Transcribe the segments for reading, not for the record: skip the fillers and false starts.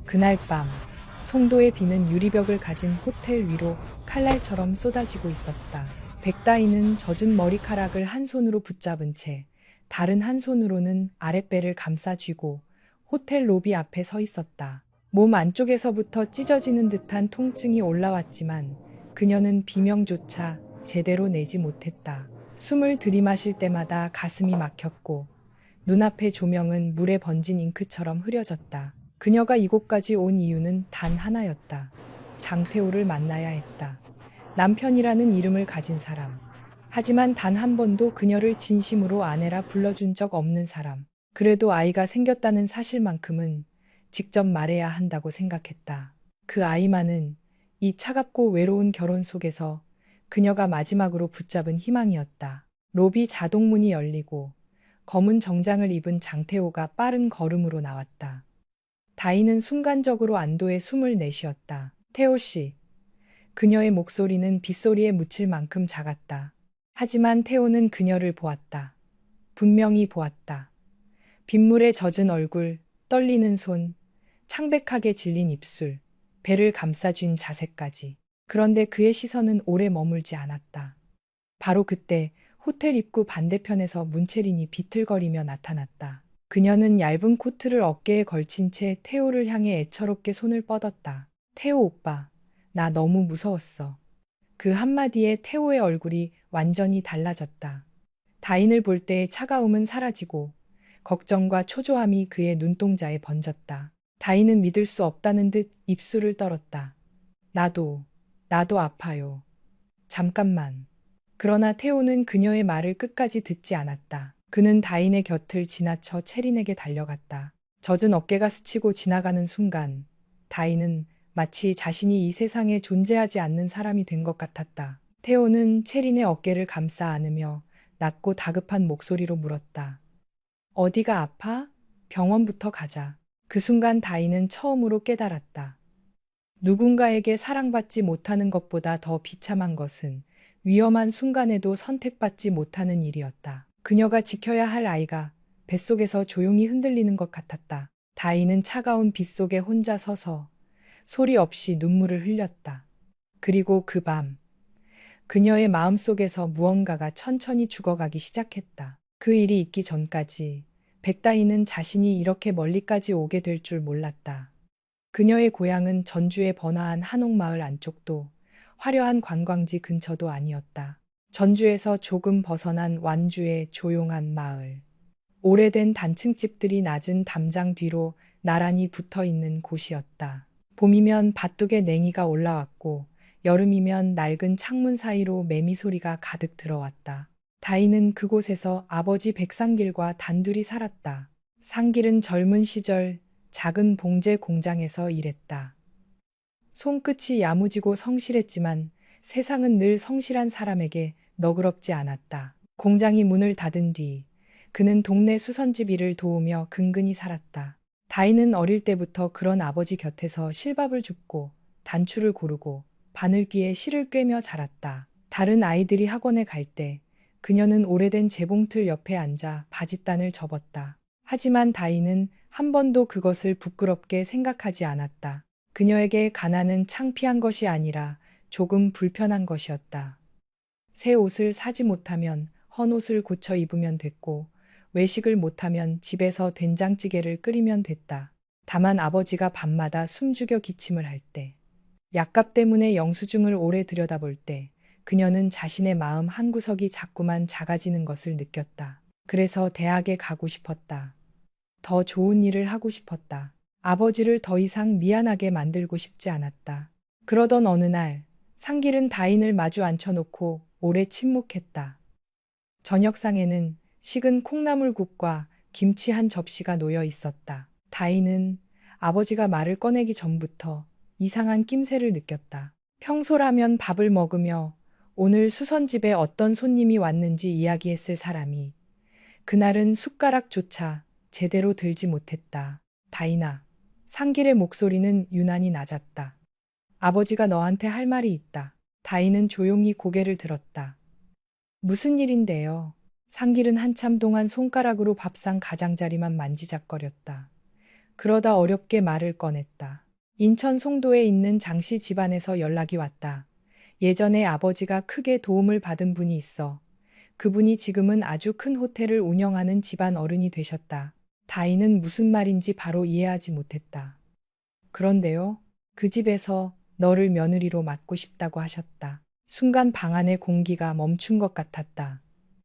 그날 밤 송도의 비는 유리벽을 가진 호텔 위로 칼날처럼 쏟아지고 있었다. 백다희는 젖은 머리카락을 한 손으로 붙잡은 채 다른 한 손으로는 아랫배를 감싸 쥐고 호텔 로비 앞에 서 있었다. 몸 안쪽에서부터 찢어지는 듯한 통증이 올라왔지만 그녀는 비명조차 제대로 내지 못했다. 숨을 들이마실 때마다 가슴이 막혔고 눈앞의 조명은 물에 번진 잉크처럼 흐려졌다. 그녀가 이곳까지 온 이유는 단 하나였다. 장태호를 만나야 했다. 남편이라는 이름을 가진 사람. 하지만 단 한 번도 그녀를 진심으로 아내라 불러준 적 없는 사람. 그래도 아이가 생겼다는 사실만큼은 직접 말해야 한다고 생각했다. 그 아이만은 이 차갑고 외로운 결혼 속에서 그녀가 마지막으로 붙잡은 희망이었다. 로비 자동문이 열리고 검은 정장을 입은 장태호가 빠른 걸음으로 나왔다. 다희는 순간적으로 안도의 숨을 내쉬었다. 태호 씨. 그녀의 목소리는 빗소리에 묻힐 만큼 작았다. 하지만 태호는 그녀를 보았다. 분명히 보았다. 빗물에 젖은 얼굴, 떨리는 손, 창백하게 질린 입술, 배를 감싸쥔 자세까지. 그런데 그의 시선은 오래 머물지 않았다. 바로 그때 호텔 입구 반대편에서 문채린이 비틀거리며 나타났다. 그녀는 얇은 코트를 어깨에 걸친 채 태호를 향해 애처롭게 손을 뻗었다. 태호 오빠, 나 너무 무서웠어. 그 한마디에 태호의 얼굴이 완전히 달라졌다. 다인을 볼 때의 차가움은 사라지고 걱정과 초조함이 그의 눈동자에 번졌다. 다인은 믿을 수 없다는 듯 입술을 떨었다. 나도 아파요. 잠깐만. 그러나 태호는 그녀의 말을 끝까지 듣지 않았다. 그는 다인의 곁을 지나쳐 채린에게 달려갔다. 젖은 어깨가 스치고 지나가는 순간 다인은 마치 자신이 이 세상에 존재하지 않는 사람이 된 것 같았다. 태호는 채린의 어깨를 감싸 안으며 낮고 다급한 목소리로 물었다. 어디가 아파? 병원부터 가자. 그 순간 다인은 처음으로 깨달았다. 누군가에게 사랑받지 못하는 것보다 더 비참한 것은 위험한 순간에도 선택받지 못하는 일이었다. 그녀가 지켜야 할 아이가 뱃속에서 조용히 흔들리는 것 같았다. 다희는 차가운 빗속에 혼자 서서 소리 없이 눈물을 흘렸다. 그리고 그 밤, 그녀의 마음속에서 무언가가 천천히 죽어가기 시작했다. 그 일이 있기 전까지 백다희는 자신이 이렇게 멀리까지 오게 될 줄 몰랐다. 그녀의 고향은 전주의 번화한 한옥마을 안쪽도 화려한 관광지 근처도 아니었다. 전주에서 조금 벗어난 완주의 조용한 마을. 오래된 단층집들이 낮은 담장 뒤로 나란히 붙어 있는 곳이었다. 봄이면 밭둑의 냉이가 올라왔고 여름이면 낡은 창문 사이로 매미 소리가 가득 들어왔다. 다희는 그곳에서 아버지 백상길과 단둘이 살았다. 상길은 젊은 시절 작은 봉제 공장에서 일했다. 손끝이 야무지고 성실했지만 세상은 늘 성실한 사람에게 너그럽지 않았다. 공장이 문을 닫은 뒤 그는 동네 수선집 일을 도우며 근근히 살았다. 다희는 어릴 때부터 그런 아버지 곁에서 실밥을 줍고 단추를 고르고 바늘귀에 실을 꿰며 자랐다. 다른 아이들이 학원에 갈 때 그녀는 오래된 재봉틀 옆에 앉아 바짓단을 접었다. 하지만 다희는 한 번도 그것을 부끄럽게 생각하지 않았다. 그녀에게 가난은 창피한 것이 아니라 조금 불편한 것이었다. 새 옷을 사지 못하면 헌 옷을 고쳐 입으면 됐고 외식을 못하면 집에서 된장찌개를 끓이면 됐다. 다만 아버지가 밤마다 숨죽여 기침을 할 때, 약값 때문에 영수증을 오래 들여다볼 때 그녀는 자신의 마음 한구석이 자꾸만 작아지는 것을 느꼈다. 그래서 대학에 가고 싶었다. 더 좋은 일을 하고 싶었다. 아버지를 더 이상 미안하게 만들고 싶지 않았다. 그러던 어느 날 상길은 다인을 마주 앉혀놓고 오래 침묵했다. 저녁상에는 식은 콩나물국과 김치 한 접시가 놓여 있었다. 다인은 아버지가 말을 꺼내기 전부터 이상한 낌새를 느꼈다. 평소라면 밥을 먹으며 오늘 수선집에 어떤 손님이 왔는지 이야기했을 사람이 그날은 숟가락조차 제대로 들지 못했다. 다인아. 상길의 목소리는 유난히 낮았다. 아버지가 너한테 할 말이 있다. 다인은 조용히 고개를 들었다. 무슨 일인데요? 상길은 한참 동안 손가락으로 밥상 가장자리만 만지작거렸다. 그러다 어렵게 말을 꺼냈다. 인천 송도에 있는 장씨 집안에서 연락이 왔다. 예전에 아버지가 크게 도움을 받은 분이 있어. 그분이 지금은 아주 큰 호텔을 운영하는 집안 어른이 되셨다. 다희는 무슨 말인지 바로 이해하지 못했다. 그런데요, 그 집에서 너를 며느리로 맡고 싶다고 하셨다. 순간 방 안의 공기가 멈춘 것 같았다.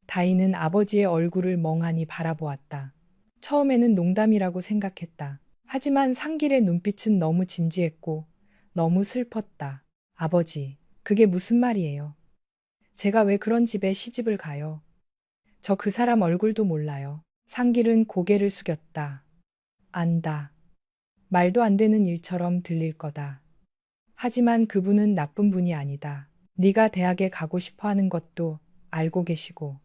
다희는 아버지의 얼굴을 멍하니 바라보았다. 처음에는 농담이라고 생각했다. 하지만 상길의 눈빛은 너무 진지했고 너무 슬펐다. 아버지, 그게 무슨 말이에요? 제가 왜 그런 집에 시집을 가요? 저 그 사람 얼굴도 몰라요. 상길은 고개를 숙였다. 안다. 말도 안 되는 일처럼 들릴 거다. 하지만 그분은 나쁜 분이 아니다. 네가 대학에 가고 싶어 하는 것도 알고 계시고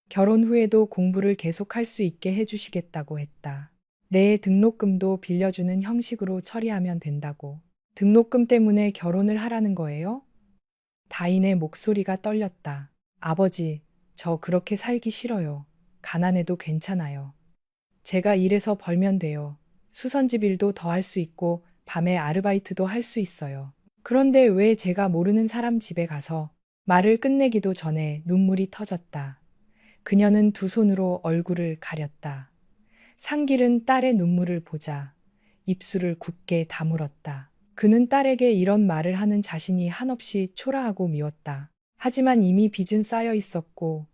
결혼 후에도 공부를 계속할 수 있게 해주시겠다고 했다. 내 등록금도 빌려주는 형식으로 처리하면 된다고. 등록금 때문에 결혼을 하라는 거예요? 다인의 목소리가 떨렸다. 아버지, 저 그렇게 살기 싫어요. 가난해도 괜찮아요. 제가 일해서 벌면 돼요. 수선집 일도 더 할 수 있고 밤에 아르바이트도 할 수 있어요. 그런데 왜 제가 모르는 사람 집에 가서 말을 끝내기도 전에 눈물이 터졌다. 그녀는 두 손으로 얼굴을 가렸다. 상길은 딸의 눈물을 보자 입술을 굳게 다물었다. 그는 딸에게 이런 말을 하는 자신이 한없이 초라하고 미웠다. 하지만 이미 빚은 쌓여 있었고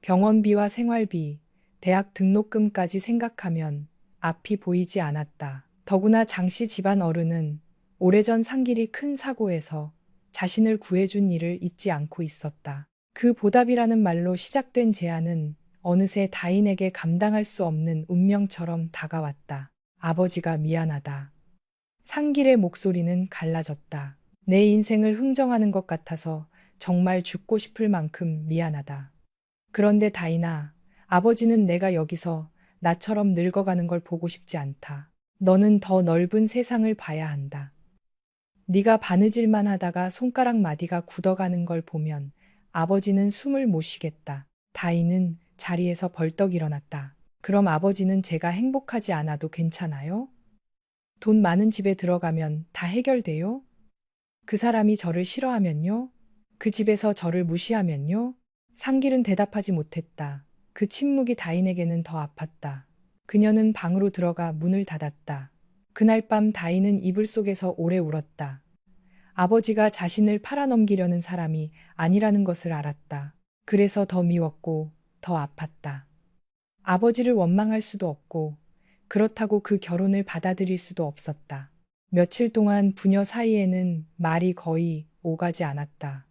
병원비와 생활비, 대학 등록금까지 생각하면 앞이 보이지 않았다. 더구나 장씨 집안 어른은 오래전 상길이 큰 사고에서 자신을 구해준 일을 잊지 않고 있었다. 그 보답이라는 말로 시작된 제안은 어느새 다인에게 감당할 수 없는 운명처럼 다가왔다. 아버지가 미안하다. 상길의 목소리는 갈라졌다. 내 인생을 흥정하는 것 같아서 정말 죽고 싶을 만큼 미안하다. 그런데 다인아, 아버지는 내가 여기서 나처럼 늙어가는 걸 보고 싶지 않다. 너는 더 넓은 세상을 봐야 한다. 네가 바느질만 하다가 손가락 마디가 굳어가는 걸 보면 아버지는 숨을 못 쉬겠다. 다인은 자리에서 벌떡 일어났다. 그럼 아버지는 제가 행복하지 않아도 괜찮아요? 돈 많은 집에 들어가면 다 해결돼요? 그 사람이 저를 싫어하면요? 그 집에서 저를 무시하면요? 상길은 대답하지 못했다. 그 침묵이 다인에게는 더 아팠다. 그녀는 방으로 들어가 문을 닫았다. 그날 밤 다인은 이불 속에서 오래 울었다. 아버지가 자신을 팔아넘기려는 사람이 아니라는 것을 알았다. 그래서 더 미웠고 더 아팠다. 아버지를 원망할 수도 없고 그렇다고 그 결혼을 받아들일 수도 없었다. 며칠 동안 부녀 사이에는 말이 거의 오가지 않았다.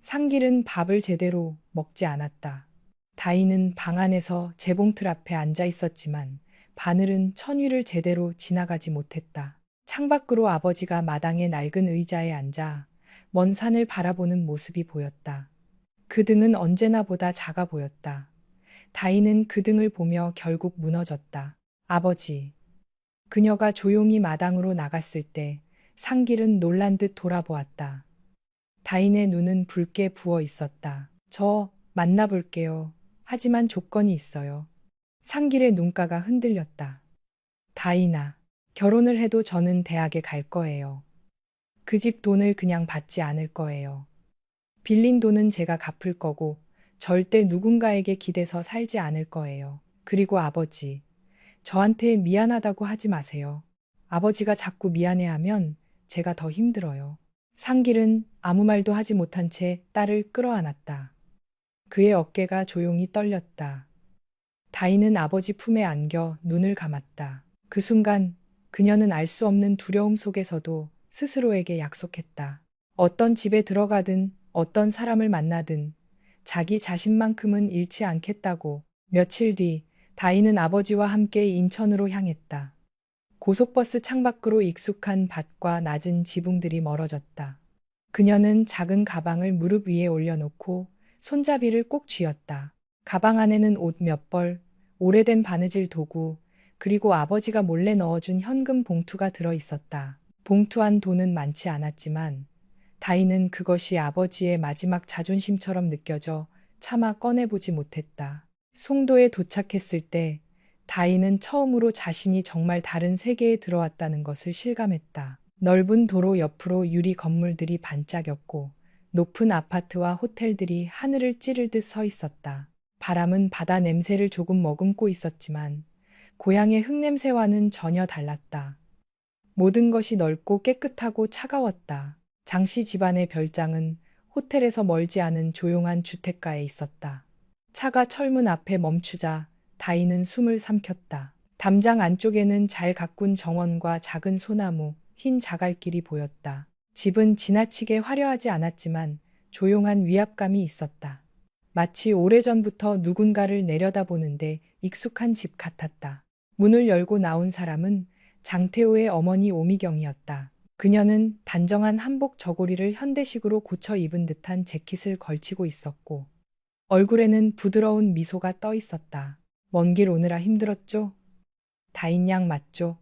상길은 밥을 제대로 먹지 않았다. 다희는 방 안에서 재봉틀 앞에 앉아 있었지만 바늘은 천위를 제대로 지나가지 못했다. 창밖으로 아버지가 마당의 낡은 의자에 앉아 먼 산을 바라보는 모습이 보였다. 그 등은 언제나 보다 작아 보였다. 다희는 그 등을 보며 결국 무너졌다. 아버지. 그녀가 조용히 마당으로 나갔을 때 상길은 놀란 듯 돌아보았다. 다인의 눈은 붉게 부어 있었다. 저 만나볼게요. 하지만 조건이 있어요. 상길의 눈가가 흔들렸다. 다인아, 결혼을 해도 저는 대학에 갈 거예요. 그 집 돈을 그냥 받지 않을 거예요. 빌린 돈은 제가 갚을 거고 절대 누군가에게 기대서 살지 않을 거예요. 그리고 아버지, 저한테 미안하다고 하지 마세요. 아버지가 자꾸 미안해하면 제가 더 힘들어요. 상길은 아무 말도 하지 못한 채 딸을 끌어안았다. 그의 어깨가 조용히 떨렸다. 다희는 아버지 품에 안겨 눈을 감았다. 그 순간 그녀는 알 수 없는 두려움 속에서도 스스로에게 약속했다. 어떤 집에 들어가든 어떤 사람을 만나든 자기 자신만큼은 잃지 않겠다고. 며칠 뒤 다희는 아버지와 함께 인천으로 향했다. 고속버스 창밖으로 익숙한 밭과 낮은 지붕들이 멀어졌다. 그녀는 작은 가방을 무릎 위에 올려놓고 손잡이를 꼭 쥐었다. 가방 안에는 옷 몇 벌, 오래된 바느질 도구, 그리고 아버지가 몰래 넣어준 현금 봉투가 들어 있었다. 봉투 안 돈은 많지 않았지만 다희는 그것이 아버지의 마지막 자존심처럼 느껴져 차마 꺼내보지 못했다. 송도에 도착했을 때 다인은 처음으로 자신이 정말 다른 세계에 들어왔다는 것을 실감했다. 넓은 도로 옆으로 유리 건물들이 반짝였고 높은 아파트와 호텔들이 하늘을 찌르듯 서 있었다. 바람은 바다 냄새를 조금 머금고 있었지만 고향의 흙냄새와는 전혀 달랐다. 모든 것이 넓고 깨끗하고 차가웠다. 장씨 집안의 별장은 호텔에서 멀지 않은 조용한 주택가에 있었다. 차가 철문 앞에 멈추자 다인은 숨을 삼켰다. 담장 안쪽에는 잘 가꾼 정원과 작은 소나무, 흰 자갈길이 보였다. 집은 지나치게 화려하지 않았지만 조용한 위압감이 있었다. 마치 오래전부터 누군가를 내려다보는데 익숙한 집 같았다. 문을 열고 나온 사람은 장태호의 어머니 오미경이었다. 그녀는 단정한 한복 저고리를 현대식으로 고쳐 입은 듯한 재킷을 걸치고 있었고 얼굴에는 부드러운 미소가 떠 있었다. 먼 길 오느라 힘들었죠? 다인 양 맞죠?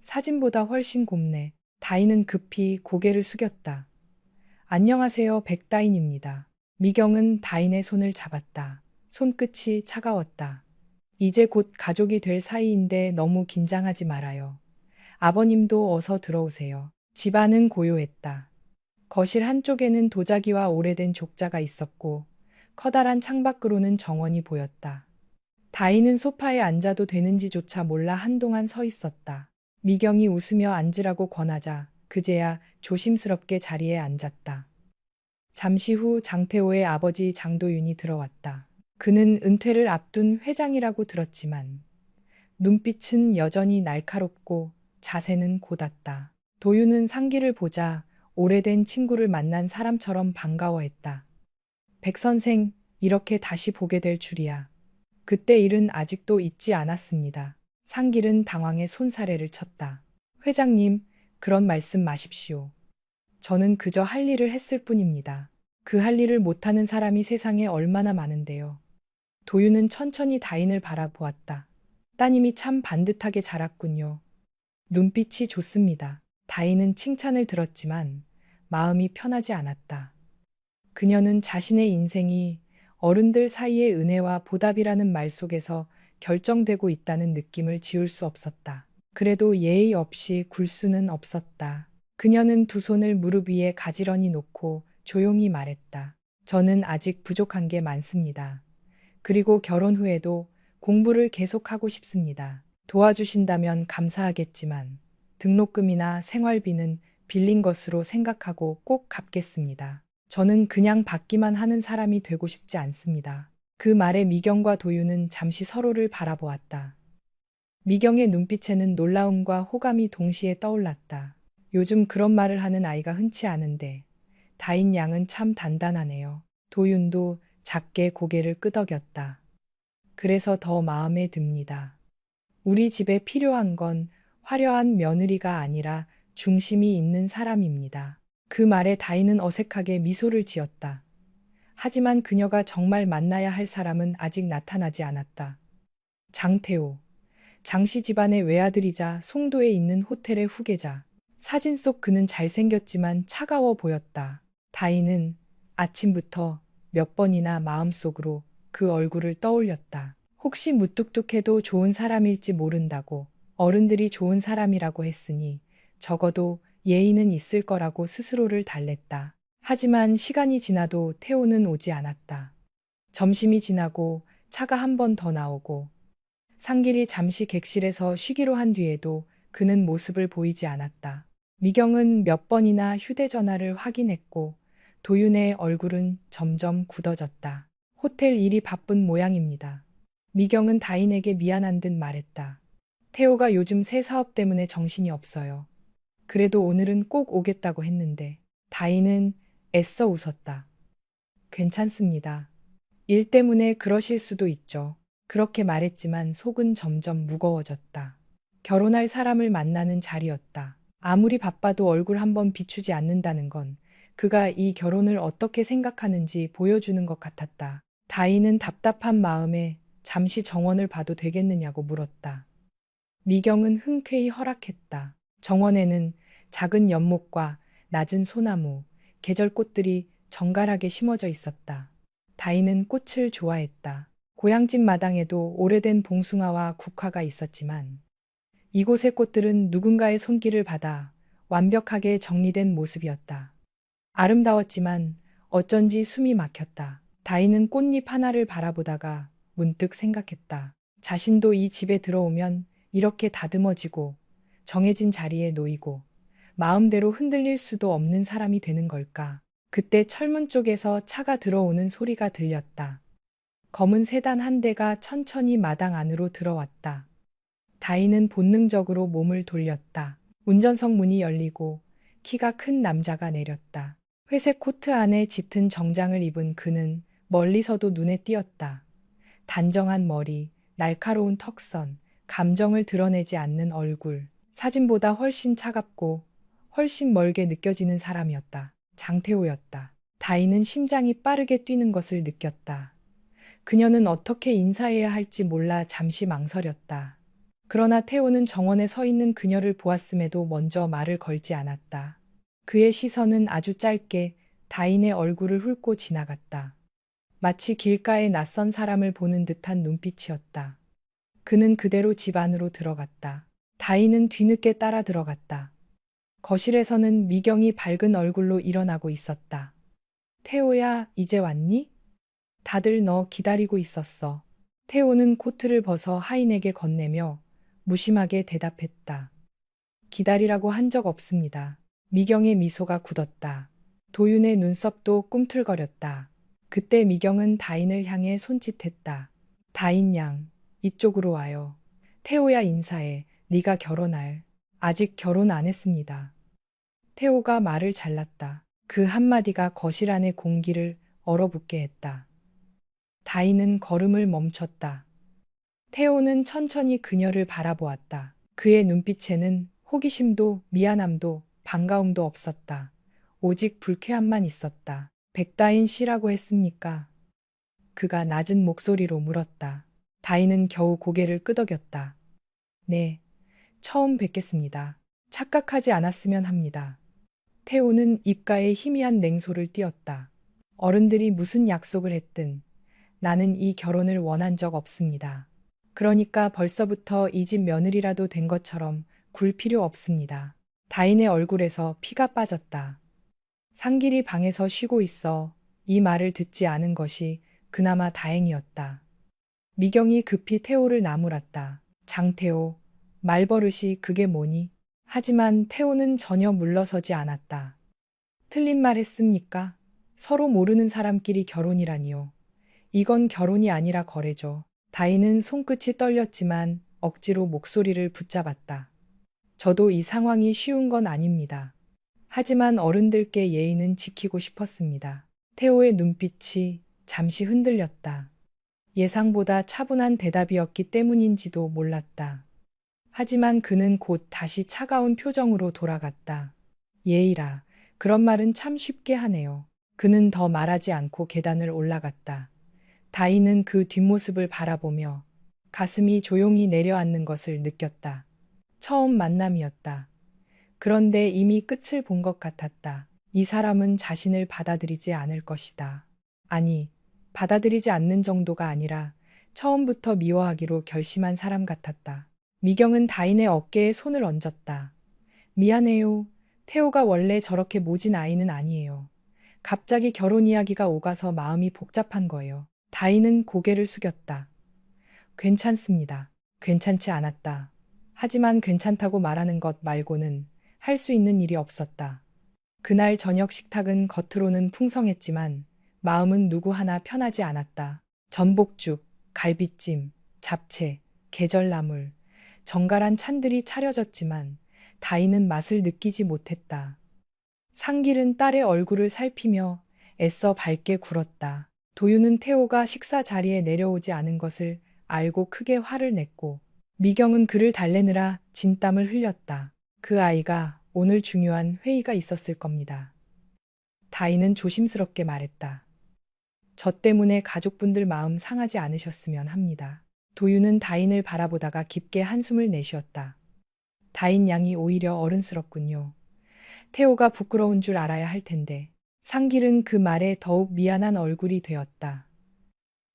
사진보다 훨씬 곱네. 다인은 급히 고개를 숙였다. 안녕하세요, 백다인입니다. 미경은 다인의 손을 잡았다. 손끝이 차가웠다. 이제 곧 가족이 될 사이인데 너무 긴장하지 말아요. 아버님도 어서 들어오세요. 집안은 고요했다. 거실 한쪽에는 도자기와 오래된 족자가 있었고 커다란 창밖으로는 정원이 보였다. 다인은 소파에 앉아도 되는지조차 몰라 한동안 서 있었다. 미경이 웃으며 앉으라고 권하자 그제야 조심스럽게 자리에 앉았다. 잠시 후 장태호의 아버지 장도윤이 들어왔다. 그는 은퇴를 앞둔 회장이라고 들었지만 눈빛은 여전히 날카롭고 자세는 곧았다. 도윤은 상기를 보자 오래된 친구를 만난 사람처럼 반가워했다. 백 선생, 이렇게 다시 보게 될 줄이야. 그때 일은 아직도 잊지 않았습니다. 상길은 당황해 손사래를 쳤다. 회장님, 그런 말씀 마십시오. 저는 그저 할 일을 했을 뿐입니다. 그 할 일을 못하는 사람이 세상에 얼마나 많은데요. 도윤은 천천히 다인을 바라보았다. 따님이 참 반듯하게 자랐군요. 눈빛이 좋습니다. 다인은 칭찬을 들었지만 마음이 편하지 않았다. 그녀는 자신의 인생이 어른들 사이의 은혜와 보답이라는 말 속에서 결정되고 있다는 느낌을 지울 수 없었다. 그래도 예의 없이 굴 수는 없었다. 그녀는 두 손을 무릎 위에 가지런히 놓고 조용히 말했다. 저는 아직 부족한 게 많습니다. 그리고 결혼 후에도 공부를 계속하고 싶습니다. 도와주신다면 감사하겠지만 등록금이나 생활비는 빌린 것으로 생각하고 꼭 갚겠습니다. 저는 그냥 받기만 하는 사람이 되고 싶지 않습니다. 그 말에 미경과 도윤은 잠시 서로를 바라보았다. 미경의 눈빛에는 놀라움과 호감이 동시에 떠올랐다. 요즘 그런 말을 하는 아이가 흔치 않은데 다인 양은 참 단단하네요. 도윤도 작게 고개를 끄덕였다. 그래서 더 마음에 듭니다. 우리 집에 필요한 건 화려한 며느리가 아니라 중심이 있는 사람입니다. 그 말에 다인은 어색하게 미소를 지었다. 하지만 그녀가 정말 만나야 할 사람은 아직 나타나지 않았다. 장태호. 장씨 집안의 외아들이자 송도에 있는 호텔의 후계자. 사진 속 그는 잘생겼지만 차가워 보였다. 다인은 아침부터 몇 번이나 마음속으로 그 얼굴을 떠올렸다. 혹시 무뚝뚝해도 좋은 사람일지 모른다고 어른들이 좋은 사람이라고 했으니 적어도 예의는 있을 거라고 스스로를 달랬다. 하지만 시간이 지나도 태호는 오지 않았다. 점심이 지나고 차가 한 번 더 나오고 상길이 잠시 객실에서 쉬기로 한 뒤에도 그는 모습을 보이지 않았다. 미경은 몇 번이나 휴대전화를 확인했고 도윤의 얼굴은 점점 굳어졌다. 호텔 일이 바쁜 모양입니다. 미경은 다인에게 미안한 듯 말했다. 태호가 요즘 새 사업 때문에 정신이 없어요. 그래도 오늘은 꼭 오겠다고 했는데 다인은 애써 웃었다. 괜찮습니다. 일 때문에 그러실 수도 있죠. 그렇게 말했지만 속은 점점 무거워졌다. 결혼할 사람을 만나는 자리였다. 아무리 바빠도 얼굴 한번 비추지 않는다는 건 그가 이 결혼을 어떻게 생각하는지 보여주는 것 같았다. 다인은 답답한 마음에 잠시 정원을 봐도 되겠느냐고 물었다. 미경은 흔쾌히 허락했다. 정원에는 작은 연못과 낮은 소나무, 계절꽃들이 정갈하게 심어져 있었다. 다인은 꽃을 좋아했다. 고향집 마당에도 오래된 봉숭아와 국화가 있었지만 이곳의 꽃들은 누군가의 손길을 받아 완벽하게 정리된 모습이었다. 아름다웠지만 어쩐지 숨이 막혔다. 다이는 꽃잎 하나를 바라보다가 문득 생각했다. 자신도 이 집에 들어오면 이렇게 다듬어지고 정해진 자리에 놓이고 마음대로 흔들릴 수도 없는 사람이 되는 걸까? 그때 철문 쪽에서 차가 들어오는 소리가 들렸다. 검은 세단 한 대가 천천히 마당 안으로 들어왔다. 다이는 본능적으로 몸을 돌렸다. 운전석 문이 열리고 키가 큰 남자가 내렸다. 회색 코트 안에 짙은 정장을 입은 그는 멀리서도 눈에 띄었다. 단정한 머리, 날카로운 턱선, 감정을 드러내지 않는 얼굴. 사진보다 훨씬 차갑고 훨씬 멀게 느껴지는 사람이었다. 장태호였다. 다이는 심장이 빠르게 뛰는 것을 느꼈다. 그녀는 어떻게 인사해야 할지 몰라 잠시 망설였다. 그러나 태호는 정원에 서 있는 그녀를 보았음에도 먼저 말을 걸지 않았다. 그의 시선은 아주 짧게 다인의 얼굴을 훑고 지나갔다. 마치 길가에 낯선 사람을 보는 듯한 눈빛이었다. 그는 그대로 집 안으로 들어갔다. 다인은 뒤늦게 따라 들어갔다. 거실에서는 미경이 밝은 얼굴로 일어나고 있었다. 태호야, 이제 왔니? 다들 너 기다리고 있었어. 태호는 코트를 벗어 하인에게 건네며 무심하게 대답했다. 기다리라고 한 적 없습니다. 미경의 미소가 굳었다. 도윤의 눈썹도 꿈틀거렸다. 그때 미경은 다인을 향해 손짓했다. 다인 양, 이쪽으로 와요. 태호야 인사해. 네가 결혼할. 아직 결혼 안 했습니다. 태호가 말을 잘랐다. 그 한마디가 거실 안의 공기를 얼어붙게 했다. 다인은 걸음을 멈췄다. 태호는 천천히 그녀를 바라보았다. 그의 눈빛에는 호기심도 미안함도 반가움도 없었다. 오직 불쾌함만 있었다. 백다인 씨라고 했습니까? 그가 낮은 목소리로 물었다. 다인은 겨우 고개를 끄덕였다. 네, 처음 뵙겠습니다. 착각하지 않았으면 합니다. 태호는 입가에 희미한 냉소를 띄었다. 어른들이 무슨 약속을 했든 나는 이 결혼을 원한 적 없습니다. 그러니까 벌써부터 이 집 며느리라도 된 것처럼 굴 필요 없습니다. 다인의 얼굴에서 피가 빠졌다. 상길이 방에서 쉬고 있어 이 말을 듣지 않은 것이 그나마 다행이었다. 미경이 급히 태호를 나무랐다. 장태호, 말버릇이 그게 뭐니? 하지만 태호는 전혀 물러서지 않았다. 틀린 말 했습니까? 서로 모르는 사람끼리 결혼이라니요. 이건 결혼이 아니라 거래죠. 다인은 손끝이 떨렸지만 억지로 목소리를 붙잡았다. 저도 이 상황이 쉬운 건 아닙니다. 하지만 어른들께 예의는 지키고 싶었습니다. 태호의 눈빛이 잠시 흔들렸다. 예상보다 차분한 대답이었기 때문인지도 몰랐다. 하지만 그는 곧 다시 차가운 표정으로 돌아갔다. 예의라, 그런 말은 참 쉽게 하네요. 그는 더 말하지 않고 계단을 올라갔다. 다인은 그 뒷모습을 바라보며 가슴이 조용히 내려앉는 것을 느꼈다. 처음 만남이었다. 그런데 이미 끝을 본 것 같았다. 이 사람은 자신을 받아들이지 않을 것이다. 아니, 받아들이지 않는 정도가 아니라 처음부터 미워하기로 결심한 사람 같았다. 미경은 다인의 어깨에 손을 얹었다. 미안해요. 태호가 원래 저렇게 모진 아이는 아니에요. 갑자기 결혼 이야기가 오가서 마음이 복잡한 거예요. 다인은 고개를 숙였다. 괜찮습니다. 괜찮지 않았다. 하지만 괜찮다고 말하는 것 말고는 할 수 있는 일이 없었다. 그날 저녁 식탁은 겉으로는 풍성했지만 마음은 누구 하나 편하지 않았다. 전복죽, 갈비찜, 잡채, 계절나물, 정갈한 찬들이 차려졌지만 다인은 맛을 느끼지 못했다. 상길은 딸의 얼굴을 살피며 애써 밝게 굴었다. 도유는 태호가 식사 자리에 내려오지 않은 것을 알고 크게 화를 냈고 미경은 그를 달래느라 진땀을 흘렸다. 그 아이가 오늘 중요한 회의가 있었을 겁니다. 다인은 조심스럽게 말했다. 저 때문에 가족분들 마음 상하지 않으셨으면 합니다. 도유는 다인을 바라보다가 깊게 한숨을 내쉬었다. 다인 양이 오히려 어른스럽군요. 태호가 부끄러운 줄 알아야 할 텐데. 상길은 그 말에 더욱 미안한 얼굴이 되었다.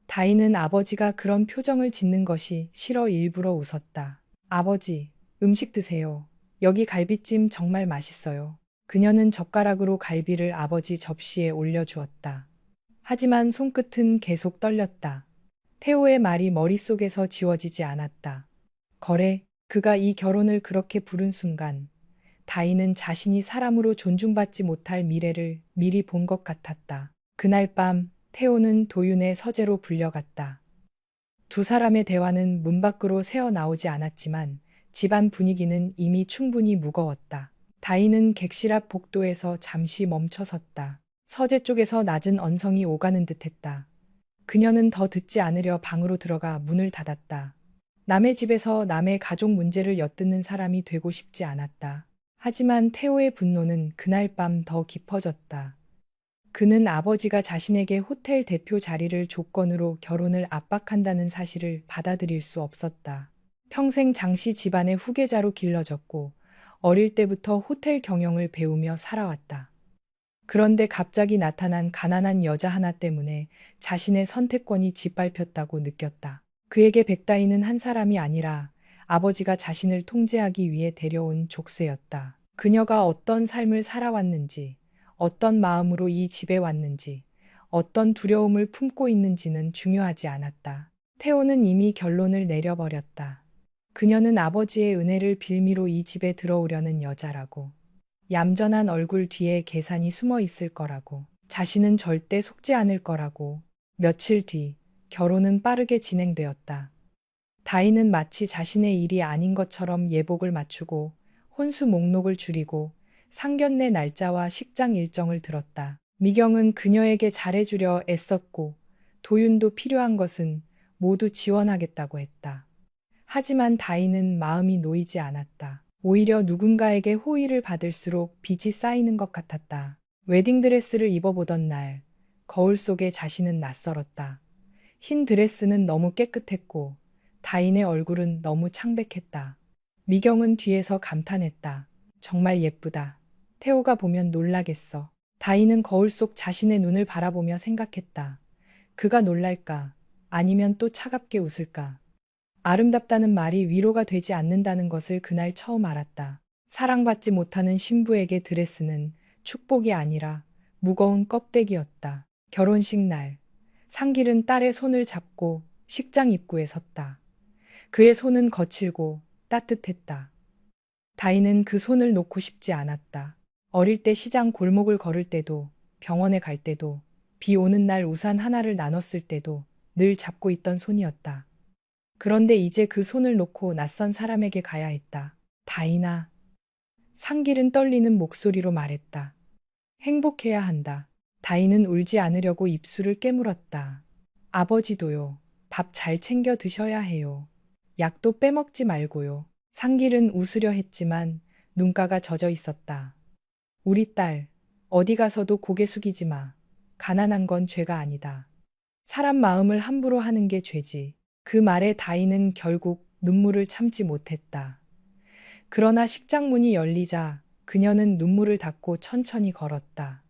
다희는 아버지가 그런 표정을 짓는 것이 싫어 일부러 웃었다. 아버지, 음식 드세요. 여기 갈비찜 정말 맛있어요. 그녀는 젓가락으로 갈비를 아버지 접시에 올려주었다. 하지만 손끝은 계속 떨렸다. 태호의 말이 머릿속에서 지워지지 않았다. 거래, 그가 이 결혼을 그렇게 부른 순간 다희는 자신이 사람으로 존중받지 못할 미래를 미리 본 것 같았다. 그날 밤 태호는 도윤의 서재로 불려갔다. 두 사람의 대화는 문 밖으로 새어 나오지 않았지만 집안 분위기는 이미 충분히 무거웠다. 다희는 객실 앞 복도에서 잠시 멈춰섰다. 서재 쪽에서 낮은 언성이 오가는 듯했다. 그녀는 더 듣지 않으려 방으로 들어가 문을 닫았다. 남의 집에서 남의 가족 문제를 엿듣는 사람이 되고 싶지 않았다. 하지만 태호의 분노는 그날 밤 더 깊어졌다. 그는 아버지가 자신에게 호텔 대표 자리를 조건으로 결혼을 압박한다는 사실을 받아들일 수 없었다. 평생 장씨 집안의 후계자로 길러졌고 어릴 때부터 호텔 경영을 배우며 살아왔다. 그런데 갑자기 나타난 가난한 여자 하나 때문에 자신의 선택권이 짓밟혔다고 느꼈다. 그에게 백다희는 한 사람이 아니라 아버지가 자신을 통제하기 위해 데려온 족쇄였다. 그녀가 어떤 삶을 살아왔는지, 어떤 마음으로 이 집에 왔는지, 어떤 두려움을 품고 있는지는 중요하지 않았다. 태호는 이미 결론을 내려버렸다. 그녀는 아버지의 은혜를 빌미로 이 집에 들어오려는 여자라고. 얌전한 얼굴 뒤에 계산이 숨어 있을 거라고. 자신은 절대 속지 않을 거라고. 며칠 뒤 결혼은 빠르게 진행되었다. 다희는 마치 자신의 일이 아닌 것처럼 예복을 맞추고 혼수 목록을 줄이고 상견례 날짜와 식장 일정을 들었다. 미경은 그녀에게 잘해주려 애썼고 도윤도 필요한 것은 모두 지원하겠다고 했다. 하지만 다희는 마음이 놓이지 않았다. 오히려 누군가에게 호의를 받을수록 빚이 쌓이는 것 같았다. 웨딩드레스를 입어보던 날, 거울 속에 자신은 낯설었다. 흰 드레스는 너무 깨끗했고 다인의 얼굴은 너무 창백했다. 미경은 뒤에서 감탄했다. 정말 예쁘다. 태호가 보면 놀라겠어. 다인은 거울 속 자신의 눈을 바라보며 생각했다. 그가 놀랄까? 아니면 또 차갑게 웃을까? 아름답다는 말이 위로가 되지 않는다는 것을 그날 처음 알았다. 사랑받지 못하는 신부에게 드레스는 축복이 아니라 무거운 껍데기였다. 결혼식 날, 상길은 딸의 손을 잡고 식장 입구에 섰다. 그의 손은 거칠고 따뜻했다. 다희는 그 손을 놓고 싶지 않았다. 어릴 때 시장 골목을 걸을 때도, 병원에 갈 때도, 비 오는 날 우산 하나를 나눴을 때도 늘 잡고 있던 손이었다. 그런데 이제 그 손을 놓고 낯선 사람에게 가야 했다. 다희나. 상길은 떨리는 목소리로 말했다. 행복해야 한다. 다희는 울지 않으려고 입술을 깨물었다. 아버지도요. 밥 잘 챙겨 드셔야 해요. 약도 빼먹지 말고요. 상길은 웃으려 했지만 눈가가 젖어 있었다. 우리 딸, 어디 가서도 고개 숙이지 마. 가난한 건 죄가 아니다. 사람 마음을 함부로 하는 게 죄지. 그 말에 다희는 결국 눈물을 참지 못했다. 그러나 식장 문이 열리자 그녀는 눈물을 닦고 천천히 걸었다.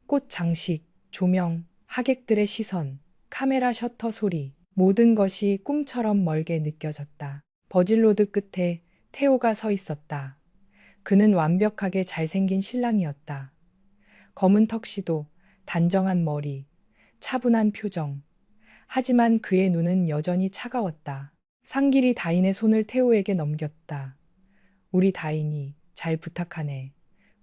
꽃 장식, 조명, 하객들의 시선, 카메라 셔터 소리, 모든 것이 꿈처럼 멀게 느껴졌다. 버질로드 끝에 태호가 서 있었다. 그는 완벽하게 잘생긴 신랑이었다. 검은 턱시도, 단정한 머리, 차분한 표정. 하지만 그의 눈은 여전히 차가웠다. 상길이 다인의 손을 태호에게 넘겼다. 우리 다인이 잘 부탁하네.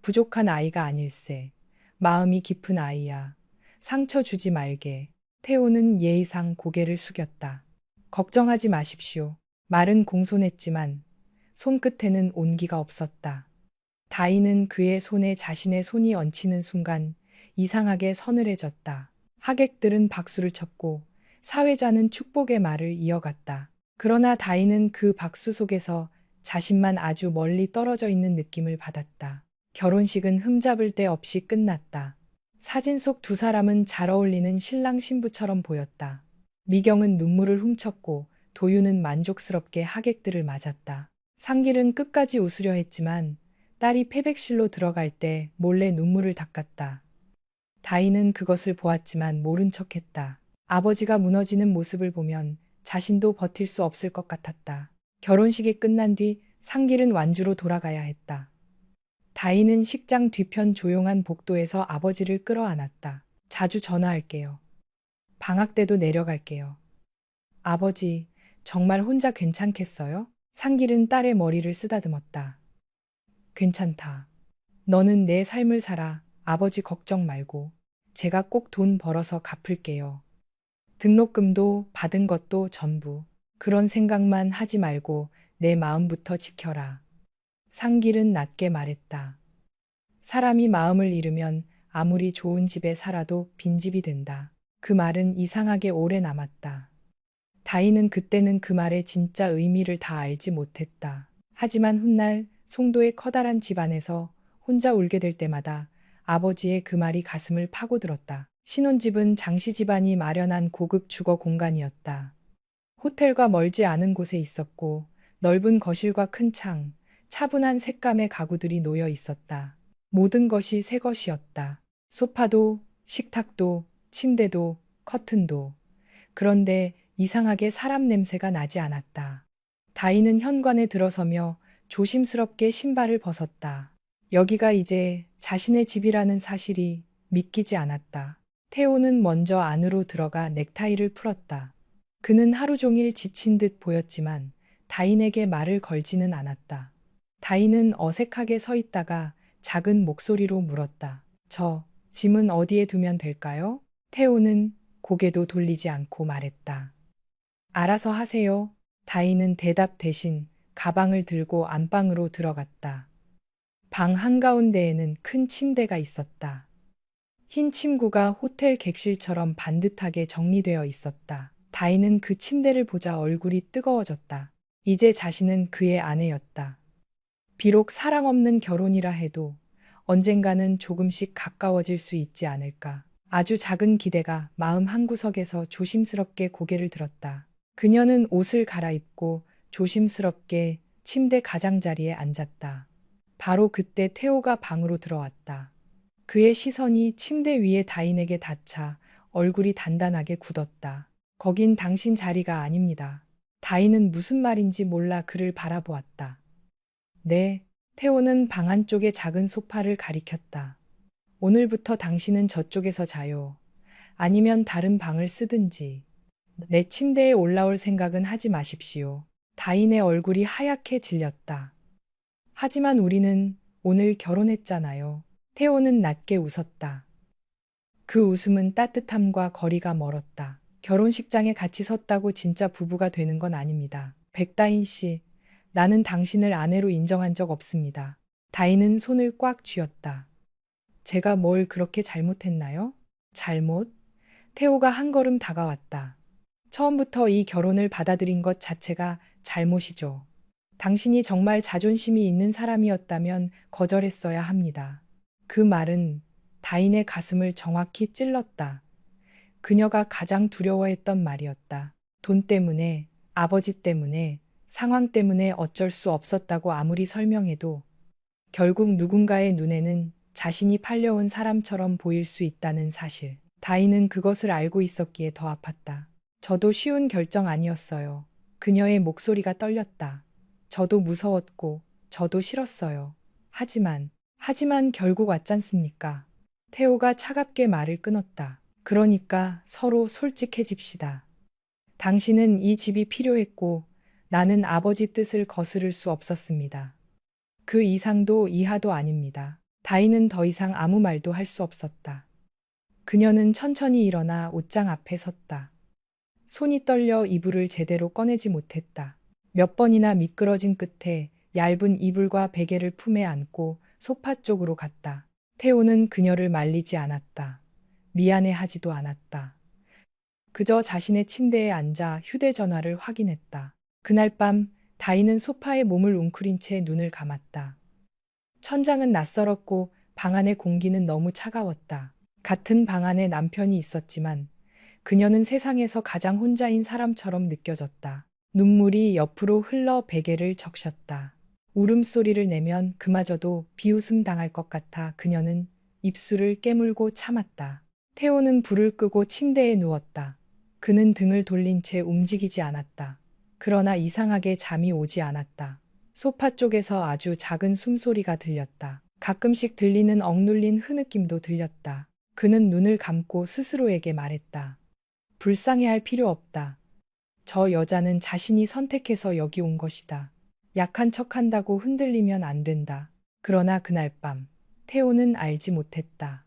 부족한 아이가 아닐세. 마음이 깊은 아이야. 상처 주지 말게. 태호는 예의상 고개를 숙였다. 걱정하지 마십시오. 말은 공손했지만 손끝에는 온기가 없었다. 다희는 그의 손에 자신의 손이 얹히는 순간 이상하게 서늘해졌다. 하객들은 박수를 쳤고 사회자는 축복의 말을 이어갔다. 그러나 다희는 그 박수 속에서 자신만 아주 멀리 떨어져 있는 느낌을 받았다. 결혼식은 흠잡을 데 없이 끝났다. 사진 속 두 사람은 잘 어울리는 신랑 신부처럼 보였다. 미경은 눈물을 훔쳤고 도윤은 만족스럽게 하객들을 맞았다. 상길은 끝까지 웃으려 했지만 딸이 패백실로 들어갈 때 몰래 눈물을 닦았다. 다희는 그것을 보았지만 모른 척했다. 아버지가 무너지는 모습을 보면 자신도 버틸 수 없을 것 같았다. 결혼식이 끝난 뒤 상길은 완주로 돌아가야 했다. 다희는 식장 뒤편 조용한 복도에서 아버지를 끌어안았다. 자주 전화할게요. 방학 때도 내려갈게요. 아버지, 정말 혼자 괜찮겠어요? 상길은 딸의 머리를 쓰다듬었다. 괜찮다. 너는 내 삶을 살아. 아버지 걱정 말고. 제가 꼭 돈 벌어서 갚을게요. 등록금도 받은 것도 전부. 그런 생각만 하지 말고 내 마음부터 지켜라. 상길은 낮게 말했다. 사람이 마음을 잃으면 아무리 좋은 집에 살아도 빈집이 된다. 그 말은 이상하게 오래 남았다. 다희는 그때는 그 말의 진짜 의미를 다 알지 못했다. 하지만 훗날 송도의 커다란 집안에서 혼자 울게 될 때마다 아버지의 그 말이 가슴을 파고들었다. 신혼집은 장씨 집안이 마련한 고급 주거 공간이었다. 호텔과 멀지 않은 곳에 있었고 넓은 거실과 큰 창, 차분한 색감의 가구들이 놓여 있었다. 모든 것이 새 것이었다. 소파도, 식탁도, 침대도, 커튼도. 그런데 이상하게 사람 냄새가 나지 않았다. 다희는 현관에 들어서며 조심스럽게 신발을 벗었다. 여기가 이제 자신의 집이라는 사실이 믿기지 않았다. 태호는 먼저 안으로 들어가 넥타이를 풀었다. 그는 하루 종일 지친 듯 보였지만 다인에게 말을 걸지는 않았다. 다인은 어색하게 서 있다가 작은 목소리로 물었다. 저 짐은 어디에 두면 될까요? 태호는 고개도 돌리지 않고 말했다. 알아서 하세요. 다인은 대답 대신 가방을 들고 안방으로 들어갔다. 방 한가운데에는 큰 침대가 있었다. 흰 침구가 호텔 객실처럼 반듯하게 정리되어 있었다. 다인은 그 침대를 보자 얼굴이 뜨거워졌다. 이제 자신은 그의 아내였다. 비록 사랑 없는 결혼이라 해도 언젠가는 조금씩 가까워질 수 있지 않을까. 아주 작은 기대가 마음 한구석에서 조심스럽게 고개를 들었다. 그녀는 옷을 갈아입고 조심스럽게 침대 가장자리에 앉았다. 바로 그때 태호가 방으로 들어왔다. 그의 시선이 침대 위에 다인에게 닿자 얼굴이 단단하게 굳었다. 거긴 당신 자리가 아닙니다. 다인은 무슨 말인지 몰라 그를 바라보았다. 네, 태호는 방 안쪽의 작은 소파를 가리켰다. 오늘부터 당신은 저쪽에서 자요. 아니면 다른 방을 쓰든지. 내 침대에 올라올 생각은 하지 마십시오. 다인의 얼굴이 하얗게 질렸다. 하지만 우리는 오늘 결혼했잖아요. 태호는 낮게 웃었다. 그 웃음은 따뜻함과 거리가 멀었다. 결혼식장에 같이 섰다고 진짜 부부가 되는 건 아닙니다. 백다인 씨, 나는 당신을 아내로 인정한 적 없습니다. 다인은 손을 꽉 쥐었다. 제가 뭘 그렇게 잘못했나요? 잘못? 태호가 한 걸음 다가왔다. 처음부터 이 결혼을 받아들인 것 자체가 잘못이죠. 당신이 정말 자존심이 있는 사람이었다면 거절했어야 합니다. 그 말은 다인의 가슴을 정확히 찔렀다. 그녀가 가장 두려워했던 말이었다. 돈 때문에, 아버지 때문에, 상황 때문에 어쩔 수 없었다고 아무리 설명해도 결국 누군가의 눈에는 자신이 팔려온 사람처럼 보일 수 있다는 사실. 다인은 그것을 알고 있었기에 더 아팠다. 저도 쉬운 결정 아니었어요. 그녀의 목소리가 떨렸다. 저도 무서웠고, 저도 싫었어요. 하지만 결국 왔잖습니까? 태호가 차갑게 말을 끊었다. 그러니까 서로 솔직해집시다. 당신은 이 집이 필요했고, 나는 아버지 뜻을 거스를 수 없었습니다. 그 이상도 이하도 아닙니다. 다인은 더 이상 아무 말도 할 수 없었다. 그녀는 천천히 일어나 옷장 앞에 섰다. 손이 떨려 이불을 제대로 꺼내지 못했다. 몇 번이나 미끄러진 끝에 얇은 이불과 베개를 품에 안고 소파 쪽으로 갔다. 태호는 그녀를 말리지 않았다. 미안해하지도 않았다. 그저 자신의 침대에 앉아 휴대전화를 확인했다. 그날 밤 다희는 소파에 몸을 웅크린 채 눈을 감았다. 천장은 낯설었고 방 안의 공기는 너무 차가웠다. 같은 방 안에 남편이 있었지만 그녀는 세상에서 가장 혼자인 사람처럼 느껴졌다. 눈물이 옆으로 흘러 베개를 적셨다. 울음소리를 내면 그마저도 비웃음 당할 것 같아 그녀는 입술을 깨물고 참았다. 태호는 불을 끄고 침대에 누웠다. 그는 등을 돌린 채 움직이지 않았다. 그러나 이상하게 잠이 오지 않았다. 소파 쪽에서 아주 작은 숨소리가 들렸다. 가끔씩 들리는 억눌린 흐느낌도 들렸다. 그는 눈을 감고 스스로에게 말했다. 불쌍해할 필요 없다. 저 여자는 자신이 선택해서 여기 온 것이다. 약한 척한다고 흔들리면 안 된다. 그러나 그날 밤, 태호는 알지 못했다.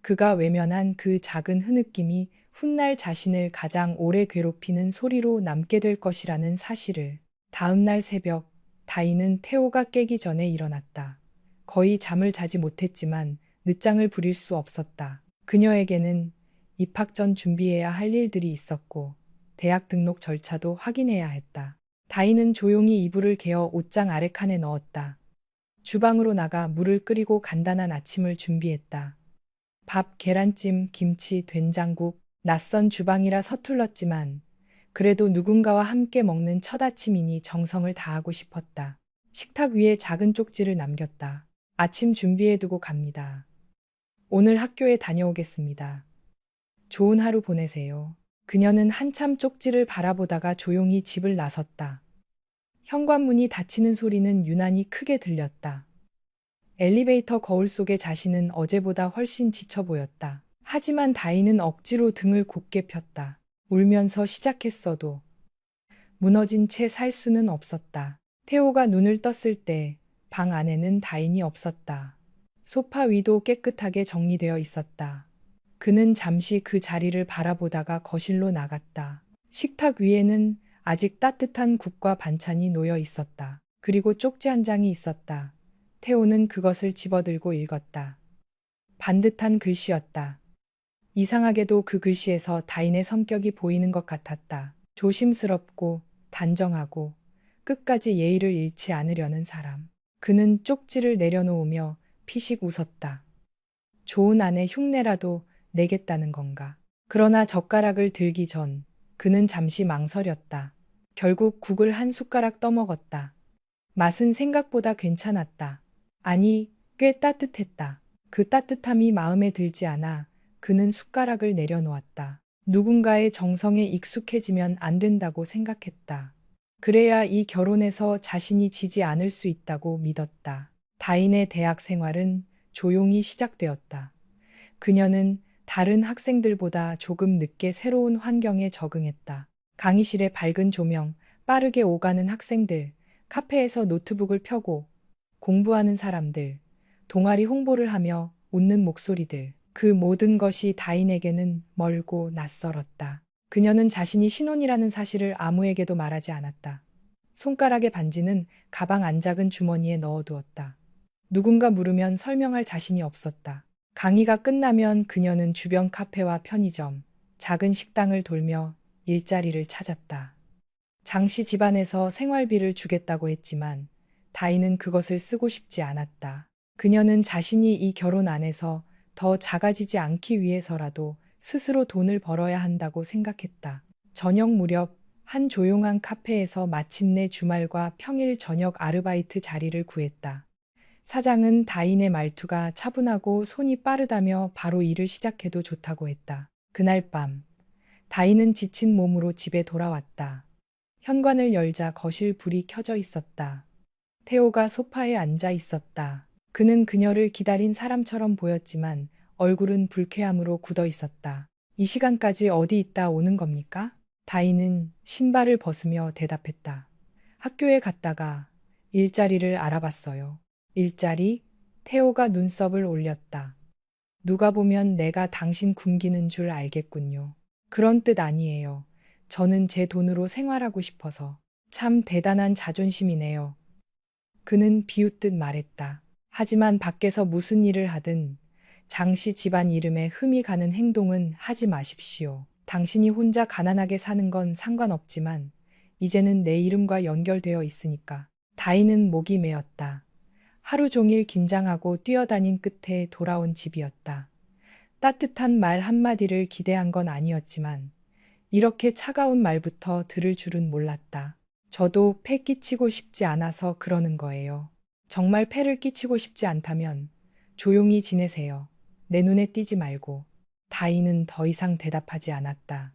그가 외면한 그 작은 흐느낌이 훗날 자신을 가장 오래 괴롭히는 소리로 남게 될 것이라는 사실을. 다음 날 새벽, 다이는 태호가 깨기 전에 일어났다. 거의 잠을 자지 못했지만 늦장을 부릴 수 없었다. 그녀에게는 입학 전 준비해야 할 일들이 있었고 대학 등록 절차도 확인해야 했다. 다이는 조용히 이불을 개어 옷장 아래칸에 넣었다. 주방으로 나가 물을 끓이고 간단한 아침을 준비했다. 밥, 계란찜, 김치, 된장국, 낯선 주방이라 서툴렀지만 그래도 누군가와 함께 먹는 첫 아침이니 정성을 다하고 싶었다. 식탁 위에 작은 쪽지를 남겼다. 아침 준비해두고 갑니다. 오늘 학교에 다녀오겠습니다. 좋은 하루 보내세요. 그녀는 한참 쪽지를 바라보다가 조용히 집을 나섰다. 현관문이 닫히는 소리는 유난히 크게 들렸다. 엘리베이터 거울 속에 자신은 어제보다 훨씬 지쳐 보였다. 하지만 다이는 억지로 등을 곧게 폈다. 울면서 시작했어도 무너진 채 살 수는 없었다. 태호가 눈을 떴을 때 방 안에는 다인이 없었다. 소파 위도 깨끗하게 정리되어 있었다. 그는 잠시 그 자리를 바라보다가 거실로 나갔다. 식탁 위에는 아직 따뜻한 국과 반찬이 놓여 있었다. 그리고 쪽지 한 장이 있었다. 태호는 그것을 집어들고 읽었다. 반듯한 글씨였다. 이상하게도 그 글씨에서 다인의 성격이 보이는 것 같았다. 조심스럽고 단정하고 끝까지 예의를 잃지 않으려는 사람. 그는 쪽지를 내려놓으며 피식 웃었다. 좋은 아내 흉내라도 내겠다는 건가. 그러나 젓가락을 들기 전 그는 잠시 망설였다. 결국 국을 한 숟가락 떠먹었다. 맛은 생각보다 괜찮았다. 아니, 꽤 따뜻했다. 그 따뜻함이 마음에 들지 않아 그는 숟가락을 내려놓았다. 누군가의 정성에 익숙해지면 안 된다고 생각했다. 그래야 이 결혼에서 자신이 지지 않을 수 있다고 믿었다. 다인의 대학 생활은 조용히 시작되었다. 그녀는 다른 학생들보다 조금 늦게 새로운 환경에 적응했다. 강의실의 밝은 조명, 빠르게 오가는 학생들, 카페에서 노트북을 펴고 공부하는 사람들, 동아리 홍보를 하며 웃는 목소리들. 그 모든 것이 다인에게는 멀고 낯설었다. 그녀는 자신이 신혼이라는 사실을 아무에게도 말하지 않았다. 손가락의 반지는 가방 안 작은 주머니에 넣어두었다. 누군가 물으면 설명할 자신이 없었다. 강의가 끝나면 그녀는 주변 카페와 편의점, 작은 식당을 돌며 일자리를 찾았다. 장씨 집안에서 생활비를 주겠다고 했지만 다인은 그것을 쓰고 싶지 않았다. 그녀는 자신이 이 결혼 안에서 더 작아지지 않기 위해서라도 스스로 돈을 벌어야 한다고 생각했다. 저녁 무렵 한 조용한 카페에서 마침내 주말과 평일 저녁 아르바이트 자리를 구했다. 사장은 다인의 말투가 차분하고 손이 빠르다며 바로 일을 시작해도 좋다고 했다. 그날 밤, 다인은 지친 몸으로 집에 돌아왔다. 현관을 열자 거실 불이 켜져 있었다. 태호가 소파에 앉아 있었다. 그는 그녀를 기다린 사람처럼 보였지만 얼굴은 불쾌함으로 굳어 있었다. 이 시간까지 어디 있다 오는 겁니까? 다인은 신발을 벗으며 대답했다. 학교에 갔다가 일자리를 알아봤어요. 일자리? 태호가 눈썹을 올렸다. 누가 보면 내가 당신 굶기는 줄 알겠군요. 그런 뜻 아니에요. 저는 제 돈으로 생활하고 싶어서. 참 대단한 자존심이네요. 그는 비웃듯 말했다. 하지만 밖에서 무슨 일을 하든 장씨 집안 이름에 흠이 가는 행동은 하지 마십시오. 당신이 혼자 가난하게 사는 건 상관없지만 이제는 내 이름과 연결되어 있으니까. 다인은 목이 메었다. 하루 종일 긴장하고 뛰어다닌 끝에 돌아온 집이었다. 따뜻한 말 한마디를 기대한 건 아니었지만 이렇게 차가운 말부터 들을 줄은 몰랐다. 저도 패 끼치고 싶지 않아서 그러는 거예요. 정말 패를 끼치고 싶지 않다면 조용히 지내세요. 내 눈에 띄지 말고. 다인은 더 이상 대답하지 않았다.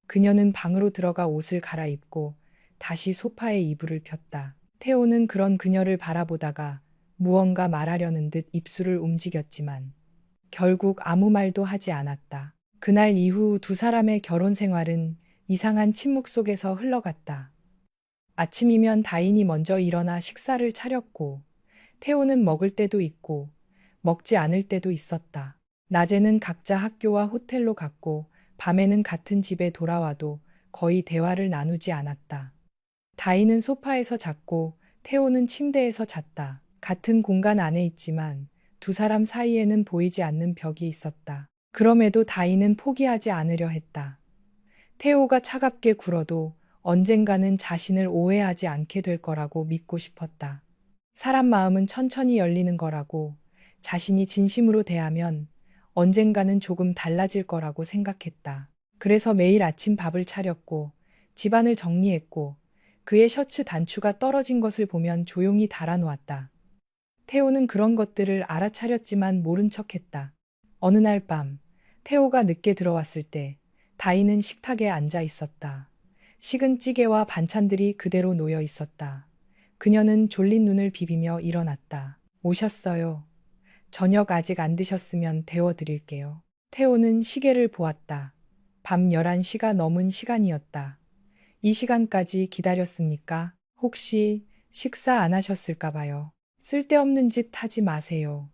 그녀는 방으로 들어가 옷을 갈아입고 다시 소파에 이불을 폈다. 태호는 그런 그녀를 바라보다가 무언가 말하려는 듯 입술을 움직였지만 결국 아무 말도 하지 않았다. 그날 이후 두 사람의 결혼 생활은 이상한 침묵 속에서 흘러갔다. 아침이면 다인이 먼저 일어나 식사를 차렸고 태호는 먹을 때도 있고 먹지 않을 때도 있었다. 낮에는 각자 학교와 호텔로 갔고 밤에는 같은 집에 돌아와도 거의 대화를 나누지 않았다. 다인은 소파에서 잤고 태호는 침대에서 잤다. 같은 공간 안에 있지만 두 사람 사이에는 보이지 않는 벽이 있었다. 그럼에도 다인은 포기하지 않으려 했다. 태호가 차갑게 굴어도 언젠가는 자신을 오해하지 않게 될 거라고 믿고 싶었다. 사람 마음은 천천히 열리는 거라고, 자신이 진심으로 대하면 언젠가는 조금 달라질 거라고 생각했다. 그래서 매일 아침 밥을 차렸고 집안을 정리했고 그의 셔츠 단추가 떨어진 것을 보면 조용히 달아놓았다. 태호는 그런 것들을 알아차렸지만 모른 척했다. 어느 날 밤, 태호가 늦게 들어왔을 때 다인은 식탁에 앉아 있었다. 식은 찌개와 반찬들이 그대로 놓여 있었다. 그녀는 졸린 눈을 비비며 일어났다. 오셨어요. 저녁 아직 안 드셨으면 데워드릴게요. 태호는 시계를 보았다. 밤 11시가 넘은 시간이었다. 이 시간까지 기다렸습니까? 혹시 식사 안 하셨을까 봐요. 쓸데없는 짓 하지 마세요.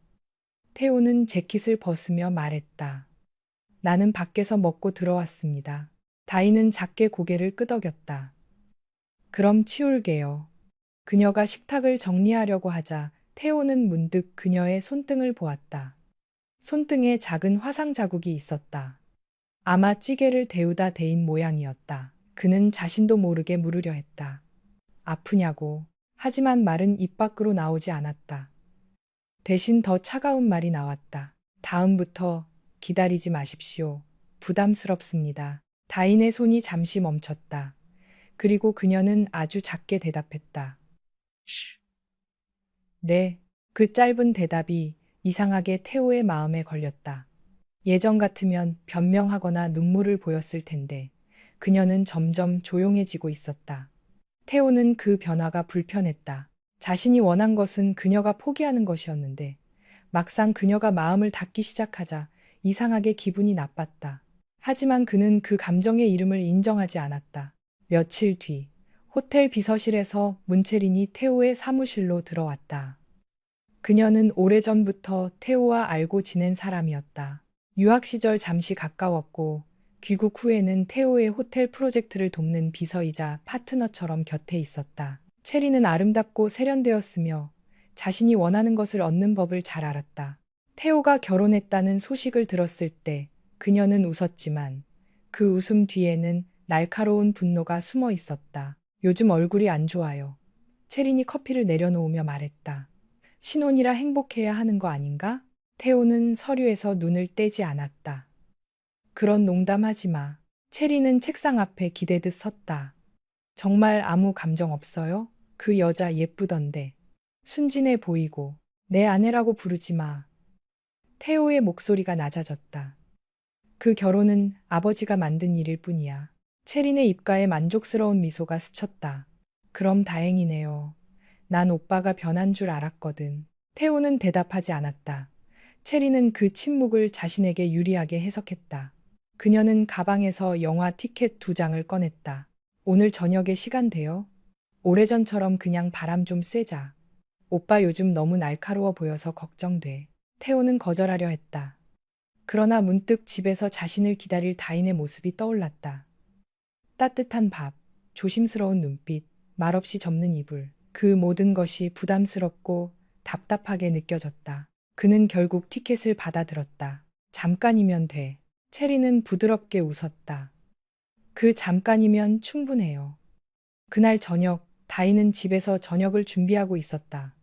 태호는 재킷을 벗으며 말했다. 나는 밖에서 먹고 들어왔습니다. 다인은 작게 고개를 끄덕였다. 그럼 치울게요. 그녀가 식탁을 정리하려고 하자 태호는 문득 그녀의 손등을 보았다. 손등에 작은 화상 자국이 있었다. 아마 찌개를 데우다 데인 모양이었다. 그는 자신도 모르게 물으려 했다. 아프냐고. 하지만 말은 입 밖으로 나오지 않았다. 대신 더 차가운 말이 나왔다. 다음부터 기다리지 마십시오. 부담스럽습니다. 다인의 손이 잠시 멈췄다. 그리고 그녀는 아주 작게 대답했다. 쉬. 네. 그 짧은 대답이 이상하게 태호의 마음에 걸렸다. 예전 같으면 변명하거나 눈물을 보였을 텐데 그녀는 점점 조용해지고 있었다. 태호는 그 변화가 불편했다. 자신이 원한 것은 그녀가 포기하는 것이었는데 막상 그녀가 마음을 닫기 시작하자 이상하게 기분이 나빴다. 하지만 그는 그 감정의 이름을 인정하지 않았다. 며칠 뒤 호텔 비서실에서 문채린이 태호의 사무실로 들어왔다. 그녀는 오래전부터 태호와 알고 지낸 사람이었다. 유학 시절 잠시 가까웠고 귀국 후에는 태호의 호텔 프로젝트를 돕는 비서이자 파트너처럼 곁에 있었다. 체리는 아름답고 세련되었으며 자신이 원하는 것을 얻는 법을 잘 알았다. 태호가 결혼했다는 소식을 들었을 때 그녀는 웃었지만 그 웃음 뒤에는 날카로운 분노가 숨어 있었다. 요즘 얼굴이 안 좋아요. 체린이 커피를 내려놓으며 말했다. 신혼이라 행복해야 하는 거 아닌가? 태호는 서류에서 눈을 떼지 않았다. 그런 농담하지 마. 체리는 책상 앞에 기대듯 섰다. 정말 아무 감정 없어요? 그 여자 예쁘던데. 순진해 보이고. 내 아내라고 부르지 마. 태호의 목소리가 낮아졌다. 그 결혼은 아버지가 만든 일일 뿐이야. 체린의 입가에 만족스러운 미소가 스쳤다. 그럼 다행이네요. 난 오빠가 변한 줄 알았거든. 태호는 대답하지 않았다. 체리는 그 침묵을 자신에게 유리하게 해석했다. 그녀는 가방에서 영화 티켓 2장을 꺼냈다. 오늘 저녁에 시간 돼요? 오래전처럼 그냥 바람 좀 쐬자. 오빠 요즘 너무 날카로워 보여서 걱정돼. 태호는 거절하려 했다. 그러나 문득 집에서 자신을 기다릴 다인의 모습이 떠올랐다. 따뜻한 밥, 조심스러운 눈빛, 말없이 접는 이불. 그 모든 것이 부담스럽고 답답하게 느껴졌다. 그는 결국 티켓을 받아들었다. 잠깐이면 돼. 체리는 부드럽게 웃었다. 그 잠깐이면 충분해요. 그날 저녁, 다인은 집에서 저녁을 준비하고 있었다.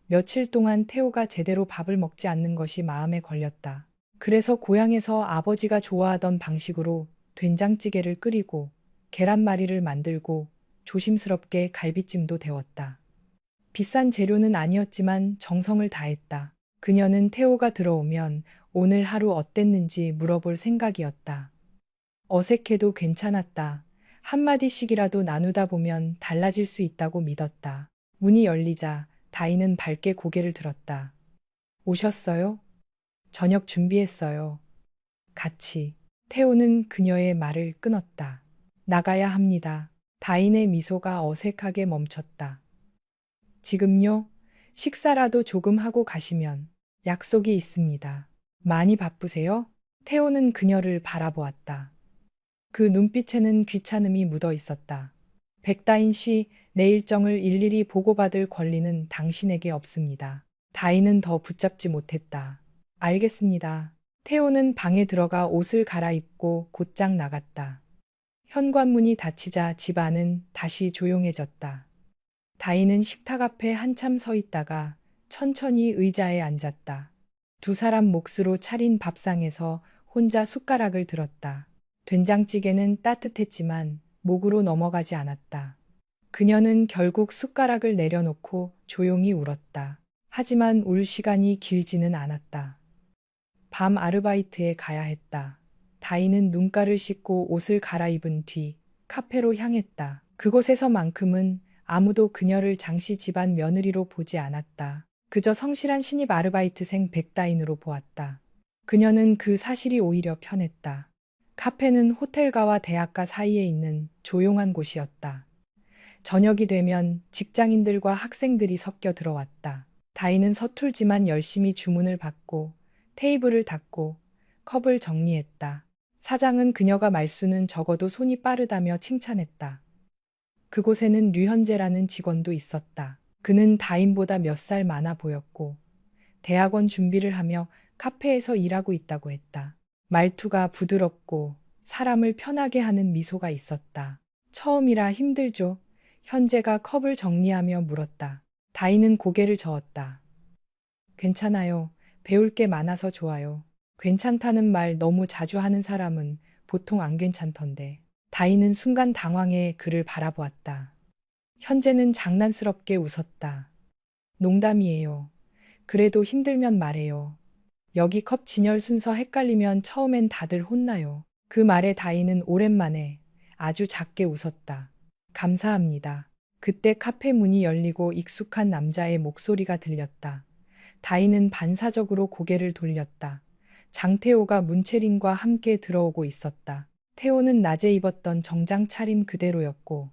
며칠 동안 태호가 제대로 밥을 먹지 않는 것이 마음에 걸렸다. 그래서 고향에서 아버지가 좋아하던 방식으로 된장찌개를 끓이고 계란말이를 만들고 조심스럽게 갈비찜도 데웠다. 비싼 재료는 아니었지만 정성을 다했다. 그녀는 태호가 들어오면 오늘 하루 어땠는지 물어볼 생각이었다. 어색해도 괜찮았다. 한마디씩이라도 나누다 보면 달라질 수 있다고 믿었다. 문이 열리자 다인은 밝게 고개를 들었다. 오셨어요? 저녁 준비했어요. 같이. 태호는 그녀의 말을 끊었다. 나가야 합니다. 다인의 미소가 어색하게 멈췄다. 지금요? 식사라도 조금 하고 가시면 약속이 있습니다. 많이 바쁘세요? 태호는 그녀를 바라보았다. 그 눈빛에는 귀찮음이 묻어 있었다. 백다인 씨, 내 일정을 일일이 보고받을 권리는 당신에게 없습니다. 다인은 더 붙잡지 못했다. 알겠습니다. 태호는 방에 들어가 옷을 갈아입고 곧장 나갔다. 현관문이 닫히자 집 안은 다시 조용해졌다. 다인은 식탁 앞에 한참 서 있다가 천천히 의자에 앉았다. 두 사람 몫으로 차린 밥상에서 혼자 숟가락을 들었다. 된장찌개는 따뜻했지만 목으로 넘어가지 않았다. 그녀는 결국 숟가락을 내려놓고 조용히 울었다. 하지만 울 시간이 길지는 않았다. 밤 아르바이트에 가야 했다. 다인은 눈가를 씻고 옷을 갈아입은 뒤 카페로 향했다. 그곳에서만큼은 아무도 그녀를 장씨 집안 며느리로 보지 않았다. 그저 성실한 신입 아르바이트생 백다인으로 보았다. 그녀는 그 사실이 오히려 편했다. 카페는 호텔가와 대학가 사이에 있는 조용한 곳이었다. 저녁이 되면 직장인들과 학생들이 섞여 들어왔다. 다인은 서툴지만 열심히 주문을 받고 테이블을 닦고 컵을 정리했다. 사장은 그녀가 말수는 적어도 손이 빠르다며 칭찬했다. 그곳에는 류현재라는 직원도 있었다. 그는 다인보다 몇 살 많아 보였고 대학원 준비를 하며 카페에서 일하고 있다고 했다. 말투가 부드럽고 사람을 편하게 하는 미소가 있었다. 처음이라 힘들죠. 현재가 컵을 정리하며 물었다. 다인은 고개를 저었다. 괜찮아요. 배울 게 많아서 좋아요. 괜찮다는 말 너무 자주 하는 사람은 보통 안 괜찮던데. 다인은 순간 당황해 그를 바라보았다. 현재는 장난스럽게 웃었다. 농담이에요. 그래도 힘들면 말해요. 여기 컵 진열 순서 헷갈리면 처음엔 다들 혼나요. 그 말에 다인은 오랜만에 아주 작게 웃었다. 감사합니다. 그때 카페 문이 열리고 익숙한 남자의 목소리가 들렸다. 다인은 반사적으로 고개를 돌렸다. 장태호가 문채린과 함께 들어오고 있었다. 태호는 낮에 입었던 정장 차림 그대로였고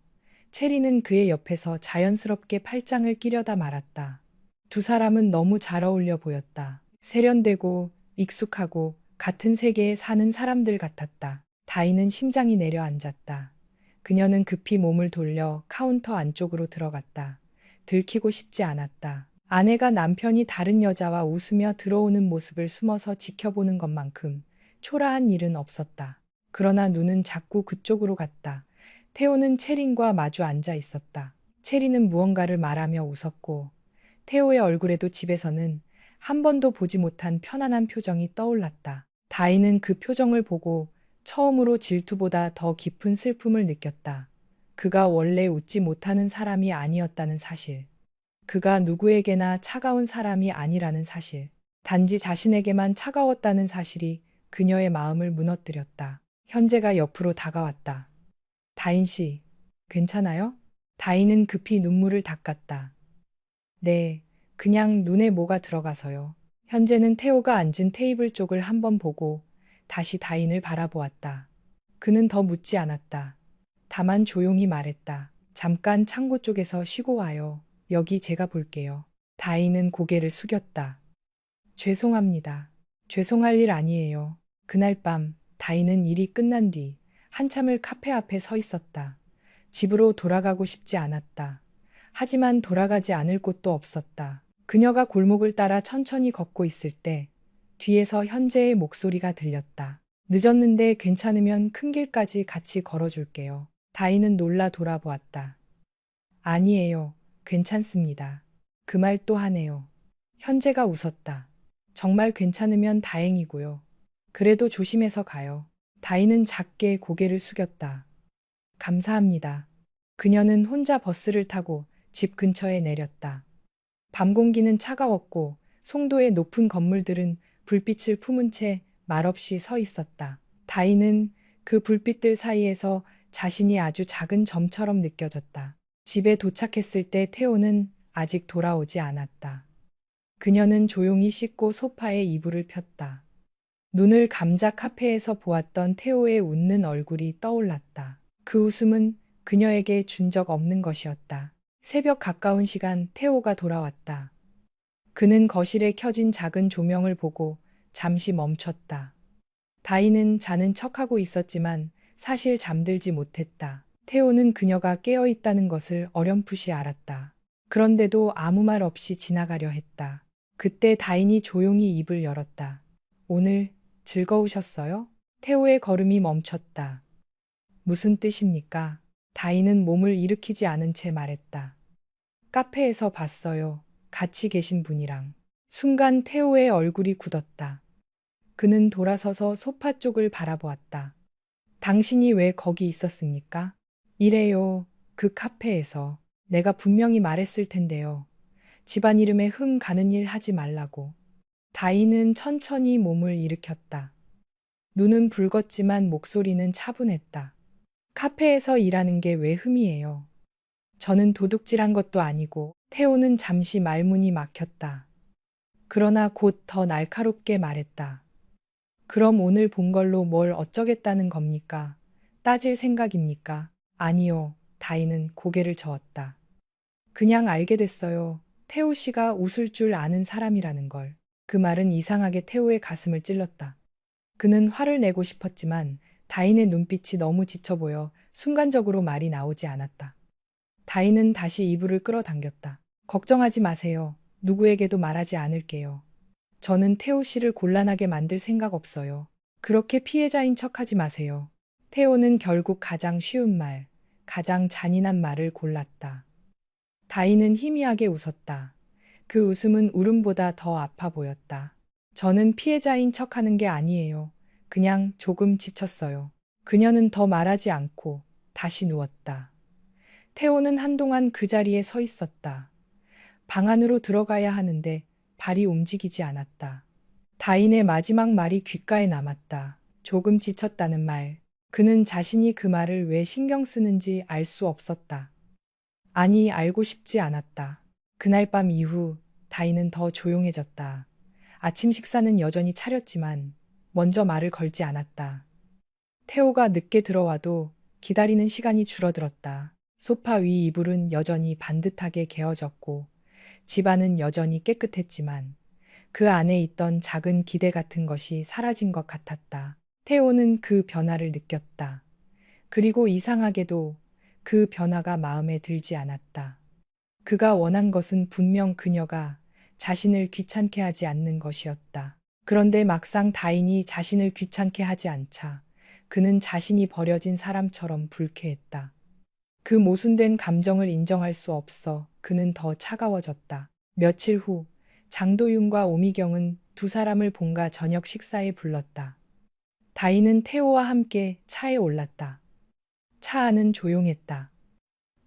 채린은 그의 옆에서 자연스럽게 팔짱을 끼려다 말았다. 두 사람은 너무 잘 어울려 보였다. 세련되고 익숙하고 같은 세계에 사는 사람들 같았다. 다인은 심장이 내려앉았다. 그녀는 급히 몸을 돌려 카운터 안쪽으로 들어갔다. 들키고 싶지 않았다. 아내가 남편이 다른 여자와 웃으며 들어오는 모습을 숨어서 지켜보는 것만큼 초라한 일은 없었다. 그러나 눈은 자꾸 그쪽으로 갔다. 태호는 채린과 마주 앉아 있었다. 채린은 무언가를 말하며 웃었고 태호의 얼굴에도 집에서는 한 번도 보지 못한 편안한 표정이 떠올랐다. 다인은 그 표정을 보고 처음으로 질투보다 더 깊은 슬픔을 느꼈다. 그가 원래 웃지 못하는 사람이 아니었다는 사실. 그가 누구에게나 차가운 사람이 아니라는 사실. 단지 자신에게만 차가웠다는 사실이 그녀의 마음을 무너뜨렸다. 현재가 옆으로 다가왔다. 다인 씨, 괜찮아요? 다인은 급히 눈물을 닦았다. 네, 그냥 눈에 뭐가 들어가서요. 현재는 태호가 앉은 테이블 쪽을 한번 보고 다시 다인을 바라보았다. 그는 더 묻지 않았다. 다만 조용히 말했다. 잠깐 창고 쪽에서 쉬고 와요. 여기 제가 볼게요. 다인은 고개를 숙였다. 죄송합니다. 죄송할 일 아니에요. 그날 밤 다인은 일이 끝난 뒤 한참을 카페 앞에 서 있었다. 집으로 돌아가고 싶지 않았다. 하지만 돌아가지 않을 곳도 없었다. 그녀가 골목을 따라 천천히 걷고 있을 때 뒤에서 현재의 목소리가 들렸다. 늦었는데 괜찮으면 큰 길까지 같이 걸어줄게요. 다인은 놀라 돌아보았다. 아니에요. 괜찮습니다. 그 말 또 하네요. 현재가 웃었다. 정말 괜찮으면 다행이고요. 그래도 조심해서 가요. 다인은 작게 고개를 숙였다. 감사합니다. 그녀는 혼자 버스를 타고 집 근처에 내렸다. 밤 공기는 차가웠고 송도의 높은 건물들은 불빛을 품은 채 말없이 서 있었다. 다인은 그 불빛들 사이에서 자신이 아주 작은 점처럼 느껴졌다. 집에 도착했을 때 태호는 아직 돌아오지 않았다. 그녀는 조용히 씻고 소파에 이불을 폈다. 눈을 감자 카페에서 보았던 태호의 웃는 얼굴이 떠올랐다. 그 웃음은 그녀에게 준 적 없는 것이었다. 새벽 가까운 시간 태호가 돌아왔다. 그는 거실에 켜진 작은 조명을 보고 잠시 멈췄다. 다이는 자는 척하고 있었지만 사실 잠들지 못했다. 태호는 그녀가 깨어 있다는 것을 어렴풋이 알았다. 그런데도 아무 말 없이 지나가려 했다. 그때 다인이 조용히 입을 열었다. 오늘 즐거우셨어요? 태호의 걸음이 멈췄다. 무슨 뜻입니까? 다인은 몸을 일으키지 않은 채 말했다. 카페에서 봤어요. 같이 계신 분이랑. 순간 태호의 얼굴이 굳었다. 그는 돌아서서 소파 쪽을 바라보았다. 당신이 왜 거기 있었습니까? 이래요. 그 카페에서. 내가 분명히 말했을 텐데요. 집안 이름에 흠 가는 일 하지 말라고. 다이는 천천히 몸을 일으켰다. 눈은 붉었지만 목소리는 차분했다. 카페에서 일하는 게 왜 흠이에요? 저는 도둑질한 것도 아니고. 태호는 잠시 말문이 막혔다. 그러나 곧 더 날카롭게 말했다. 그럼 오늘 본 걸로 뭘 어쩌겠다는 겁니까? 따질 생각입니까? 아니요. 다이는 고개를 저었다. 그냥 알게 됐어요. 태호 씨가 웃을 줄 아는 사람이라는 걸. 그 말은 이상하게 태호의 가슴을 찔렀다. 그는 화를 내고 싶었지만 다인의 눈빛이 너무 지쳐 보여 순간적으로 말이 나오지 않았다. 다인은 다시 이불을 끌어당겼다. 걱정하지 마세요. 누구에게도 말하지 않을게요. 저는 태호 씨를 곤란하게 만들 생각 없어요. 그렇게 피해자인 척하지 마세요. 태호는 결국 가장 쉬운 말, 가장 잔인한 말을 골랐다. 다인은 희미하게 웃었다. 그 웃음은 울음보다 더 아파 보였다. 저는 피해자인 척하는 게 아니에요. 그냥 조금 지쳤어요. 그녀는 더 말하지 않고 다시 누웠다. 태호는 한동안 그 자리에 서 있었다. 방 안으로 들어가야 하는데 발이 움직이지 않았다. 다인의 마지막 말이 귓가에 남았다. 조금 지쳤다는 말. 그는 자신이 그 말을 왜 신경 쓰는지 알 수 없었다. 아니, 알고 싶지 않았다. 그날 밤 이후 다인은 더 조용해졌다. 아침 식사는 여전히 차렸지만 먼저 말을 걸지 않았다. 태호가 늦게 들어와도 기다리는 시간이 줄어들었다. 소파 위 이불은 여전히 반듯하게 개어졌고 집안은 여전히 깨끗했지만 그 안에 있던 작은 기대 같은 것이 사라진 것 같았다. 태호는 그 변화를 느꼈다. 그리고 이상하게도 그 변화가 마음에 들지 않았다. 그가 원한 것은 분명 그녀가 자신을 귀찮게 하지 않는 것이었다. 그런데 막상 다인이 자신을 귀찮게 하지 않자 그는 자신이 버려진 사람처럼 불쾌했다. 그 모순된 감정을 인정할 수 없어 그는 더 차가워졌다. 며칠 후 장도윤과 오미경은 두 사람을 본가 저녁 식사에 불렀다. 다인은 태호와 함께 차에 올랐다. 차 안은 조용했다.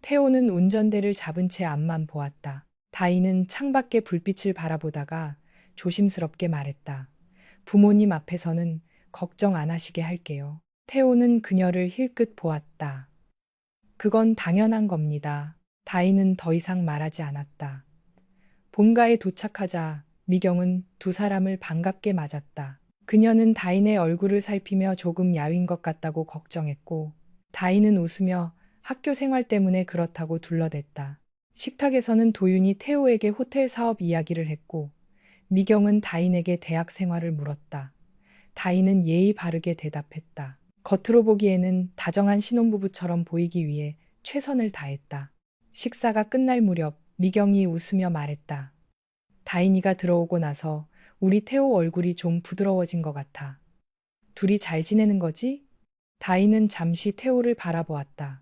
태호는 운전대를 잡은 채 앞만 보았다. 다인은 창밖의 불빛을 바라보다가 조심스럽게 말했다. 부모님 앞에서는 걱정 안 하시게 할게요. 태호는 그녀를 힐끗 보았다. 그건 당연한 겁니다. 다인은 더 이상 말하지 않았다. 본가에 도착하자 미경은 두 사람을 반갑게 맞았다. 그녀는 다인의 얼굴을 살피며 조금 야윈 것 같다고 걱정했고 다인은 웃으며 학교 생활 때문에 그렇다고 둘러댔다. 식탁에서는 도윤이 태호에게 호텔 사업 이야기를 했고 미경은 다인에게 대학 생활을 물었다. 다인은 예의 바르게 대답했다. 겉으로 보기에는 다정한 신혼부부처럼 보이기 위해 최선을 다했다. 식사가 끝날 무렵 미경이 웃으며 말했다. 다인이가 들어오고 나서 우리 태호 얼굴이 좀 부드러워진 것 같아. 둘이 잘 지내는 거지? 다인은 잠시 태호를 바라보았다.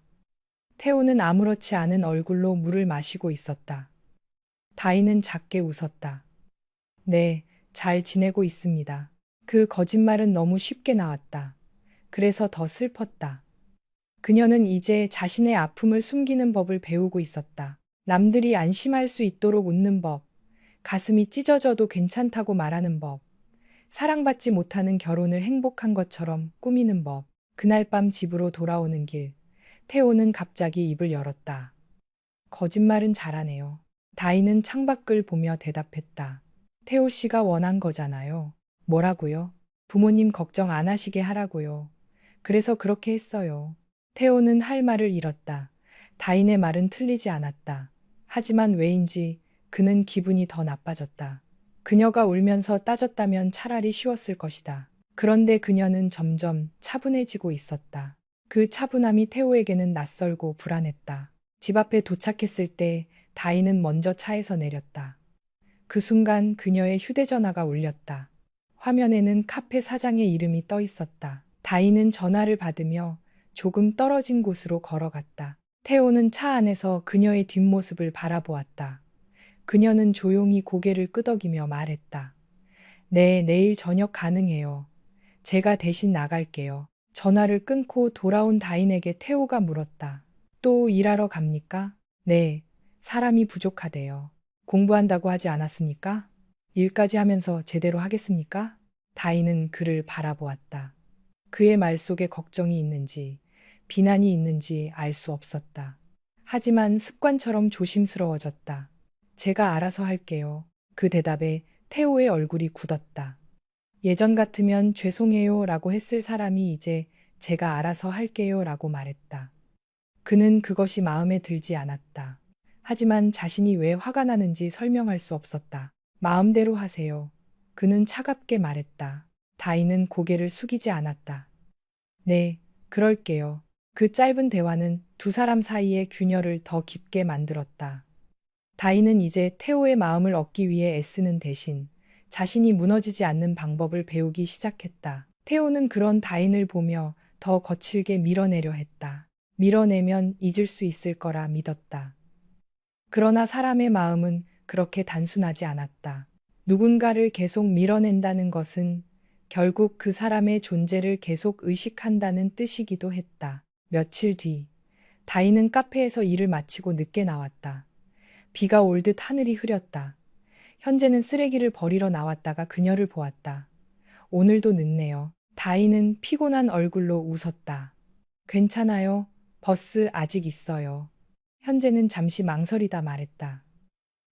태호는 아무렇지 않은 얼굴로 물을 마시고 있었다. 다인은 작게 웃었다. 네, 잘 지내고 있습니다. 그 거짓말은 너무 쉽게 나왔다. 그래서 더 슬펐다. 그녀는 이제 자신의 아픔을 숨기는 법을 배우고 있었다. 남들이 안심할 수 있도록 웃는 법, 가슴이 찢어져도 괜찮다고 말하는 법, 사랑받지 못하는 결혼을 행복한 것처럼 꾸미는 법. 그날 밤 집으로 돌아오는 길, 태호는 갑자기 입을 열었다. 거짓말은 잘하네요. 다인은 창밖을 보며 대답했다. 태호 씨가 원한 거잖아요. 뭐라고요? 부모님 걱정 안 하시게 하라고요. 그래서 그렇게 했어요. 태호는 할 말을 잃었다. 다인의 말은 틀리지 않았다. 하지만 왜인지 그는 기분이 더 나빠졌다. 그녀가 울면서 따졌다면 차라리 쉬웠을 것이다. 그런데 그녀는 점점 차분해지고 있었다. 그 차분함이 태호에게는 낯설고 불안했다. 집 앞에 도착했을 때 다인은 먼저 차에서 내렸다. 그 순간 그녀의 휴대전화가 울렸다. 화면에는 카페 사장의 이름이 떠 있었다. 다인은 전화를 받으며 조금 떨어진 곳으로 걸어갔다. 태호는 차 안에서 그녀의 뒷모습을 바라보았다. 그녀는 조용히 고개를 끄덕이며 말했다. 네, 내일 저녁 가능해요. 제가 대신 나갈게요. 전화를 끊고 돌아온 다인에게 태호가 물었다. 또 일하러 갑니까? 네, 사람이 부족하대요. 공부한다고 하지 않았습니까? 일까지 하면서 제대로 하겠습니까? 다인은 그를 바라보았다. 그의 말 속에 걱정이 있는지, 비난이 있는지 알 수 없었다. 하지만 습관처럼 조심스러워졌다. 제가 알아서 할게요. 그 대답에 태호의 얼굴이 굳었다. 예전 같으면 죄송해요 라고 했을 사람이 이제 제가 알아서 할게요 라고 말했다. 그는 그것이 마음에 들지 않았다. 하지만 자신이 왜 화가 나는지 설명할 수 없었다. 마음대로 하세요. 그는 차갑게 말했다. 다인은 고개를 숙이지 않았다. 네, 그럴게요. 그 짧은 대화는 두 사람 사이의 균열을 더 깊게 만들었다. 다인은 이제 태호의 마음을 얻기 위해 애쓰는 대신 자신이 무너지지 않는 방법을 배우기 시작했다. 태호는 그런 다인을 보며 더 거칠게 밀어내려 했다. 밀어내면 잊을 수 있을 거라 믿었다. 그러나 사람의 마음은 그렇게 단순하지 않았다. 누군가를 계속 밀어낸다는 것은 결국 그 사람의 존재를 계속 의식한다는 뜻이기도 했다. 며칠 뒤, 다인은 카페에서 일을 마치고 늦게 나왔다. 비가 올 듯 하늘이 흐렸다. 현재는 쓰레기를 버리러 나왔다가 그녀를 보았다. 오늘도 늦네요. 다인은 피곤한 얼굴로 웃었다. 괜찮아요. 버스 아직 있어요. 현재는 잠시 망설이다 말했다.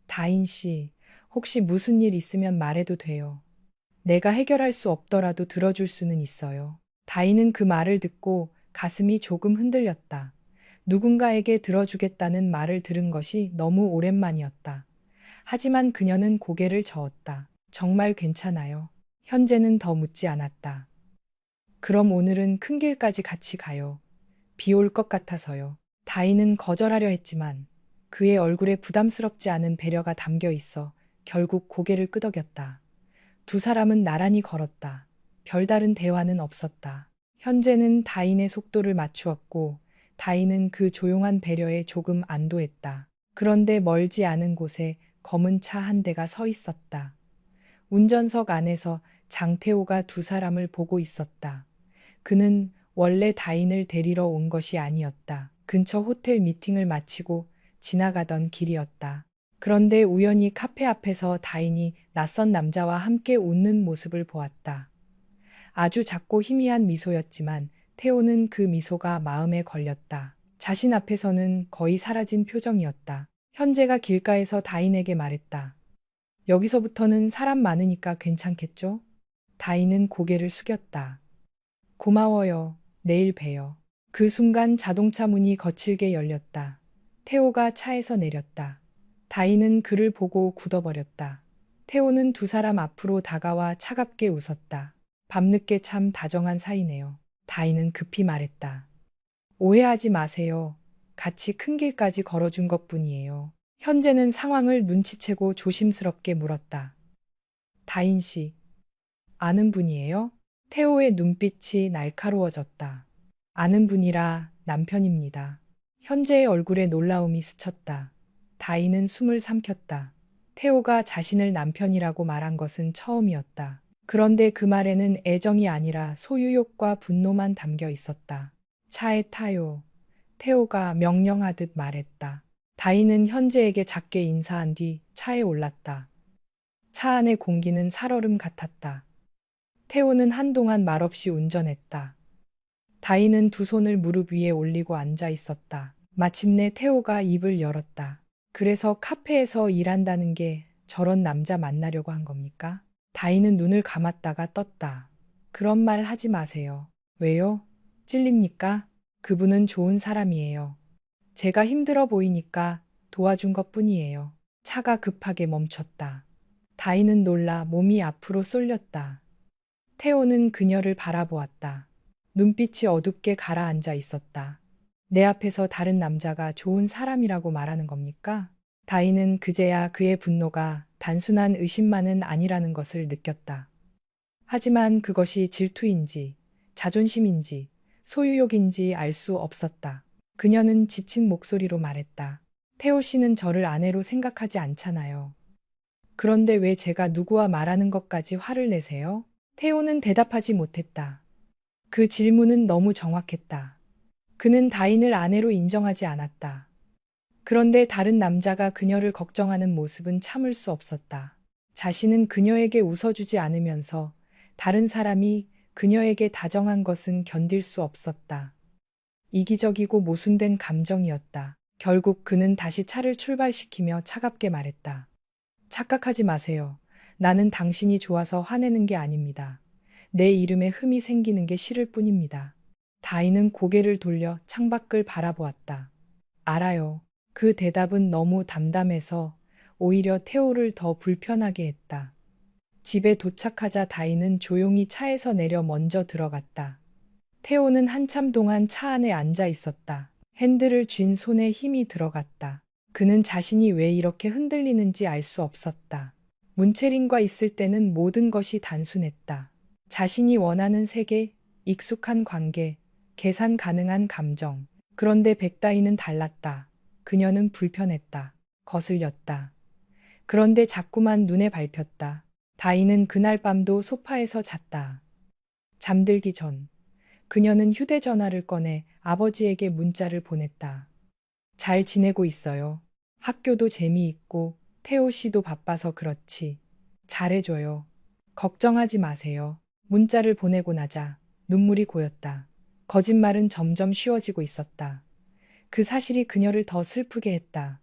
다인 씨, 혹시 무슨 일 있으면 말해도 돼요. 내가 해결할 수 없더라도 들어줄 수는 있어요. 다인은 그 말을 듣고 가슴이 조금 흔들렸다. 누군가에게 들어주겠다는 말을 들은 것이 너무 오랜만이었다. 하지만 그녀는 고개를 저었다. 정말 괜찮아요. 현재는 더 묻지 않았다. 그럼 오늘은 큰 길까지 같이 가요. 비 올 것 같아서요. 다인은 거절하려 했지만 그의 얼굴에 부담스럽지 않은 배려가 담겨 있어 결국 고개를 끄덕였다. 두 사람은 나란히 걸었다. 별다른 대화는 없었다. 현재는 다인의 속도를 맞추었고 다인은 그 조용한 배려에 조금 안도했다. 그런데 멀지 않은 곳에 검은 차 한 대가 서 있었다. 운전석 안에서 장태호가 두 사람을 보고 있었다. 그는 원래 다인을 데리러 온 것이 아니었다. 근처 호텔 미팅을 마치고 지나가던 길이었다. 그런데 우연히 카페 앞에서 다인이 낯선 남자와 함께 웃는 모습을 보았다. 아주 작고 희미한 미소였지만 태호는 그 미소가 마음에 걸렸다. 자신 앞에서는 거의 사라진 표정이었다. 현재가 길가에서 다인에게 말했다. 여기서부터는 사람 많으니까 괜찮겠죠? 다인은 고개를 숙였다. 고마워요. 내일 봬요. 그 순간 자동차 문이 거칠게 열렸다. 태호가 차에서 내렸다. 다인은 그를 보고 굳어버렸다. 태호는 두 사람 앞으로 다가와 차갑게 웃었다. 밤늦게 참 다정한 사이네요. 다인은 급히 말했다. 오해하지 마세요. 같이 큰 길까지 걸어준 것뿐이에요. 현재는 상황을 눈치채고 조심스럽게 물었다. 다인 씨, 아는 분이에요? 태호의 눈빛이 날카로워졌다. 아는 분이라 남편입니다. 현재의 얼굴에 놀라움이 스쳤다. 다인은 숨을 삼켰다. 태호가 자신을 남편이라고 말한 것은 처음이었다. 그런데 그 말에는 애정이 아니라 소유욕과 분노만 담겨 있었다. 차에 타요. 태호가 명령하듯 말했다. 다인은 현재에게 작게 인사한 뒤 차에 올랐다. 차 안의 공기는 살얼음 같았다. 태호는 한동안 말없이 운전했다. 다인은 두 손을 무릎 위에 올리고 앉아 있었다. 마침내 태호가 입을 열었다. 그래서 카페에서 일한다는 게 저런 남자 만나려고 한 겁니까? 다인은 눈을 감았다가 떴다. 그런 말 하지 마세요. 왜요? 찔립니까? 그분은 좋은 사람이에요. 제가 힘들어 보이니까 도와준 것뿐이에요. 차가 급하게 멈췄다. 다인은 놀라 몸이 앞으로 쏠렸다. 태호는 그녀를 바라보았다. 눈빛이 어둡게 가라앉아 있었다. 내 앞에서 다른 남자가 좋은 사람이라고 말하는 겁니까? 다인은 그제야 그의 분노가 단순한 의심만은 아니라는 것을 느꼈다. 하지만 그것이 질투인지, 자존심인지, 소유욕인지 알 수 없었다. 그녀는 지친 목소리로 말했다. 태호 씨는 저를 아내로 생각하지 않잖아요. 그런데 왜 제가 누구와 말하는 것까지 화를 내세요? 태호는 대답하지 못했다. 그 질문은 너무 정확했다. 그는 다인을 아내로 인정하지 않았다. 그런데 다른 남자가 그녀를 걱정하는 모습은 참을 수 없었다. 자신은 그녀에게 웃어주지 않으면서 다른 사람이 그녀에게 다정한 것은 견딜 수 없었다. 이기적이고 모순된 감정이었다. 결국 그는 다시 차를 출발시키며 차갑게 말했다. 착각하지 마세요. 나는 당신이 좋아서 화내는 게 아닙니다. 내 이름에 흠이 생기는 게 싫을 뿐입니다. 다인은 고개를 돌려 창밖을 바라보았다. 알아요. 그 대답은 너무 담담해서 오히려 태호를 더 불편하게 했다. 집에 도착하자 다인은 조용히 차에서 내려 먼저 들어갔다. 태호는 한참 동안 차 안에 앉아 있었다. 핸들을 쥔 손에 힘이 들어갔다. 그는 자신이 왜 이렇게 흔들리는지 알 수 없었다. 문채린과 있을 때는 모든 것이 단순했다. 자신이 원하는 세계, 익숙한 관계, 계산 가능한 감정. 그런데 백다희는 달랐다. 그녀는 불편했다. 거슬렸다. 그런데 자꾸만 눈에 밟혔다. 다희는 그날 밤도 소파에서 잤다. 잠들기 전 그녀는 휴대전화를 꺼내 아버지에게 문자를 보냈다. 잘 지내고 있어요. 학교도 재미있고 태호 씨도 바빠서 그렇지. 잘해줘요. 걱정하지 마세요. 문자를 보내고 나자 눈물이 고였다. 거짓말은 점점 쉬워지고 있었다. 그 사실이 그녀를 더 슬프게 했다.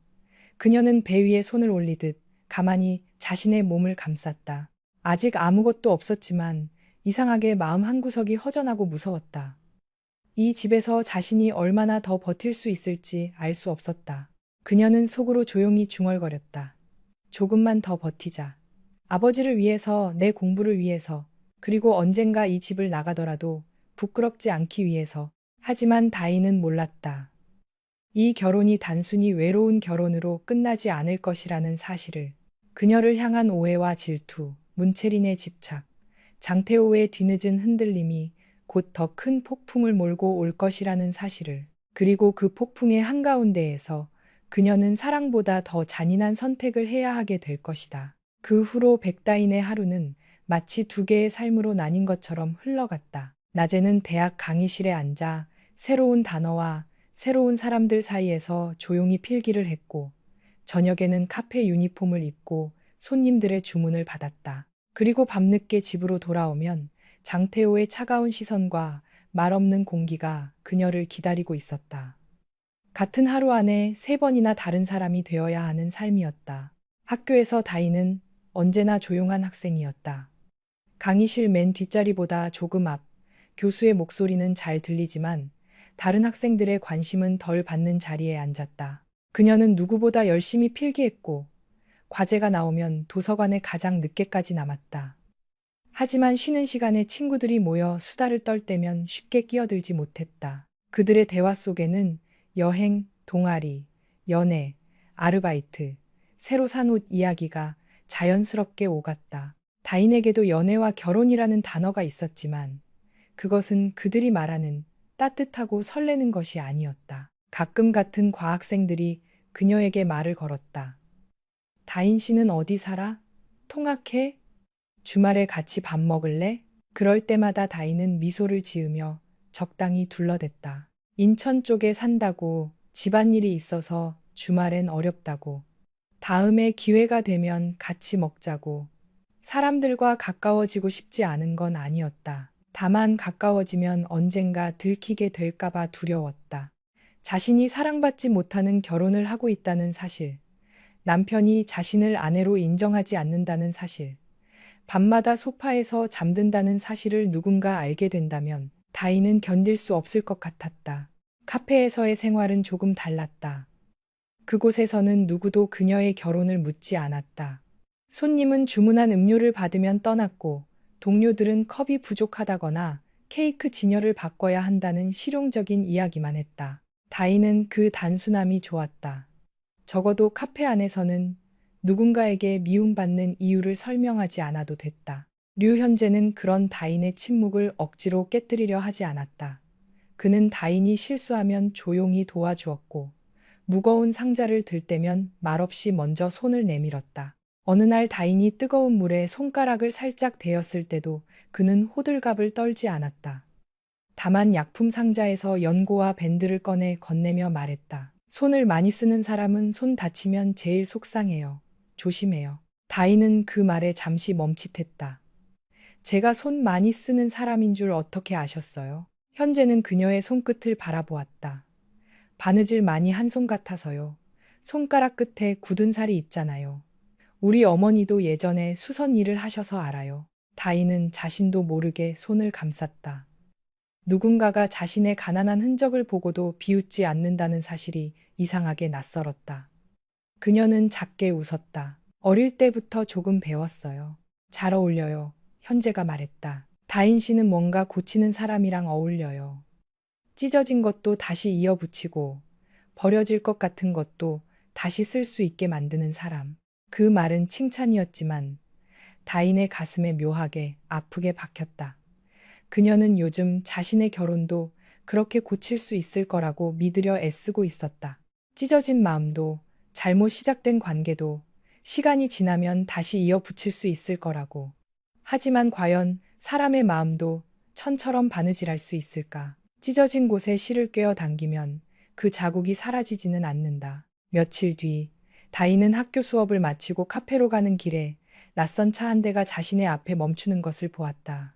그녀는 배 위에 손을 올리듯 가만히 자신의 몸을 감쌌다. 아직 아무것도 없었지만 이상하게 마음 한구석이 허전하고 무서웠다. 이 집에서 자신이 얼마나 더 버틸 수 있을지 알 수 없었다. 그녀는 속으로 조용히 중얼거렸다. 조금만 더 버티자. 아버지를 위해서, 내 공부를 위해서, 그리고 언젠가 이 집을 나가더라도 부끄럽지 않기 위해서. 하지만 다희는 몰랐다. 이 결혼이 단순히 외로운 결혼으로 끝나지 않을 것이라는 사실을. 그녀를 향한 오해와 질투, 문채린의 집착, 장태호의 뒤늦은 흔들림이 곧 더 큰 폭풍을 몰고 올 것이라는 사실을. 그리고 그 폭풍의 한가운데에서 그녀는 사랑보다 더 잔인한 선택을 해야 하게 될 것이다. 그 후로 백다인의 하루는 마치 두 개의 삶으로 나뉜 것처럼 흘러갔다. 낮에는 대학 강의실에 앉아 새로운 단어와 새로운 사람들 사이에서 조용히 필기를 했고, 저녁에는 카페 유니폼을 입고 손님들의 주문을 받았다. 그리고 밤늦게 집으로 돌아오면 장태호의 차가운 시선과 말없는 공기가 그녀를 기다리고 있었다. 같은 하루 안에 3번이나 다른 사람이 되어야 하는 삶이었다. 학교에서 다희는 언제나 조용한 학생이었다. 강의실 맨 뒷자리보다 조금 앞, 교수의 목소리는 잘 들리지만 다른 학생들의 관심은 덜 받는 자리에 앉았다. 그녀는 누구보다 열심히 필기했고 과제가 나오면 도서관에 가장 늦게까지 남았다. 하지만 쉬는 시간에 친구들이 모여 수다를 떨 때면 쉽게 끼어들지 못했다. 그들의 대화 속에는 여행, 동아리, 연애, 아르바이트, 새로 산 옷 이야기가 자연스럽게 오갔다. 다인에게도 연애와 결혼이라는 단어가 있었지만 그것은 그들이 말하는 따뜻하고 설레는 것이 아니었다. 가끔 같은 과학생들이 그녀에게 말을 걸었다. 다인 씨는 어디 살아? 통학해? 주말에 같이 밥 먹을래? 그럴 때마다 다인은 미소를 지으며 적당히 둘러댔다. 인천 쪽에 산다고, 집안일이 있어서 주말엔 어렵다고, 다음에 기회가 되면 같이 먹자고. 사람들과 가까워지고 싶지 않은 건 아니었다. 다만 가까워지면 언젠가 들키게 될까봐 두려웠다. 자신이 사랑받지 못하는 결혼을 하고 있다는 사실, 남편이 자신을 아내로 인정하지 않는다는 사실, 밤마다 소파에서 잠든다는 사실을 누군가 알게 된다면 다이는 견딜 수 없을 것 같았다. 카페에서의 생활은 조금 달랐다. 그곳에서는 누구도 그녀의 결혼을 묻지 않았다. 손님은 주문한 음료를 받으면 떠났고, 동료들은 컵이 부족하다거나 케이크 진열을 바꿔야 한다는 실용적인 이야기만 했다. 다이는 그 단순함이 좋았다. 적어도 카페 안에서는 누군가에게 미움받는 이유를 설명하지 않아도 됐다. 류현재는 그런 다인의 침묵을 억지로 깨뜨리려 하지 않았다. 그는 다인이 실수하면 조용히 도와주었고, 무거운 상자를 들 때면 말없이 먼저 손을 내밀었다. 어느 날 다인이 뜨거운 물에 손가락을 살짝 데였을 때도 그는 호들갑을 떨지 않았다. 다만 약품 상자에서 연고와 밴드를 꺼내 건네며 말했다. 손을 많이 쓰는 사람은 손 다치면 제일 속상해요. 조심해요. 다인은 그 말에 잠시 멈칫했다. 제가 손 많이 쓰는 사람인 줄 어떻게 아셨어요? 현재는 그녀의 손끝을 바라보았다. 바느질 많이 한 손 같아서요. 손가락 끝에 굳은 살이 있잖아요. 우리 어머니도 예전에 수선 일을 하셔서 알아요. 다이는 자신도 모르게 손을 감쌌다. 누군가가 자신의 가난한 흔적을 보고도 비웃지 않는다는 사실이 이상하게 낯설었다. 그녀는 작게 웃었다. 어릴 때부터 조금 배웠어요. 잘 어울려요. 현재가 말했다. 다인 씨는 뭔가 고치는 사람이랑 어울려요. 찢어진 것도 다시 이어붙이고 버려질 것 같은 것도 다시 쓸 수 있게 만드는 사람. 그 말은 칭찬이었지만 다인의 가슴에 묘하게 아프게 박혔다. 그녀는 요즘 자신의 결혼도 그렇게 고칠 수 있을 거라고 믿으려 애쓰고 있었다. 찢어진 마음도 잘못 시작된 관계도 시간이 지나면 다시 이어붙일 수 있을 거라고. 하지만 과연 사람의 마음도 천처럼 바느질할 수 있을까? 찢어진 곳에 실을 꿰어 당기면 그 자국이 사라지지는 않는다. 며칠 뒤, 다이는 학교 수업을 마치고 카페로 가는 길에 낯선 차 한 대가 자신의 앞에 멈추는 것을 보았다.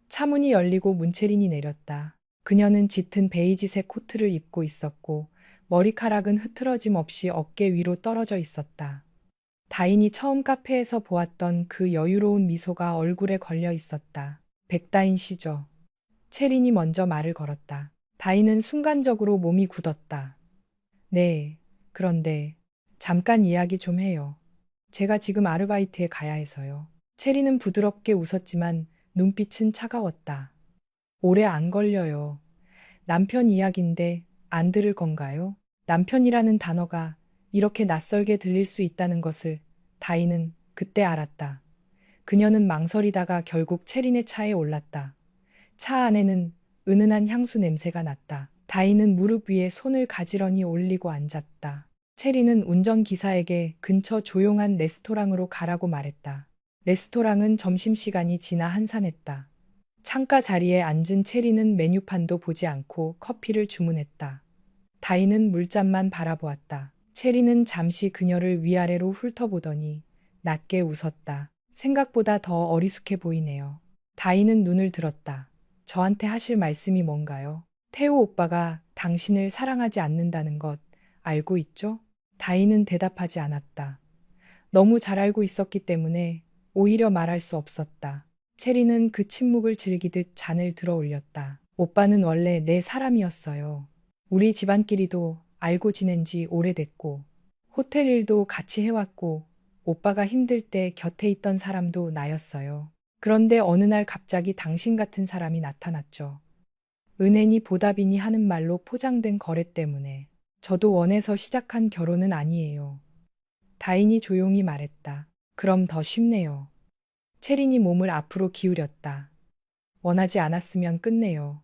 차 문이 열리고 문채린이 내렸다. 그녀는 짙은 베이지색 코트를 입고 있었고 머리카락은 흐트러짐 없이 어깨 위로 떨어져 있었다. 다인이 처음 카페에서 보았던 그 여유로운 미소가 얼굴에 걸려 있었다. 백다인 씨죠. 채린이 먼저 말을 걸었다. 다인은 순간적으로 몸이 굳었다. 네, 그런데 잠깐 이야기 좀 해요. 제가 지금 아르바이트에 가야 해서요. 채린은 부드럽게 웃었지만 눈빛은 차가웠다. 오래 안 걸려요. 남편 이야기인데 안 들을 건가요? 남편이라는 단어가 이렇게 낯설게 들릴 수 있다는 것을 다이는 그때 알았다. 그녀는 망설이다가 결국 채린의 차에 올랐다. 차 안에는 은은한 향수 냄새가 났다. 다이는 무릎 위에 손을 가지런히 올리고 앉았다. 체리는 운전기사에게 근처 조용한 레스토랑으로 가라고 말했다. 레스토랑은 점심시간이 지나 한산했다. 창가 자리에 앉은 체리는 메뉴판도 보지 않고 커피를 주문했다. 다이는 물잔만 바라보았다. 체리는 잠시 그녀를 위아래로 훑어보더니 낮게 웃었다. 생각보다 더 어리숙해 보이네요. 다이는 눈을 들었다. 저한테 하실 말씀이 뭔가요? 태호 오빠가 당신을 사랑하지 않는다는 것 알고 있죠? 다이는 대답하지 않았다. 너무 잘 알고 있었기 때문에 오히려 말할 수 없었다. 체리는 그 침묵을 즐기듯 잔을 들어 올렸다. 오빠는 원래 내 사람이었어요. 우리 집안끼리도 알고 지낸 지 오래됐고, 호텔 일도 같이 해왔고, 오빠가 힘들 때 곁에 있던 사람도 나였어요. 그런데 어느 날 갑자기 당신 같은 사람이 나타났죠. 은혜니 보답이니 하는 말로 포장된 거래 때문에. 저도 원해서 시작한 결혼은 아니에요. 다인이 조용히 말했다. 그럼 더 쉽네요. 체린이 몸을 앞으로 기울였다. 원하지 않았으면 끝내요.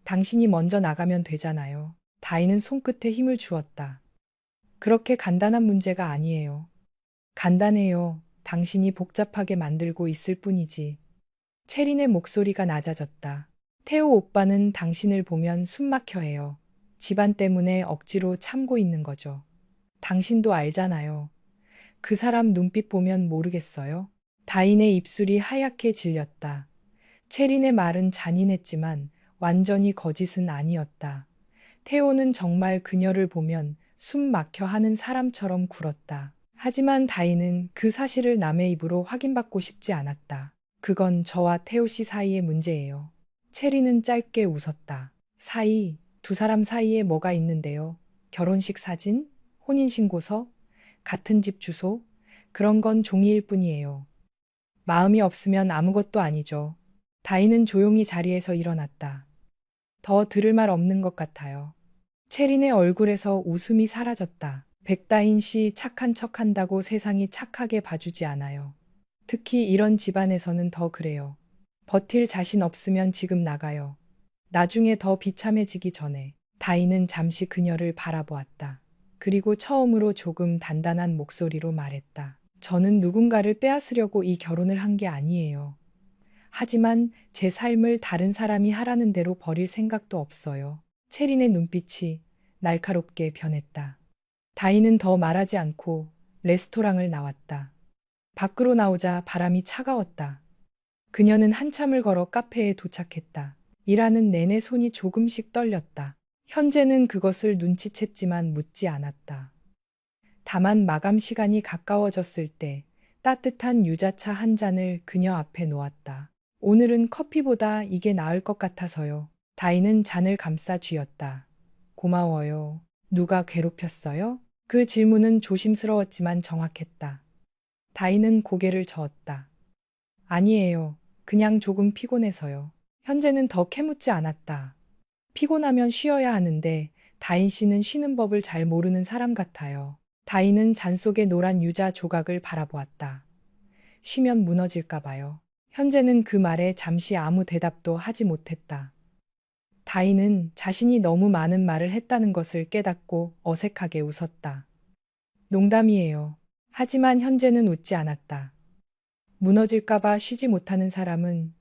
당신이 먼저 나가면 되잖아요. 다인은 손끝에 힘을 주었다. 그렇게 간단한 문제가 아니에요. 간단해요. 당신이 복잡하게 만들고 있을 뿐이지. 체린의 목소리가 낮아졌다. 태호 오빠는 당신을 보면 숨 막혀 해요. 집안 때문에 억지로 참고 있는 거죠. 당신도 알잖아요. 그 사람 눈빛 보면 모르겠어요? 다인의 입술이 하얗게 질렸다. 체린의 말은 잔인했지만 완전히 거짓은 아니었다. 태호는 정말 그녀를 보면 숨 막혀 하는 사람처럼 굴었다. 하지만 다인은 그 사실을 남의 입으로 확인받고 싶지 않았다. 그건 저와 태호 씨 사이의 문제예요. 체리는 짧게 웃었다. 사이, 두 사람 사이에 뭐가 있는데요? 결혼식 사진? 혼인신고서? 같은 집 주소? 그런 건 종이일 뿐이에요. 마음이 없으면 아무것도 아니죠. 다인은 조용히 자리에서 일어났다. 더 들을 말 없는 것 같아요. 체린의 얼굴에서 웃음이 사라졌다. 백다인 씨 착한 척 한다고 세상이 착하게 봐주지 않아요. 특히 이런 집안에서는 더 그래요. 버틸 자신 없으면 지금 나가요. 나중에 더 비참해지기 전에. 다인은 잠시 그녀를 바라보았다. 그리고 처음으로 조금 단단한 목소리로 말했다. 저는 누군가를 빼앗으려고 이 결혼을 한 게 아니에요. 하지만 제 삶을 다른 사람이 하라는 대로 버릴 생각도 없어요. 체린의 눈빛이 날카롭게 변했다. 다인은 더 말하지 않고 레스토랑을 나왔다. 밖으로 나오자 바람이 차가웠다. 그녀는 한참을 걸어 카페에 도착했다. 일하는 내내 손이 조금씩 떨렸다. 현재는 그것을 눈치챘지만 묻지 않았다. 다만 마감 시간이 가까워졌을 때 따뜻한 유자차 한 잔을 그녀 앞에 놓았다. 오늘은 커피보다 이게 나을 것 같아서요. 다인은 잔을 감싸 쥐었다. 고마워요. 누가 괴롭혔어요? 그 질문은 조심스러웠지만 정확했다. 다인은 고개를 저었다. 아니에요. 그냥 조금 피곤해서요. 현재는 더 캐묻지 않았다. 피곤하면 쉬어야 하는데 다인 씨는 쉬는 법을 잘 모르는 사람 같아요. 다인은 잔 속의 노란 유자 조각을 바라보았다. 쉬면 무너질까 봐요. 현재는 그 말에 잠시 아무 대답도 하지 못했다. 다인은 자신이 너무 많은 말을 했다는 것을 깨닫고 어색하게 웃었다. 농담이에요. 하지만 현재는 웃지 않았다. 무너질까봐 쉬지 못하는 사람은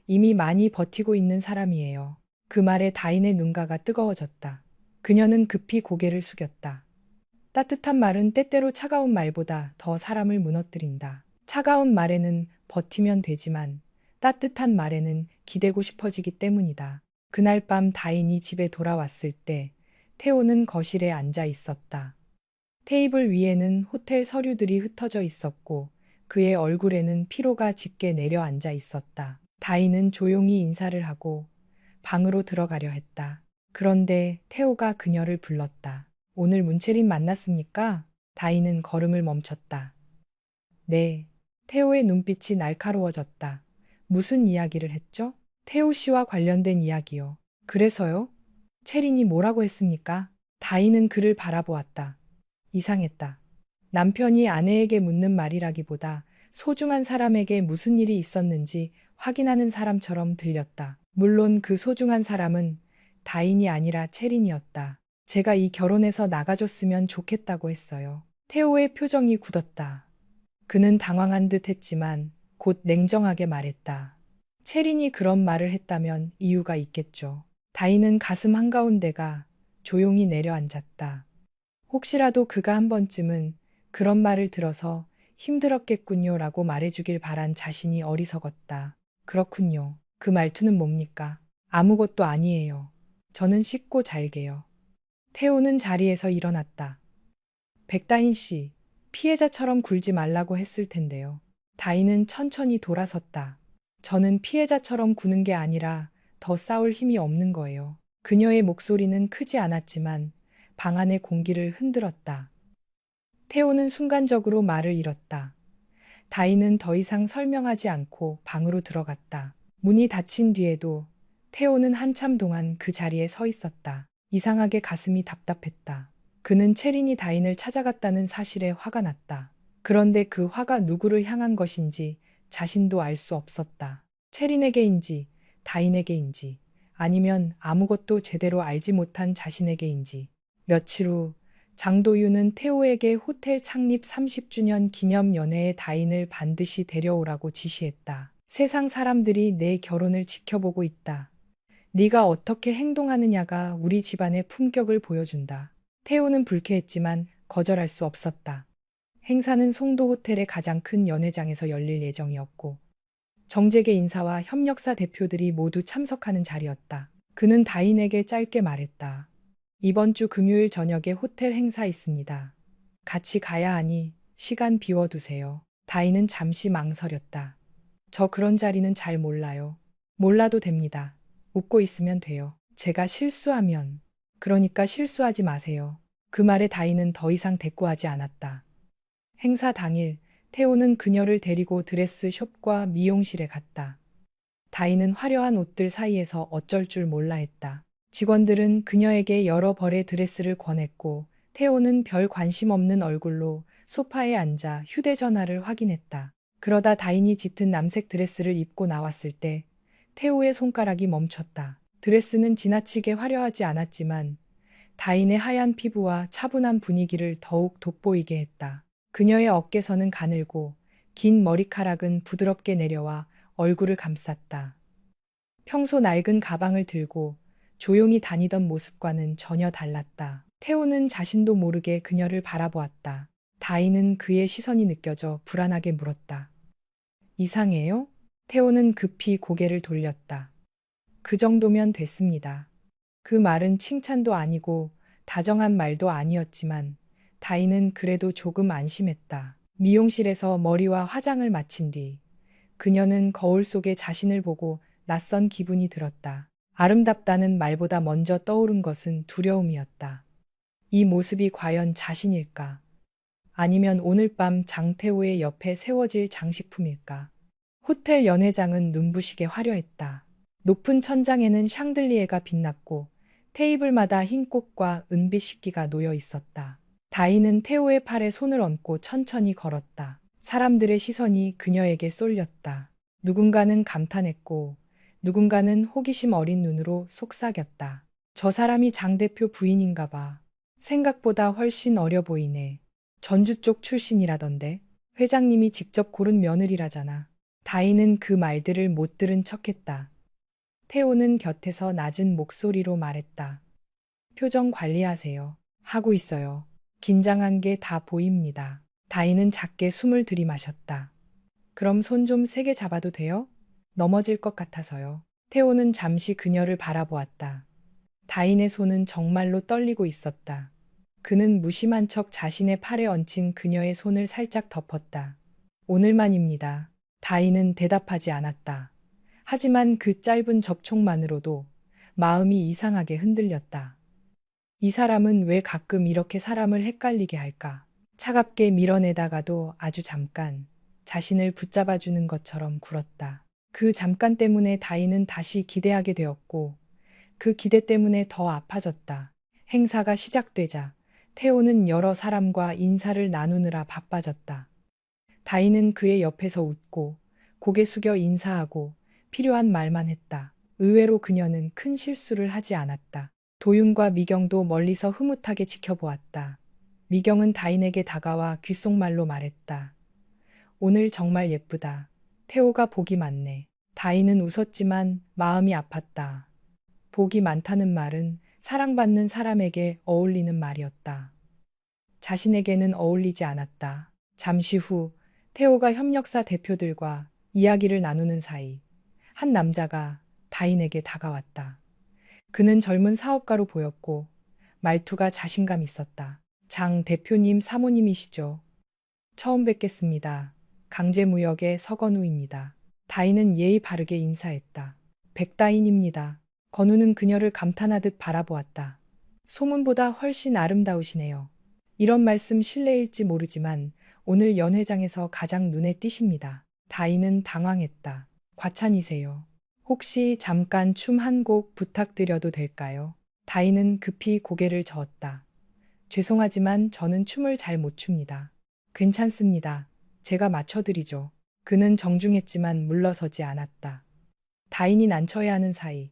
이미 많이 버티고 있는 사람이에요. 그 말에 다인의 눈가가 뜨거워졌다. 그녀는 급히 고개를 숙였다. 따뜻한 말은 때때로 차가운 말보다 더 사람을 무너뜨린다. 차가운 말에는 버티면 되지만 따뜻한 말에는 기대고 싶어지기 때문이다. 그날 밤 다인이 집에 돌아왔을 때 태호는 거실에 앉아 있었다. 테이블 위에는 호텔 서류들이 흩어져 있었고 그의 얼굴에는 피로가 짙게 내려앉아 있었다. 다인은 조용히 인사를 하고 방으로 들어가려 했다. 그런데 태호가 그녀를 불렀다. 오늘 문채린 만났습니까? 다인은 걸음을 멈췄다. 네. 태호의 눈빛이 날카로워졌다. 무슨 이야기를 했죠? 태호 씨와 관련된 이야기요. 그래서요? 채린이 뭐라고 했습니까? 다인은 그를 바라보았다. 이상했다. 남편이 아내에게 묻는 말이라기보다 소중한 사람에게 무슨 일이 있었는지 확인하는 사람처럼 들렸다. 물론 그 소중한 사람은 다인이 아니라 채린이었다. 제가 이 결혼에서 나가줬으면 좋겠다고 했어요. 태호의 표정이 굳었다. 그는 당황한 듯 했지만 곧 냉정하게 말했다. 채린이 그런 말을 했다면 이유가 있겠죠. 다인은 가슴 한가운데가 조용히 내려앉았다. 혹시라도 그가 한 번쯤은 그런 말을 들어서 힘들었겠군요 라고 말해주길 바란 자신이 어리석었다. 그렇군요. 그 말투는 뭡니까? 아무것도 아니에요. 저는 씻고 잘게요. 태호는 자리에서 일어났다. 백다인 씨, 피해자처럼 굴지 말라고 했을 텐데요. 다인은 천천히 돌아섰다. 저는 피해자처럼 구는 게 아니라 더 싸울 힘이 없는 거예요. 그녀의 목소리는 크지 않았지만 방 안의 공기를 흔들었다. 태호는 순간적으로 말을 잃었다. 다인은 더 이상 설명하지 않고 방으로 들어갔다. 문이 닫힌 뒤에도 태호는 한참 동안 그 자리에 서 있었다. 이상하게 가슴이 답답했다. 그는 채린이 다인을 찾아갔다는 사실에 화가 났다. 그런데 그 화가 누구를 향한 것인지 자신도 알 수 없었다. 채린에게인지 다인에게인지 아니면 아무것도 제대로 알지 못한 자신에게인지. 며칠 후 장도윤은 태호에게 호텔 창립 30주년 기념 연회에 다인을 반드시 데려오라고 지시했다. 세상 사람들이 내 결혼을 지켜보고 있다. 네가 어떻게 행동하느냐가 우리 집안의 품격을 보여준다. 태호는 불쾌했지만 거절할 수 없었다. 행사는 송도 호텔의 가장 큰 연회장에서 열릴 예정이었고 정재계 인사와 협력사 대표들이 모두 참석하는 자리였다. 그는 다인에게 짧게 말했다. 이번 주 금요일 저녁에 호텔 행사 있습니다. 같이 가야 하니 시간 비워두세요. 다인은 잠시 망설였다. 저 그런 자리는 잘 몰라요. 몰라도 됩니다. 웃고 있으면 돼요. 제가 실수하면. 그러니까 실수하지 마세요. 그 말에 다인은 더 이상 대꾸하지 않았다. 행사 당일 태호는 그녀를 데리고 드레스숍과 미용실에 갔다. 다인은 화려한 옷들 사이에서 어쩔 줄 몰라 했다. 직원들은 그녀에게 여러 벌의 드레스를 권했고 태호는 별 관심 없는 얼굴로 소파에 앉아 휴대전화를 확인했다. 그러다 다인이 짙은 남색 드레스를 입고 나왔을 때 태호의 손가락이 멈췄다. 드레스는 지나치게 화려하지 않았지만 다인의 하얀 피부와 차분한 분위기를 더욱 돋보이게 했다. 그녀의 어깨선은 가늘고 긴 머리카락은 부드럽게 내려와 얼굴을 감쌌다. 평소 낡은 가방을 들고 조용히 다니던 모습과는 전혀 달랐다. 태호는 자신도 모르게 그녀를 바라보았다. 다인은 그의 시선이 느껴져 불안하게 물었다. 이상해요? 태호는 급히 고개를 돌렸다. 그 정도면 됐습니다. 그 말은 칭찬도 아니고 다정한 말도 아니었지만 다인은 그래도 조금 안심했다. 미용실에서 머리와 화장을 마친 뒤 그녀는 거울 속에 자신을 보고 낯선 기분이 들었다. 아름답다는 말보다 먼저 떠오른 것은 두려움이었다. 이 모습이 과연 자신일까? 아니면 오늘 밤 장태호의 옆에 세워질 장식품일까? 호텔 연회장은 눈부시게 화려했다. 높은 천장에는 샹들리에가 빛났고 테이블마다 흰 꽃과 은빛 식기가 놓여 있었다. 다인은 태호의 팔에 손을 얹고 천천히 걸었다. 사람들의 시선이 그녀에게 쏠렸다. 누군가는 감탄했고 누군가는 호기심 어린 눈으로 속삭였다. 저 사람이 장 대표 부인인가 봐. 생각보다 훨씬 어려 보이네. 전주 쪽 출신이라던데. 회장님이 직접 고른 며느리라잖아. 다인은 그 말들을 못 들은 척했다. 태호는 곁에서 낮은 목소리로 말했다. 표정 관리하세요. 하고 있어요. 긴장한 게 다 보입니다. 다인은 작게 숨을 들이마셨다. 그럼 손 좀 세게 잡아도 돼요? 넘어질 것 같아서요. 태호는 잠시 그녀를 바라보았다. 다인의 손은 정말로 떨리고 있었다. 그는 무심한 척 자신의 팔에 얹힌 그녀의 손을 살짝 덮었다. 오늘만입니다. 다인은 대답하지 않았다. 하지만 그 짧은 접촉만으로도 마음이 이상하게 흔들렸다. 이 사람은 왜 가끔 이렇게 사람을 헷갈리게 할까? 차갑게 밀어내다가도 아주 잠깐 자신을 붙잡아주는 것처럼 굴었다. 그 잠깐 때문에 다인은 다시 기대하게 되었고 그 기대 때문에 더 아파졌다. 행사가 시작되자 태호는 여러 사람과 인사를 나누느라 바빠졌다. 다인은 그의 옆에서 웃고 고개 숙여 인사하고 필요한 말만 했다. 의외로 그녀는 큰 실수를 하지 않았다. 도윤과 미경도 멀리서 흐뭇하게 지켜보았다. 미경은 다인에게 다가와 귓속말로 말했다. 오늘 정말 예쁘다. 태호가 복이 많네. 다인은 웃었지만 마음이 아팠다. 복이 많다는 말은 사랑받는 사람에게 어울리는 말이었다. 자신에게는 어울리지 않았다. 잠시 후 태호가 협력사 대표들과 이야기를 나누는 사이 한 남자가 다인에게 다가왔다. 그는 젊은 사업가로 보였고 말투가 자신감 있었다. 장 대표님 사모님이시죠? 처음 뵙겠습니다. 강제무역의 서건우입니다. 다인은 예의 바르게 인사했다. 백다인입니다. 건우는 그녀를 감탄하듯 바라보았다. 소문보다 훨씬 아름다우시네요. 이런 말씀 실례일지 모르지만 오늘 연회장에서 가장 눈에 띄십니다. 다인은 당황했다. 과찬이세요. 혹시 잠깐 춤 한 곡 부탁드려도 될까요? 다인은 급히 고개를 저었다. 죄송하지만 저는 춤을 잘 못 춥니다. 괜찮습니다. 제가 맞춰드리죠. 그는 정중했지만 물러서지 않았다. 다인이 난처해 하는 사이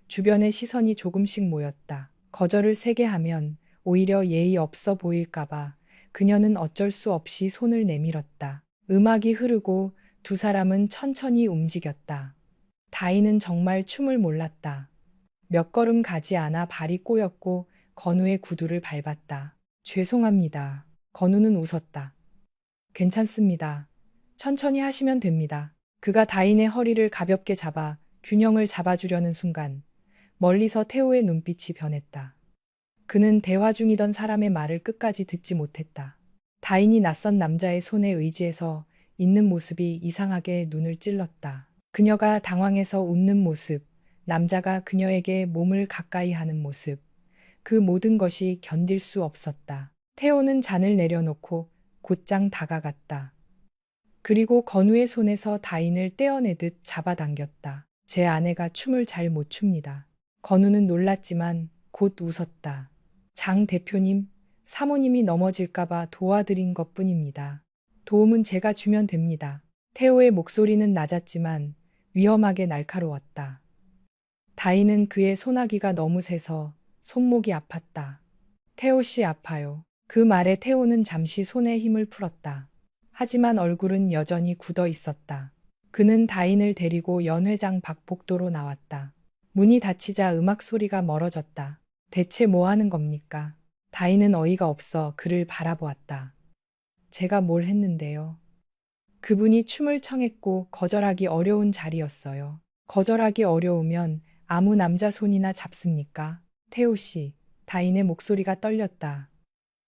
주변의 시선이 조금씩 모였다. 거절을 세게 하면 오히려 예의 없어 보일까봐 그녀는 어쩔 수 없이 손을 내밀었다. 음악이 흐르고 두 사람은 천천히 움직였다. 다인은 정말 춤을 몰랐다. 몇 걸음 가지 않아 발이 꼬였고 건우의 구두를 밟았다. 죄송합니다. 건우는 웃었다. 괜찮습니다. 천천히 하시면 됩니다. 그가 다인의 허리를 가볍게 잡아 균형을 잡아주려는 순간 멀리서 태호의 눈빛이 변했다. 그는 대화 중이던 사람의 말을 끝까지 듣지 못했다. 다인이 낯선 남자의 손에 의지해서 있는 모습이 이상하게 눈을 찔렀다. 그녀가 당황해서 웃는 모습, 남자가 그녀에게 몸을 가까이 하는 모습, 그 모든 것이 견딜 수 없었다. 태호는 잔을 내려놓고 곧장 다가갔다. 그리고 건우의 손에서 다인을 떼어내듯 잡아당겼다. 제 아내가 춤을 잘 못 춥니다. 건우는 놀랐지만 곧 웃었다. 장 대표님, 사모님이 넘어질까봐 도와드린 것뿐입니다. 도움은 제가 주면 됩니다. 태호의 목소리는 낮았지만 위험하게 날카로웠다. 다인은 그의 소나기가 너무 세서 손목이 아팠다. 태호 씨 아파요. 그 말에 태호는 잠시 손에 힘을 풀었다. 하지만 얼굴은 여전히 굳어 있었다. 그는 다인을 데리고 연회장 박복도로 나왔다. 문이 닫히자 음악 소리가 멀어졌다. 대체 뭐 하는 겁니까? 다인은 어이가 없어 그를 바라보았다. 제가 뭘 했는데요. 그분이 춤을 청했고 거절하기 어려운 자리였어요. 거절하기 어려우면 아무 남자 손이나 잡습니까? 태호 씨, 다인의 목소리가 떨렸다.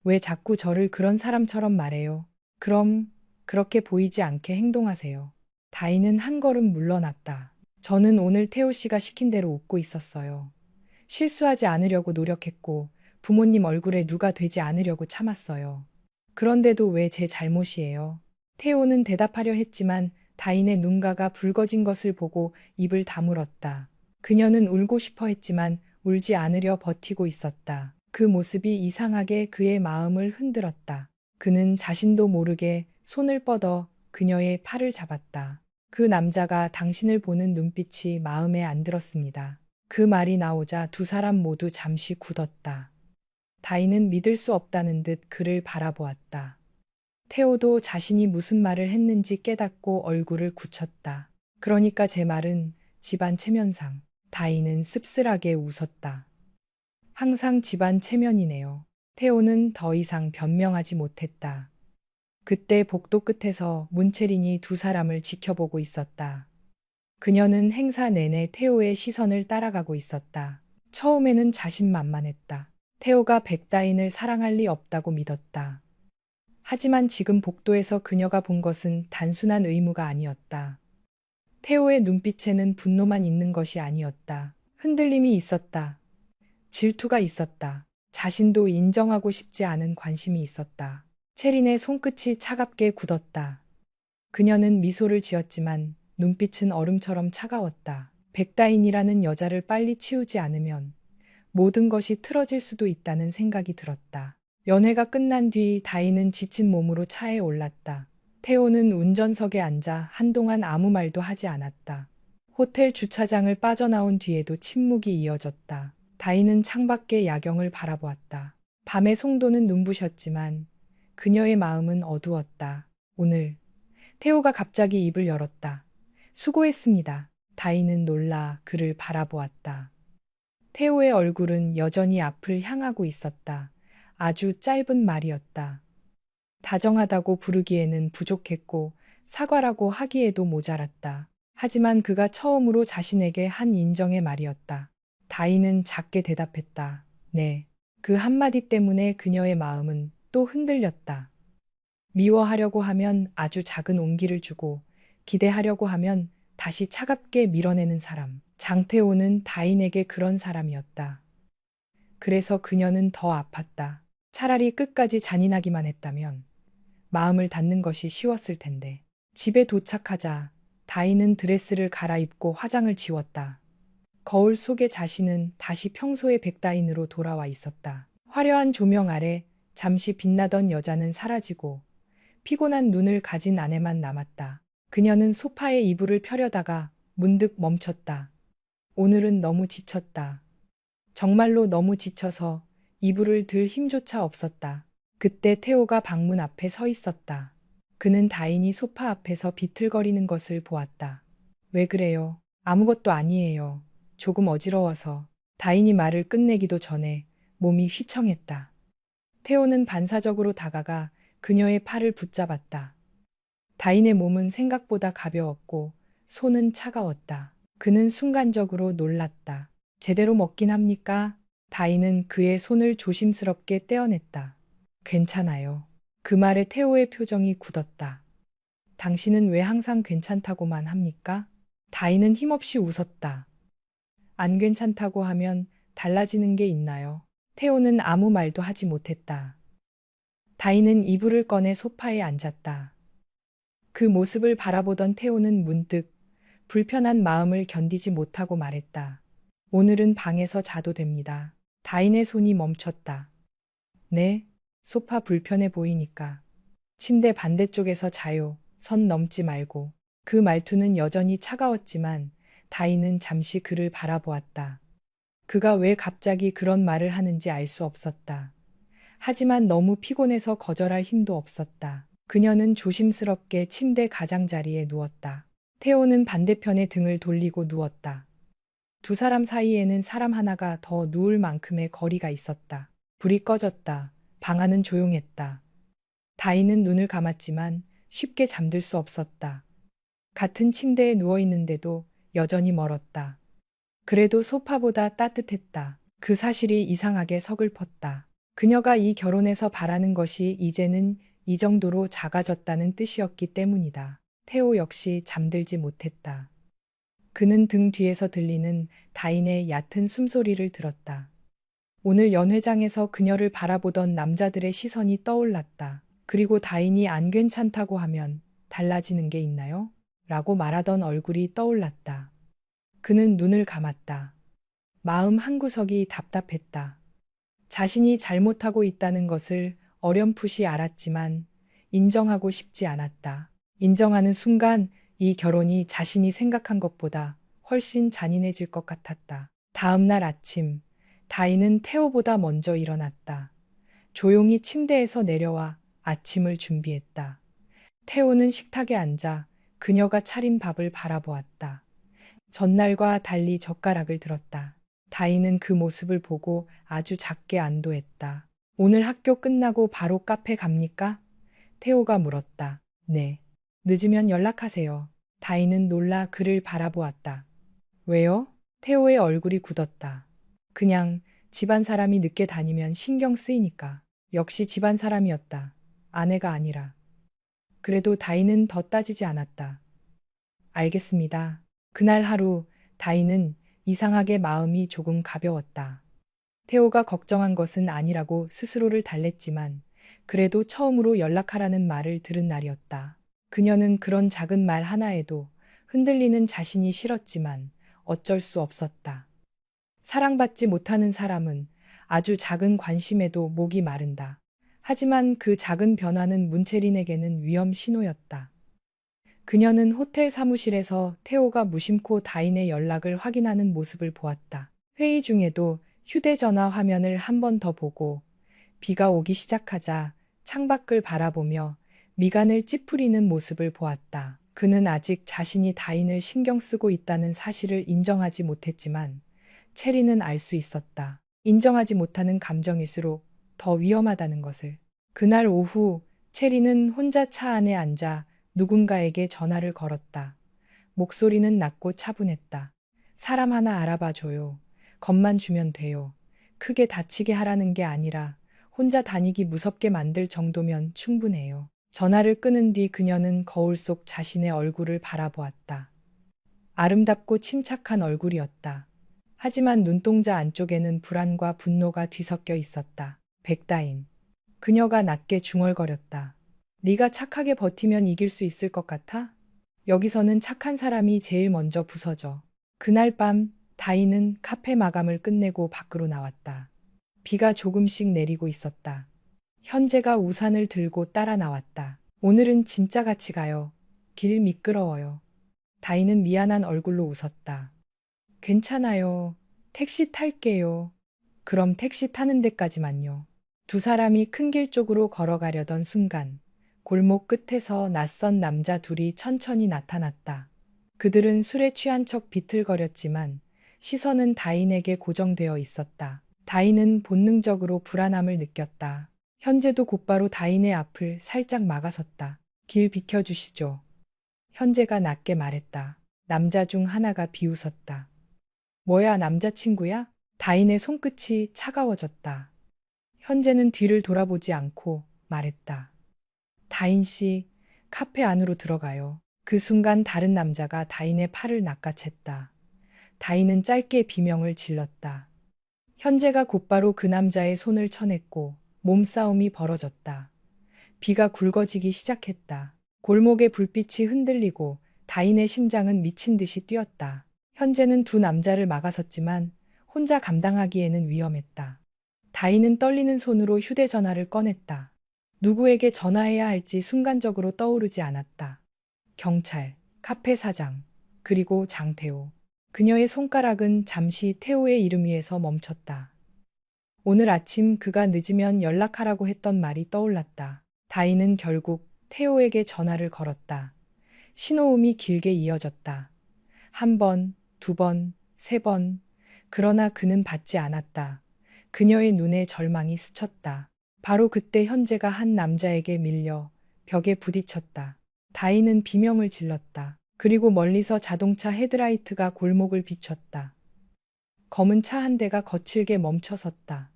왜 자꾸 저를 그런 사람처럼 말해요? 그럼 그렇게 보이지 않게 행동하세요. 다인은 한 걸음 물러났다. 저는 오늘 태호 씨가 시킨 대로 웃고 있었어요. 실수하지 않으려고 노력했고 부모님 얼굴에 누가 되지 않으려고 참았어요. 그런데도 왜 제 잘못이에요? 태호는 대답하려 했지만 다인의 눈가가 붉어진 것을 보고 입을 다물었다. 그녀는 울고 싶어 했지만 울지 않으려 버티고 있었다. 그 모습이 이상하게 그의 마음을 흔들었다. 그는 자신도 모르게 손을 뻗어 그녀의 팔을 잡았다. 그 남자가 당신을 보는 눈빛이 마음에 안 들었습니다. 그 말이 나오자 두 사람 모두 잠시 굳었다. 다인은 믿을 수 없다는 듯 그를 바라보았다. 태호도 자신이 무슨 말을 했는지 깨닫고 얼굴을 굳혔다. 그러니까 제 말은 집안 체면상. 다인은 씁쓸하게 웃었다. 항상 집안 체면이네요. 태호는 더 이상 변명하지 못했다. 그때 복도 끝에서 문채린이 두 사람을 지켜보고 있었다. 그녀는 행사 내내 태호의 시선을 따라가고 있었다. 처음에는 자신만만했다. 태호가 백다인을 사랑할 리 없다고 믿었다. 하지만 지금 복도에서 그녀가 본 것은 단순한 의무가 아니었다. 태호의 눈빛에는 분노만 있는 것이 아니었다. 흔들림이 있었다. 질투가 있었다. 자신도 인정하고 싶지 않은 관심이 있었다. 채린의 손끝이 차갑게 굳었다. 그녀는 미소를 지었지만 눈빛은 얼음처럼 차가웠다. 백다인이라는 여자를 빨리 치우지 않으면 모든 것이 틀어질 수도 있다는 생각이 들었다. 연회가 끝난 뒤 다인은 지친 몸으로 차에 올랐다. 태호는 운전석에 앉아 한동안 아무 말도 하지 않았다. 호텔 주차장을 빠져나온 뒤에도 침묵이 이어졌다. 다인은 창밖의 야경을 바라보았다. 밤의 송도는 눈부셨지만 그녀의 마음은 어두웠다. 오늘 태호가 갑자기 입을 열었다. 수고했습니다. 다인은 놀라 그를 바라보았다. 태호의 얼굴은 여전히 앞을 향하고 있었다. 아주 짧은 말이었다. 다정하다고 부르기에는 부족했고 사과라고 하기에도 모자랐다. 하지만 그가 처음으로 자신에게 한 인정의 말이었다. 다인은 작게 대답했다. 네. 그 한마디 때문에 그녀의 마음은 또 흔들렸다. 미워하려고 하면 아주 작은 온기를 주고 기대하려고 하면 다시 차갑게 밀어내는 사람. 장태호는 다인에게 그런 사람이었다. 그래서 그녀는 더 아팠다. 차라리 끝까지 잔인하기만 했다면 마음을 닫는 것이 쉬웠을 텐데. 집에 도착하자 다인은 드레스를 갈아입고 화장을 지웠다. 거울 속의 자신은 다시 평소의 백다인으로 돌아와 있었다. 화려한 조명 아래 잠시 빛나던 여자는 사라지고 피곤한 눈을 가진 아내만 남았다. 그녀는 소파에 이불을 펴려다가 문득 멈췄다. 오늘은 너무 지쳤다. 정말로 너무 지쳐서 이불을 들 힘조차 없었다. 그때 태호가 방문 앞에 서 있었다. 그는 다인이 소파 앞에서 비틀거리는 것을 보았다. 왜 그래요? 아무것도 아니에요. 조금 어지러워서. 다인이 말을 끝내기도 전에 몸이 휘청했다. 태호는 반사적으로 다가가 그녀의 팔을 붙잡았다. 다인의 몸은 생각보다 가벼웠고 손은 차가웠다. 그는 순간적으로 놀랐다. 제대로 먹긴 합니까? 다인은 그의 손을 조심스럽게 떼어냈다. 괜찮아요. 그 말에 태호의 표정이 굳었다. 당신은 왜 항상 괜찮다고만 합니까? 다인은 힘없이 웃었다. 안 괜찮다고 하면 달라지는 게 있나요? 태호는 아무 말도 하지 못했다. 다인은 이불을 꺼내 소파에 앉았다. 그 모습을 바라보던 태호는 문득 불편한 마음을 견디지 못하고 말했다. 오늘은 방에서 자도 됩니다. 다인의 손이 멈췄다. 네, 소파 불편해 보이니까. 침대 반대쪽에서 자요. 선 넘지 말고. 그 말투는 여전히 차가웠지만 다인은 잠시 그를 바라보았다. 그가 왜 갑자기 그런 말을 하는지 알 수 없었다. 하지만 너무 피곤해서 거절할 힘도 없었다. 그녀는 조심스럽게 침대 가장자리에 누웠다. 태호는 반대편에 등을 돌리고 누웠다. 두 사람 사이에는 사람 하나가 더 누울 만큼의 거리가 있었다. 불이 꺼졌다. 방 안은 조용했다. 다인은 눈을 감았지만 쉽게 잠들 수 없었다. 같은 침대에 누워 있는데도 여전히 멀었다. 그래도 소파보다 따뜻했다. 그 사실이 이상하게 서글펐다. 그녀가 이 결혼에서 바라는 것이 이제는 이 정도로 작아졌다는 뜻이었기 때문이다. 태호 역시 잠들지 못했다. 그는 등 뒤에서 들리는 다인의 얕은 숨소리를 들었다. 오늘 연회장에서 그녀를 바라보던 남자들의 시선이 떠올랐다. 그리고 다인이 안 괜찮다고 하면 달라지는 게 있나요? 라고 말하던 얼굴이 떠올랐다. 그는 눈을 감았다. 마음 한구석이 답답했다. 자신이 잘못하고 있다는 것을 어렴풋이 알았지만 인정하고 싶지 않았다. 인정하는 순간 이 결혼이 자신이 생각한 것보다 훨씬 잔인해질 것 같았다. 다음 날 아침, 다인은 태호보다 먼저 일어났다. 조용히 침대에서 내려와 아침을 준비했다. 태호는 식탁에 앉아 그녀가 차린 밥을 바라보았다. 전날과 달리 젓가락을 들었다. 다인은 그 모습을 보고 아주 작게 안도했다. 오늘 학교 끝나고 바로 카페 갑니까? 태호가 물었다. 네. 늦으면 연락하세요. 다인은 놀라 그를 바라보았다. 왜요? 태호의 얼굴이 굳었다. 그냥 집안 사람이 늦게 다니면 신경 쓰이니까. 역시 집안 사람이었다. 아내가 아니라. 그래도 다인은 더 따지지 않았다. 알겠습니다. 그날 하루 다인은 이상하게 마음이 조금 가벼웠다. 태호가 걱정한 것은 아니라고 스스로를 달랬지만 그래도 처음으로 연락하라는 말을 들은 날이었다. 그녀는 그런 작은 말 하나에도 흔들리는 자신이 싫었지만 어쩔 수 없었다. 사랑받지 못하는 사람은 아주 작은 관심에도 목이 마른다. 하지만 그 작은 변화는 문채린에게는 위험 신호였다. 그녀는 호텔 사무실에서 태호가 무심코 다인의 연락을 확인하는 모습을 보았다. 회의 중에도 휴대전화 화면을 한 번 더 보고 비가 오기 시작하자 창밖을 바라보며 미간을 찌푸리는 모습을 보았다. 그는 아직 자신이 다인을 신경 쓰고 있다는 사실을 인정하지 못했지만 체리는 알 수 있었다. 인정하지 못하는 감정일수록 더 위험하다는 것을. 그날 오후 체리는 혼자 차 안에 앉아 누군가에게 전화를 걸었다. 목소리는 낮고 차분했다. 사람 하나 알아봐 줘요. 겁만 주면 돼요. 크게 다치게 하라는 게 아니라 혼자 다니기 무섭게 만들 정도면 충분해요. 전화를 끊은 뒤 그녀는 거울 속 자신의 얼굴을 바라보았다. 아름답고 침착한 얼굴이었다. 하지만 눈동자 안쪽에는 불안과 분노가 뒤섞여 있었다. 백다인. 그녀가 낮게 중얼거렸다. 네가 착하게 버티면 이길 수 있을 것 같아? 여기서는 착한 사람이 제일 먼저 부서져. 그날 밤 다인은 카페 마감을 끝내고 밖으로 나왔다. 비가 조금씩 내리고 있었다. 현재가 우산을 들고 따라 나왔다. 오늘은 진짜 같이 가요. 길 미끄러워요. 다인은 미안한 얼굴로 웃었다. 괜찮아요. 택시 탈게요. 그럼 택시 타는 데까지만요. 두 사람이 큰 길 쪽으로 걸어가려던 순간 골목 끝에서 낯선 남자 둘이 천천히 나타났다. 그들은 술에 취한 척 비틀거렸지만 시선은 다인에게 고정되어 있었다. 다인은 본능적으로 불안함을 느꼈다. 현재도 곧바로 다인의 앞을 살짝 막아섰다. 길 비켜주시죠. 현재가 낮게 말했다. 남자 중 하나가 비웃었다. 뭐야, 남자친구야? 다인의 손끝이 차가워졌다. 현재는 뒤를 돌아보지 않고 말했다. 다인 씨, 카페 안으로 들어가요. 그 순간 다른 남자가 다인의 팔을 낚아챘다. 다인은 짧게 비명을 질렀다. 현재가 곧바로 그 남자의 손을 쳐냈고 몸싸움이 벌어졌다. 비가 굵어지기 시작했다. 골목의 불빛이 흔들리고 다인의 심장은 미친 듯이 뛰었다. 현재는 두 남자를 막아섰지만 혼자 감당하기에는 위험했다. 다인은 떨리는 손으로 휴대전화를 꺼냈다. 누구에게 전화해야 할지 순간적으로 떠오르지 않았다. 경찰, 카페 사장, 그리고 장태호. 그녀의 손가락은 잠시 태호의 이름 위에서 멈췄다. 오늘 아침 그가 늦으면 연락하라고 했던 말이 떠올랐다. 다인은 결국 태호에게 전화를 걸었다. 신호음이 길게 이어졌다. 한 번, 두 번, 세 번. 그러나 그는 받지 않았다. 그녀의 눈에 절망이 스쳤다. 바로 그때 현재가 한 남자에게 밀려 벽에 부딪혔다. 다인은 비명을 질렀다. 그리고 멀리서 자동차 헤드라이트가 골목을 비췄다. 검은 차 한 대가 거칠게 멈춰섰다.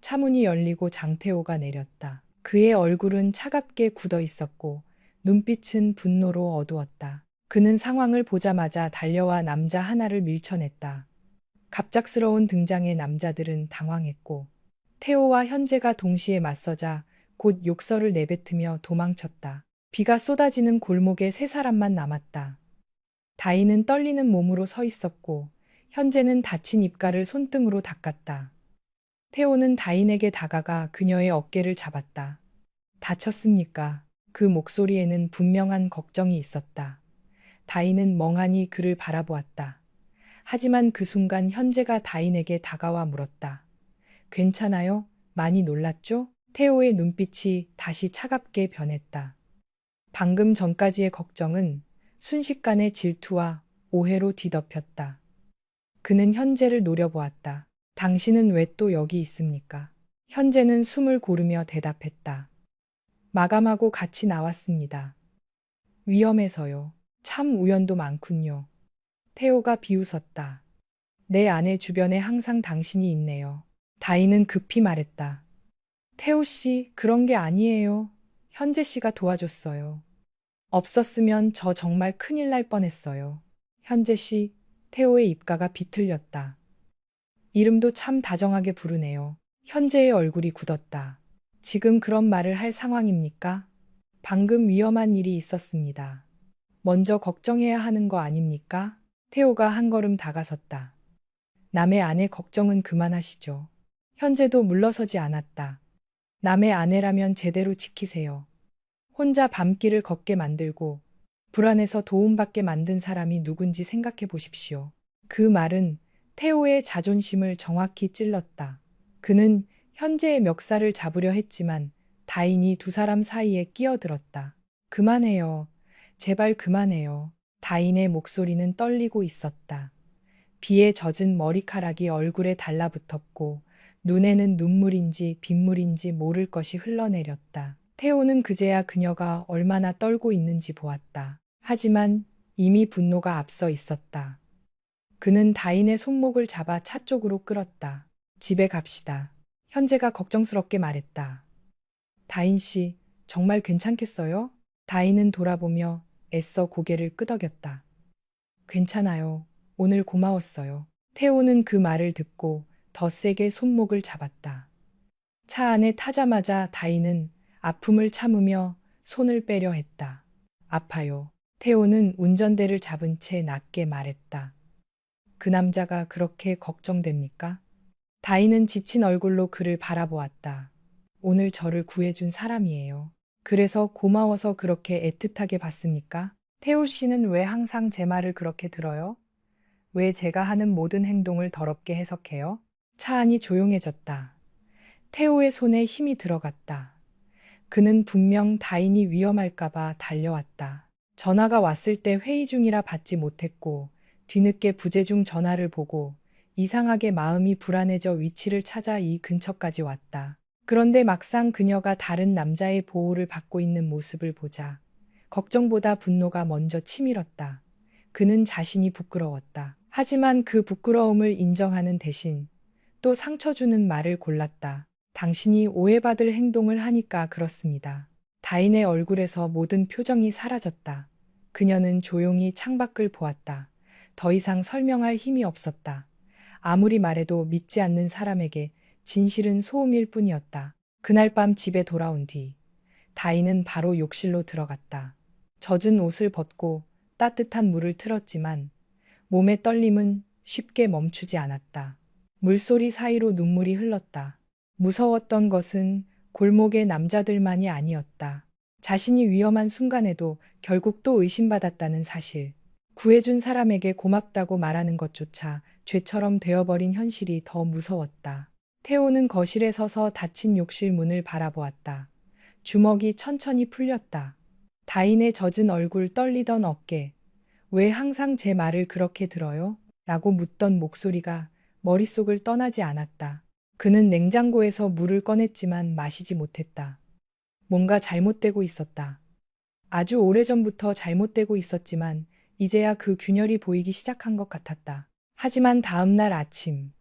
차문이 열리고 장태호가 내렸다. 그의 얼굴은 차갑게 굳어 있었고 눈빛은 분노로 어두웠다. 그는 상황을 보자마자 달려와 남자 하나를 밀쳐냈다. 갑작스러운 등장에 남자들은 당황했고 태호와 현재가 동시에 맞서자 곧 욕설을 내뱉으며 도망쳤다. 비가 쏟아지는 골목에 세 사람만 남았다. 다인은 떨리는 몸으로 서 있었고 현재는 다친 입가를 손등으로 닦았다. 태호는 다인에게 다가가 그녀의 어깨를 잡았다. 다쳤습니까? 그 목소리에는 분명한 걱정이 있었다. 다인은 멍하니 그를 바라보았다. 하지만 그 순간 현재가 다인에게 다가와 물었다. 괜찮아요? 많이 놀랐죠? 태호의 눈빛이 다시 차갑게 변했다. 방금 전까지의 걱정은 순식간에 질투와 오해로 뒤덮였다. 그는 현재를 노려보았다. 당신은 왜 또 여기 있습니까? 현재는 숨을 고르며 대답했다. 마감하고 같이 나왔습니다. 위험해서요. 참 우연도 많군요. 태호가 비웃었다. 내 아내 주변에 항상 당신이 있네요. 다인은 급히 말했다. 태호 씨, 그런 게 아니에요. 현재 씨가 도와줬어요. 없었으면 저 정말 큰일 날 뻔했어요. 현재 씨, 태호의 입가가 비틀렸다. 이름도 참 다정하게 부르네요. 현재의 얼굴이 굳었다. 지금 그런 말을 할 상황입니까? 방금 위험한 일이 있었습니다. 먼저 걱정해야 하는 거 아닙니까? 태호가 한 걸음 다가섰다. 남의 아내 걱정은 그만하시죠. 현재도 물러서지 않았다. 남의 아내라면 제대로 지키세요. 혼자 밤길을 걷게 만들고 불안해서 도움받게 만든 사람이 누군지 생각해 보십시오. 그 말은 태호의 자존심을 정확히 찔렀다. 그는 현재의 멱살을 잡으려 했지만 다인이 두 사람 사이에 끼어들었다. 그만해요. 제발 그만해요. 다인의 목소리는 떨리고 있었다. 비에 젖은 머리카락이 얼굴에 달라붙었고 눈에는 눈물인지 빗물인지 모를 것이 흘러내렸다. 태호는 그제야 그녀가 얼마나 떨고 있는지 보았다. 하지만 이미 분노가 앞서 있었다. 그는 다인의 손목을 잡아 차 쪽으로 끌었다. 집에 갑시다. 현재가 걱정스럽게 말했다. 다인 씨, 정말 괜찮겠어요? 다인은 돌아보며 애써 고개를 끄덕였다. 괜찮아요. 오늘 고마웠어요. 태호는 그 말을 듣고 더 세게 손목을 잡았다. 차 안에 타자마자 다인은 아픔을 참으며 손을 빼려 했다. 아파요. 태호는 운전대를 잡은 채 낮게 말했다. 그 남자가 그렇게 걱정됩니까? 다인은 지친 얼굴로 그를 바라보았다. 오늘 저를 구해준 사람이에요. 그래서 고마워서 그렇게 애틋하게 봤습니까? 태호 씨는 왜 항상 제 말을 그렇게 들어요? 왜 제가 하는 모든 행동을 더럽게 해석해요? 차 안이 조용해졌다. 태호의 손에 힘이 들어갔다. 그는 분명 다인이 위험할까봐 달려왔다. 전화가 왔을 때 회의 중이라 받지 못했고 뒤늦게 부재중 전화를 보고 이상하게 마음이 불안해져 위치를 찾아 이 근처까지 왔다. 그런데 막상 그녀가 다른 남자의 보호를 받고 있는 모습을 보자 걱정보다 분노가 먼저 치밀었다. 그는 자신이 부끄러웠다. 하지만 그 부끄러움을 인정하는 대신 또 상처 주는 말을 골랐다. 당신이 오해받을 행동을 하니까 그렇습니다. 다인의 얼굴에서 모든 표정이 사라졌다. 그녀는 조용히 창밖을 보았다. 더 이상 설명할 힘이 없었다. 아무리 말해도 믿지 않는 사람에게 진실은 소음일 뿐이었다. 그날 밤 집에 돌아온 뒤 다인은 바로 욕실로 들어갔다. 젖은 옷을 벗고 따뜻한 물을 틀었지만 몸의 떨림은 쉽게 멈추지 않았다. 물소리 사이로 눈물이 흘렀다. 무서웠던 것은 골목의 남자들만이 아니었다. 자신이 위험한 순간에도 결국 또 의심받았다는 사실. 구해준 사람에게 고맙다고 말하는 것조차 죄처럼 되어버린 현실이 더 무서웠다. 태호는 거실에 서서 닫힌 욕실 문을 바라보았다. 주먹이 천천히 풀렸다. 다인의 젖은 얼굴, 떨리던 어깨. 왜 항상 제 말을 그렇게 들어요? 라고 묻던 목소리가 머릿속을 떠나지 않았다. 그는 냉장고에서 물을 꺼냈지만 마시지 못했다. 뭔가 잘못되고 있었다. 아주 오래전부터 잘못되고 있었지만 이제야 그 균열이 보이기 시작한 것 같았다. 하지만 다음 날 아침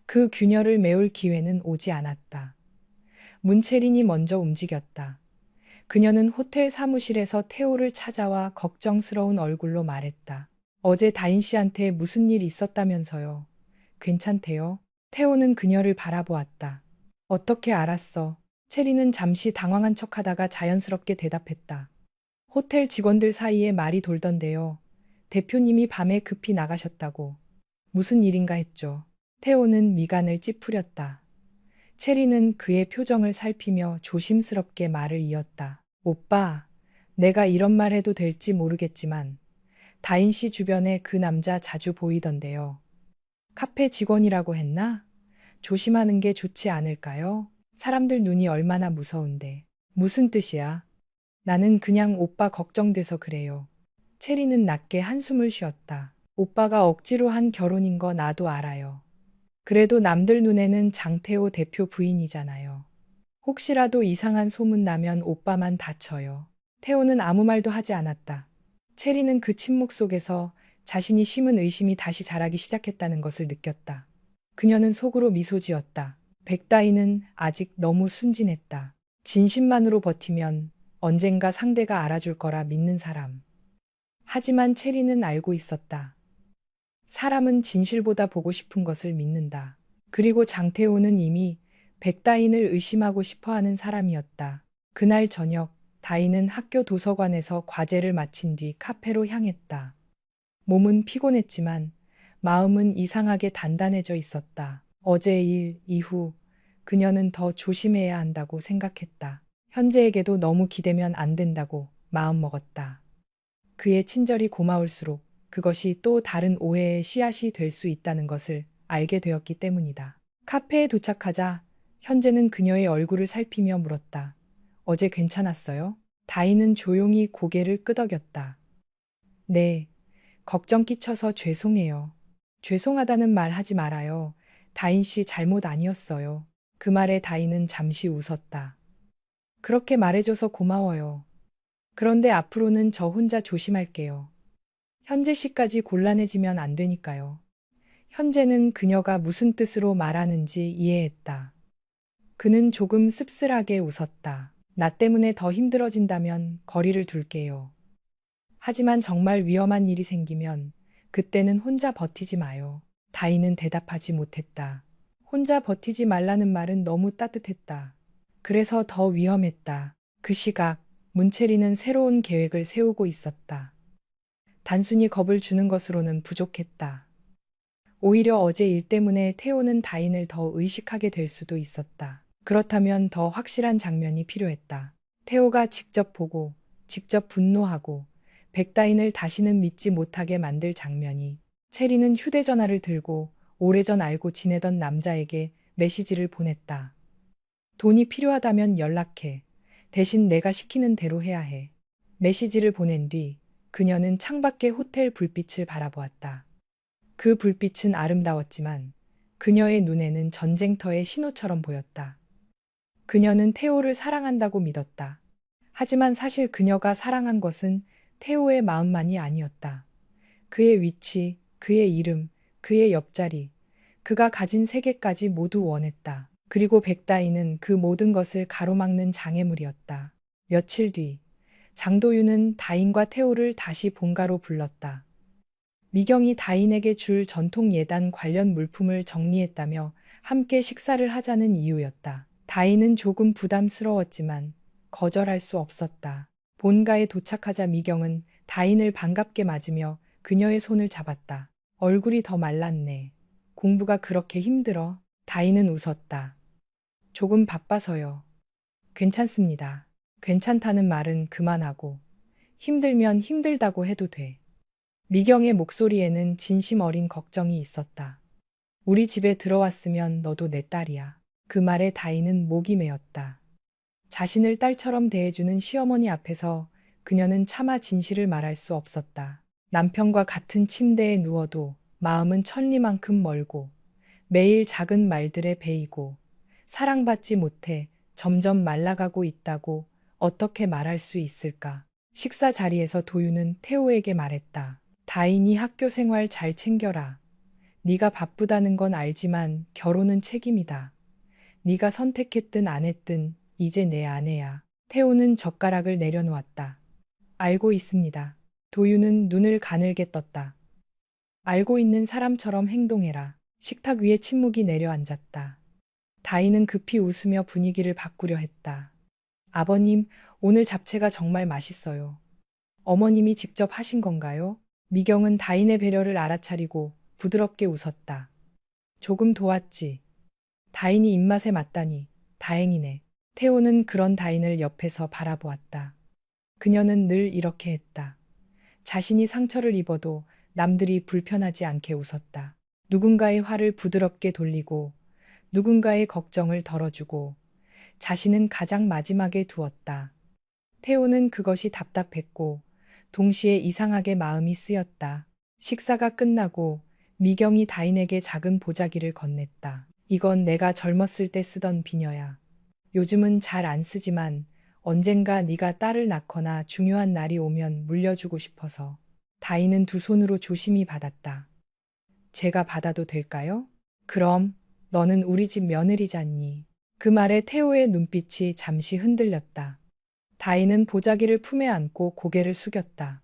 그 균열을 메울 기회는 오지 않았다. 문채린이 먼저 움직였다. 그녀는 호텔 사무실에서 태호를 찾아와 걱정스러운 얼굴로 말했다. 어제 다인 씨한테 무슨 일 있었다면서요. 괜찮대요? 태호는 그녀를 바라보았다. 어떻게 알았어? 체리는 잠시 당황한 척하다가 자연스럽게 대답했다. 호텔 직원들 사이에 말이 돌던데요. 대표님이 밤에 급히 나가셨다고. 무슨 일인가 했죠. 태호는 미간을 찌푸렸다. 체리는 그의 표정을 살피며 조심스럽게 말을 이었다. 오빠, 내가 이런 말 해도 될지 모르겠지만 다인 씨 주변에 그 남자 자주 보이던데요. 카페 직원이라고 했나? 조심하는 게 좋지 않을까요? 사람들 눈이 얼마나 무서운데. 무슨 뜻이야? 나는 그냥 오빠 걱정돼서 그래요. 체리는 낮게 한숨을 쉬었다. 오빠가 억지로 한 결혼인 거 나도 알아요. 그래도 남들 눈에는 장태호 대표 부인이잖아요. 혹시라도 이상한 소문 나면 오빠만 다쳐요. 태호는 아무 말도 하지 않았다. 체리는 그 침묵 속에서 자신이 심은 의심이 다시 자라기 시작했다는 것을 느꼈다. 그녀는 속으로 미소 지었다. 백다희는 아직 너무 순진했다. 진심만으로 버티면 언젠가 상대가 알아줄 거라 믿는 사람. 하지만 체리는 알고 있었다. 사람은 진실보다 보고 싶은 것을 믿는다. 그리고 장태호는 이미 백다인을 의심하고 싶어 하는 사람이었다. 그날 저녁, 다인은 학교 도서관에서 과제를 마친 뒤 카페로 향했다. 몸은 피곤했지만 마음은 이상하게 단단해져 있었다. 어제 일 이후 그녀는 더 조심해야 한다고 생각했다. 현재에게도 너무 기대면 안 된다고 마음먹었다. 그의 친절이 고마울수록 그것이 또 다른 오해의 씨앗이 될 수 있다는 것을 알게 되었기 때문이다. 카페에 도착하자 현재는 그녀의 얼굴을 살피며 물었다. 어제 괜찮았어요? 다인은 조용히 고개를 끄덕였다. 네, 걱정 끼쳐서 죄송해요. 죄송하다는 말 하지 말아요. 다인 씨 잘못 아니었어요. 그 말에 다인은 잠시 웃었다. 그렇게 말해줘서 고마워요. 그런데 앞으로는 저 혼자 조심할게요. 현재 씨까지 곤란해지면 안 되니까요. 현재는 그녀가 무슨 뜻으로 말하는지 이해했다. 그는 조금 씁쓸하게 웃었다. 나 때문에 더 힘들어진다면 거리를 둘게요. 하지만 정말 위험한 일이 생기면 그때는 혼자 버티지 마요. 다희는 대답하지 못했다. 혼자 버티지 말라는 말은 너무 따뜻했다. 그래서 더 위험했다. 그 시각 문채리는 새로운 계획을 세우고 있었다. 단순히 겁을 주는 것으로는 부족했다. 오히려 어제 일 때문에 태호는 다인을 더 의식하게 될 수도 있었다. 그렇다면 더 확실한 장면이 필요했다. 태호가 직접 보고, 직접 분노하고, 백다인을 다시는 믿지 못하게 만들 장면이. 체리는 휴대전화를 들고 오래전 알고 지내던 남자에게 메시지를 보냈다. 돈이 필요하다면 연락해. 대신 내가 시키는 대로 해야 해. 메시지를 보낸 뒤 그녀는 창밖의 호텔 불빛을 바라보았다. 그 불빛은 아름다웠지만 그녀의 눈에는 전쟁터의 신호처럼 보였다. 그녀는 태호를 사랑한다고 믿었다. 하지만 사실 그녀가 사랑한 것은 태호의 마음만이 아니었다. 그의 위치, 그의 이름, 그의 옆자리, 그가 가진 세계까지 모두 원했다. 그리고 백다희는 그 모든 것을 가로막는 장애물이었다. 며칠 뒤, 장도윤은 다인과 태호를 다시 본가로 불렀다. 미경이 다인에게 줄 전통 예단 관련 물품을 정리했다며 함께 식사를 하자는 이유였다. 다인은 조금 부담스러웠지만 거절할 수 없었다. 본가에 도착하자 미경은 다인을 반갑게 맞으며 그녀의 손을 잡았다. 얼굴이 더 말랐네. 공부가 그렇게 힘들어? 다인은 웃었다. 조금 바빠서요. 괜찮습니다. 괜찮다는 말은 그만하고 힘들면 힘들다고 해도 돼. 미경의 목소리에는 진심 어린 걱정이 있었다. 우리 집에 들어왔으면 너도 내 딸이야. 그 말에 다희는 목이 메었다. 자신을 딸처럼 대해주는 시어머니 앞에서 그녀는 차마 진실을 말할 수 없었다. 남편과 같은 침대에 누워도 마음은 천리만큼 멀고 매일 작은 말들에 베이고 사랑받지 못해 점점 말라가고 있다고 어떻게 말할 수 있을까? 식사 자리에서 도윤은 태호에게 말했다. 다인이 학교 생활 잘 챙겨라. 네가 바쁘다는 건 알지만 결혼은 책임이다. 네가 선택했든 안 했든 이제 내 아내야. 태호는 젓가락을 내려놓았다. 알고 있습니다. 도윤은 눈을 가늘게 떴다. 알고 있는 사람처럼 행동해라. 식탁 위에 침묵이 내려앉았다. 다인은 급히 웃으며 분위기를 바꾸려 했다. 아버님, 오늘 잡채가 정말 맛있어요. 어머님이 직접 하신 건가요? 미경은 다인의 배려를 알아차리고 부드럽게 웃었다. 조금 도왔지. 다인이 입맛에 맞다니 다행이네. 태호는 그런 다인을 옆에서 바라보았다. 그녀는 늘 이렇게 했다. 자신이 상처를 입어도 남들이 불편하지 않게 웃었다. 누군가의 화를 부드럽게 돌리고 누군가의 걱정을 덜어주고 자신은 가장 마지막에 두었다. 태호는 그것이 답답했고 동시에 이상하게 마음이 쓰였다. 식사가 끝나고 미경이 다인에게 작은 보자기를 건넸다. 이건 내가 젊었을 때 쓰던 비녀야. 요즘은 잘 안 쓰지만 언젠가 네가 딸을 낳거나 중요한 날이 오면 물려주고 싶어서. 다인은 두 손으로 조심히 받았다. 제가 받아도 될까요? 그럼 너는 우리 집 며느리잖니. 그 말에 태호의 눈빛이 잠시 흔들렸다. 다인은 보자기를 품에 안고 고개를 숙였다.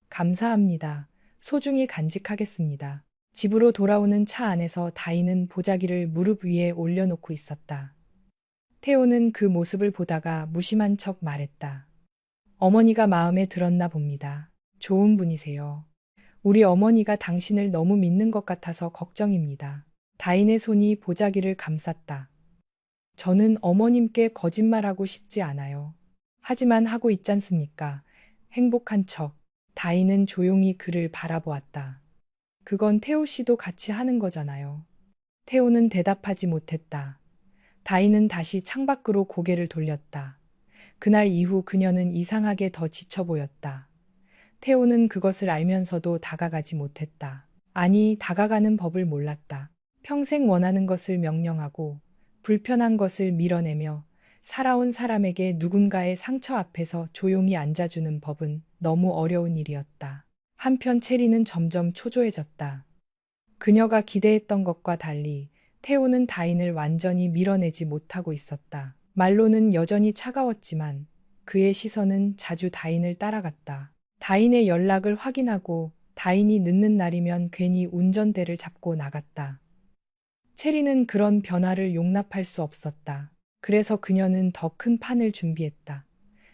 감사합니다. 소중히 간직하겠습니다. 집으로 돌아오는 차 안에서 다인은 보자기를 무릎 위에 올려놓고 있었다. 태호는 그 모습을 보다가 무심한 척 말했다. 어머니가 마음에 들었나 봅니다. 좋은 분이세요. 우리 어머니가 당신을 너무 믿는 것 같아서 걱정입니다. 다인의 손이 보자기를 감쌌다. 저는 어머님께 거짓말하고 싶지 않아요. 하지만 하고 있잖습니까? 행복한 척. 다인은 조용히 그를 바라보았다. 그건 태호 씨도 같이 하는 거잖아요. 태호는 대답하지 못했다. 다인은 다시 창밖으로 고개를 돌렸다. 그날 이후 그녀는 이상하게 더 지쳐 보였다. 태호는 그것을 알면서도 다가가지 못했다. 아니, 다가가는 법을 몰랐다. 평생 원하는 것을 명령하고 불편한 것을 밀어내며 살아온 사람에게 누군가의 상처 앞에서 조용히 앉아주는 법은 너무 어려운 일이었다. 한편 체리는 점점 초조해졌다. 그녀가 기대했던 것과 달리 태호는 다인을 완전히 밀어내지 못하고 있었다. 말로는 여전히 차가웠지만 그의 시선은 자주 다인을 따라갔다. 다인의 연락을 확인하고 다인이 늦는 날이면 괜히 운전대를 잡고 나갔다. 체리는 그런 변화를 용납할 수 없었다. 그래서 그녀는 더 큰 판을 준비했다.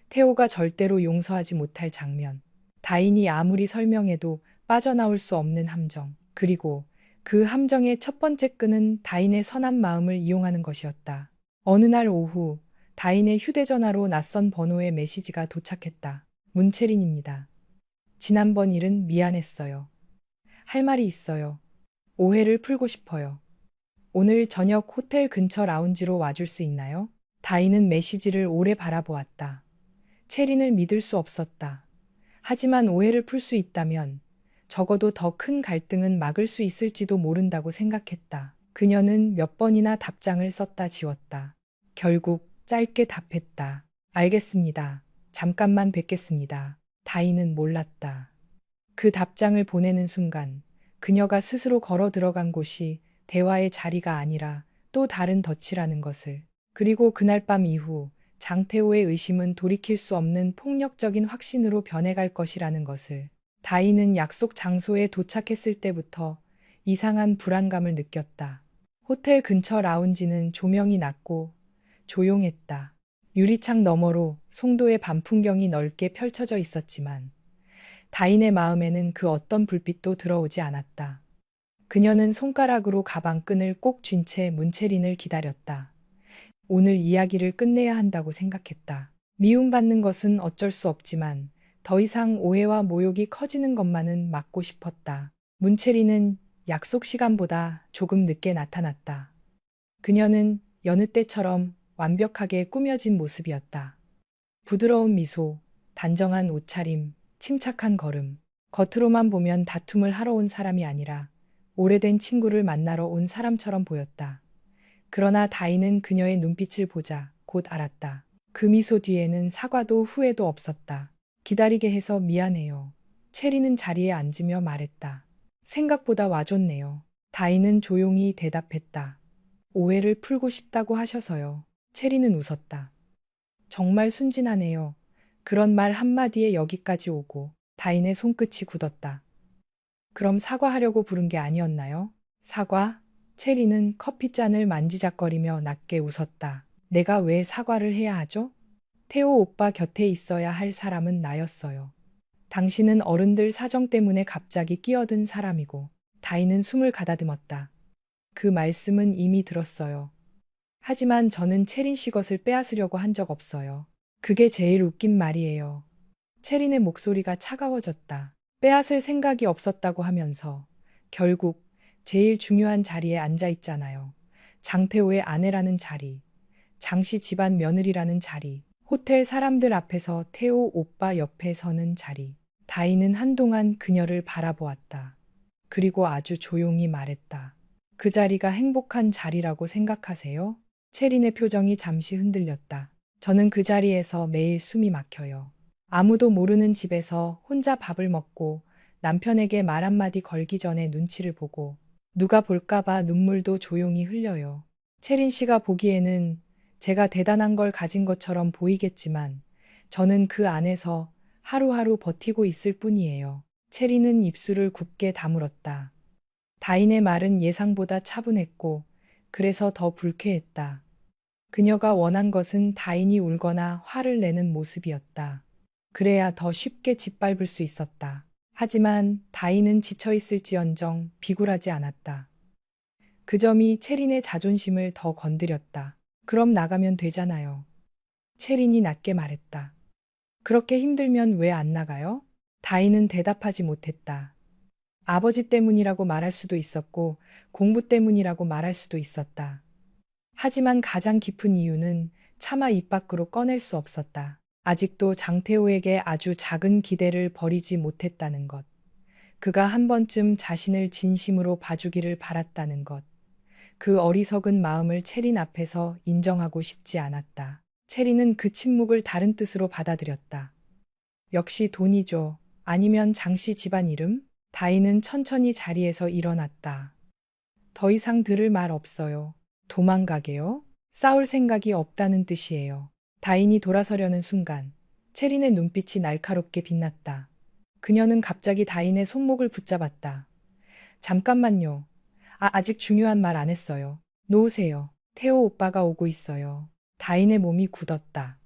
태호가 절대로 용서하지 못할 장면. 다인이 아무리 설명해도 빠져나올 수 없는 함정. 그리고 그 함정의 첫 번째 끈은 다인의 선한 마음을 이용하는 것이었다. 어느 날 오후 다인의 휴대전화로 낯선 번호의 메시지가 도착했다. 문채린입니다. 지난번 일은 미안했어요. 할 말이 있어요. 오해를 풀고 싶어요. 오늘 저녁 호텔 근처 라운지로 와줄 수 있나요? 다인은 메시지를 오래 바라보았다. 체린을 믿을 수 없었다. 하지만 오해를 풀 수 있다면 적어도 더 큰 갈등은 막을 수 있을지도 모른다고 생각했다. 그녀는 몇 번이나 답장을 썼다 지웠다. 결국 짧게 답했다. 알겠습니다. 잠깐만 뵙겠습니다. 다인은 몰랐다. 그 답장을 보내는 순간 그녀가 스스로 걸어 들어간 곳이 대화의 자리가 아니라 또 다른 덫이라는 것을, 그리고 그날 밤 이후 장태호의 의심은 돌이킬 수 없는 폭력적인 확신으로 변해갈 것이라는 것을, 다희는 약속 장소에 도착했을 때부터 이상한 불안감을 느꼈다. 호텔 근처 라운지는 조명이 낮고 조용했다. 유리창 너머로 송도의 밤 풍경이 넓게 펼쳐져 있었지만 다인의 마음에는 그 어떤 불빛도 들어오지 않았다. 그녀는 손가락으로 가방끈을 꼭 쥔 채 문채린을 기다렸다. 오늘 이야기를 끝내야 한다고 생각했다. 미움받는 것은 어쩔 수 없지만 더 이상 오해와 모욕이 커지는 것만은 막고 싶었다. 문채린은 약속 시간보다 조금 늦게 나타났다. 그녀는 여느 때처럼 완벽하게 꾸며진 모습이었다. 부드러운 미소, 단정한 옷차림, 침착한 걸음. 겉으로만 보면 다툼을 하러 온 사람이 아니라 오래된 친구를 만나러 온 사람처럼 보였다. 그러나 다희는 그녀의 눈빛을 보자 곧 알았다. 그 미소 뒤에는 사과도 후회도 없었다. 기다리게 해서 미안해요. 체리는 자리에 앉으며 말했다. 생각보다 와줬네요. 다희는 조용히 대답했다. 오해를 풀고 싶다고 하셔서요. 체리는 웃었다. 정말 순진하네요. 그런 말 한마디에 여기까지 오고 다인의 손끝이 굳었다. 그럼 사과하려고 부른 게 아니었나요? 사과? 체리는 커피잔을 만지작거리며 낮게 웃었다. 내가 왜 사과를 해야 하죠? 태호 오빠 곁에 있어야 할 사람은 나였어요. 당신은 어른들 사정 때문에 갑자기 끼어든 사람이고, 다인은 숨을 가다듬었다. 그 말씀은 이미 들었어요. 하지만 저는 체린 씨 것을 빼앗으려고 한 적 없어요. 그게 제일 웃긴 말이에요. 체린의 목소리가 차가워졌다. 빼앗을 생각이 없었다고 하면서 결국 제일 중요한 자리에 앉아 있잖아요. 장태호의 아내라는 자리, 장씨 집안 며느리라는 자리, 호텔 사람들 앞에서 태호 오빠 옆에 서는 자리. 다희는 한동안 그녀를 바라보았다. 그리고 아주 조용히 말했다. 그 자리가 행복한 자리라고 생각하세요? 체린의 표정이 잠시 흔들렸다. 저는 그 자리에서 매일 숨이 막혀요. 아무도 모르는 집에서 혼자 밥을 먹고 남편에게 말 한마디 걸기 전에 눈치를 보고 누가 볼까봐 눈물도 조용히 흘려요. 체린 씨가 보기에는 제가 대단한 걸 가진 것처럼 보이겠지만 저는 그 안에서 하루하루 버티고 있을 뿐이에요. 체린은 입술을 굳게 다물었다. 다인의 말은 예상보다 차분했고 그래서 더 불쾌했다. 그녀가 원한 것은 다인이 울거나 화를 내는 모습이었다. 그래야 더 쉽게 짓밟을 수 있었다. 하지만 다인은 지쳐있을지언정 비굴하지 않았다. 그 점이 체린의 자존심을 더 건드렸다. 그럼 나가면 되잖아요. 체린이 낮게 말했다. 그렇게 힘들면 왜 안 나가요? 다인은 대답하지 못했다. 아버지 때문이라고 말할 수도 있었고 공부 때문이라고 말할 수도 있었다. 하지만 가장 깊은 이유는 차마 입 밖으로 꺼낼 수 없었다. 아직도 장태호에게 아주 작은 기대를 버리지 못했다는 것. 그가 한 번쯤 자신을 진심으로 봐주기를 바랐다는 것. 그 어리석은 마음을 체린 앞에서 인정하고 싶지 않았다. 체린은 그 침묵을 다른 뜻으로 받아들였다. 역시 돈이죠. 아니면 장씨 집안 이름? 다희는 천천히 자리에서 일어났다. 더 이상 들을 말 없어요. 도망가게요? 싸울 생각이 없다는 뜻이에요. 다인이 돌아서려는 순간 체린의 눈빛이 날카롭게 빛났다. 그녀는 갑자기 다인의 손목을 붙잡았다. 잠깐만요. 아직 중요한 말 안 했어요. 놓으세요. 태호 오빠가 오고 있어요. 다인의 몸이 굳었다.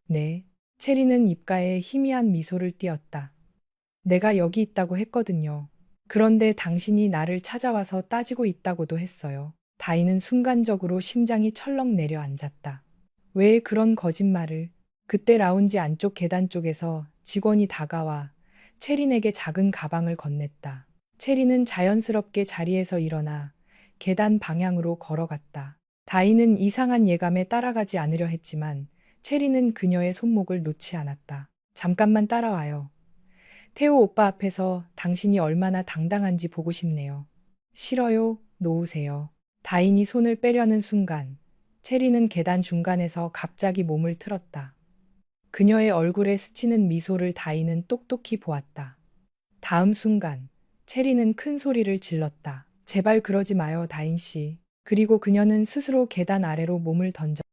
네. 체린은 입가에 희미한 미소를 띄었다. 내가 여기 있다고 했거든요. 그런데 당신이 나를 찾아와서 따지고 있다고도 했어요. 다인은 순간적으로 심장이 철렁 내려앉았다. 왜 그런 거짓말을? 그때 라운지 안쪽 계단 쪽에서 직원이 다가와 체린에게 작은 가방을 건넸다. 체린은 자연스럽게 자리에서 일어나 계단 방향으로 걸어갔다. 다인은 이상한 예감에 따라가지 않으려 했지만 체린은 그녀의 손목을 놓지 않았다. 잠깐만 따라와요. 태호 오빠 앞에서 당신이 얼마나 당당한지 보고 싶네요. 싫어요. 놓으세요. 다인이 손을 빼려는 순간 체리는 계단 중간에서 갑자기 몸을 틀었다. 그녀의 얼굴에 스치는 미소를 다인은 똑똑히 보았다. 다음 순간 체리는 큰 소리를 질렀다. 제발 그러지 마요, 다인 씨. 그리고 그녀는 스스로 계단 아래로 몸을 던져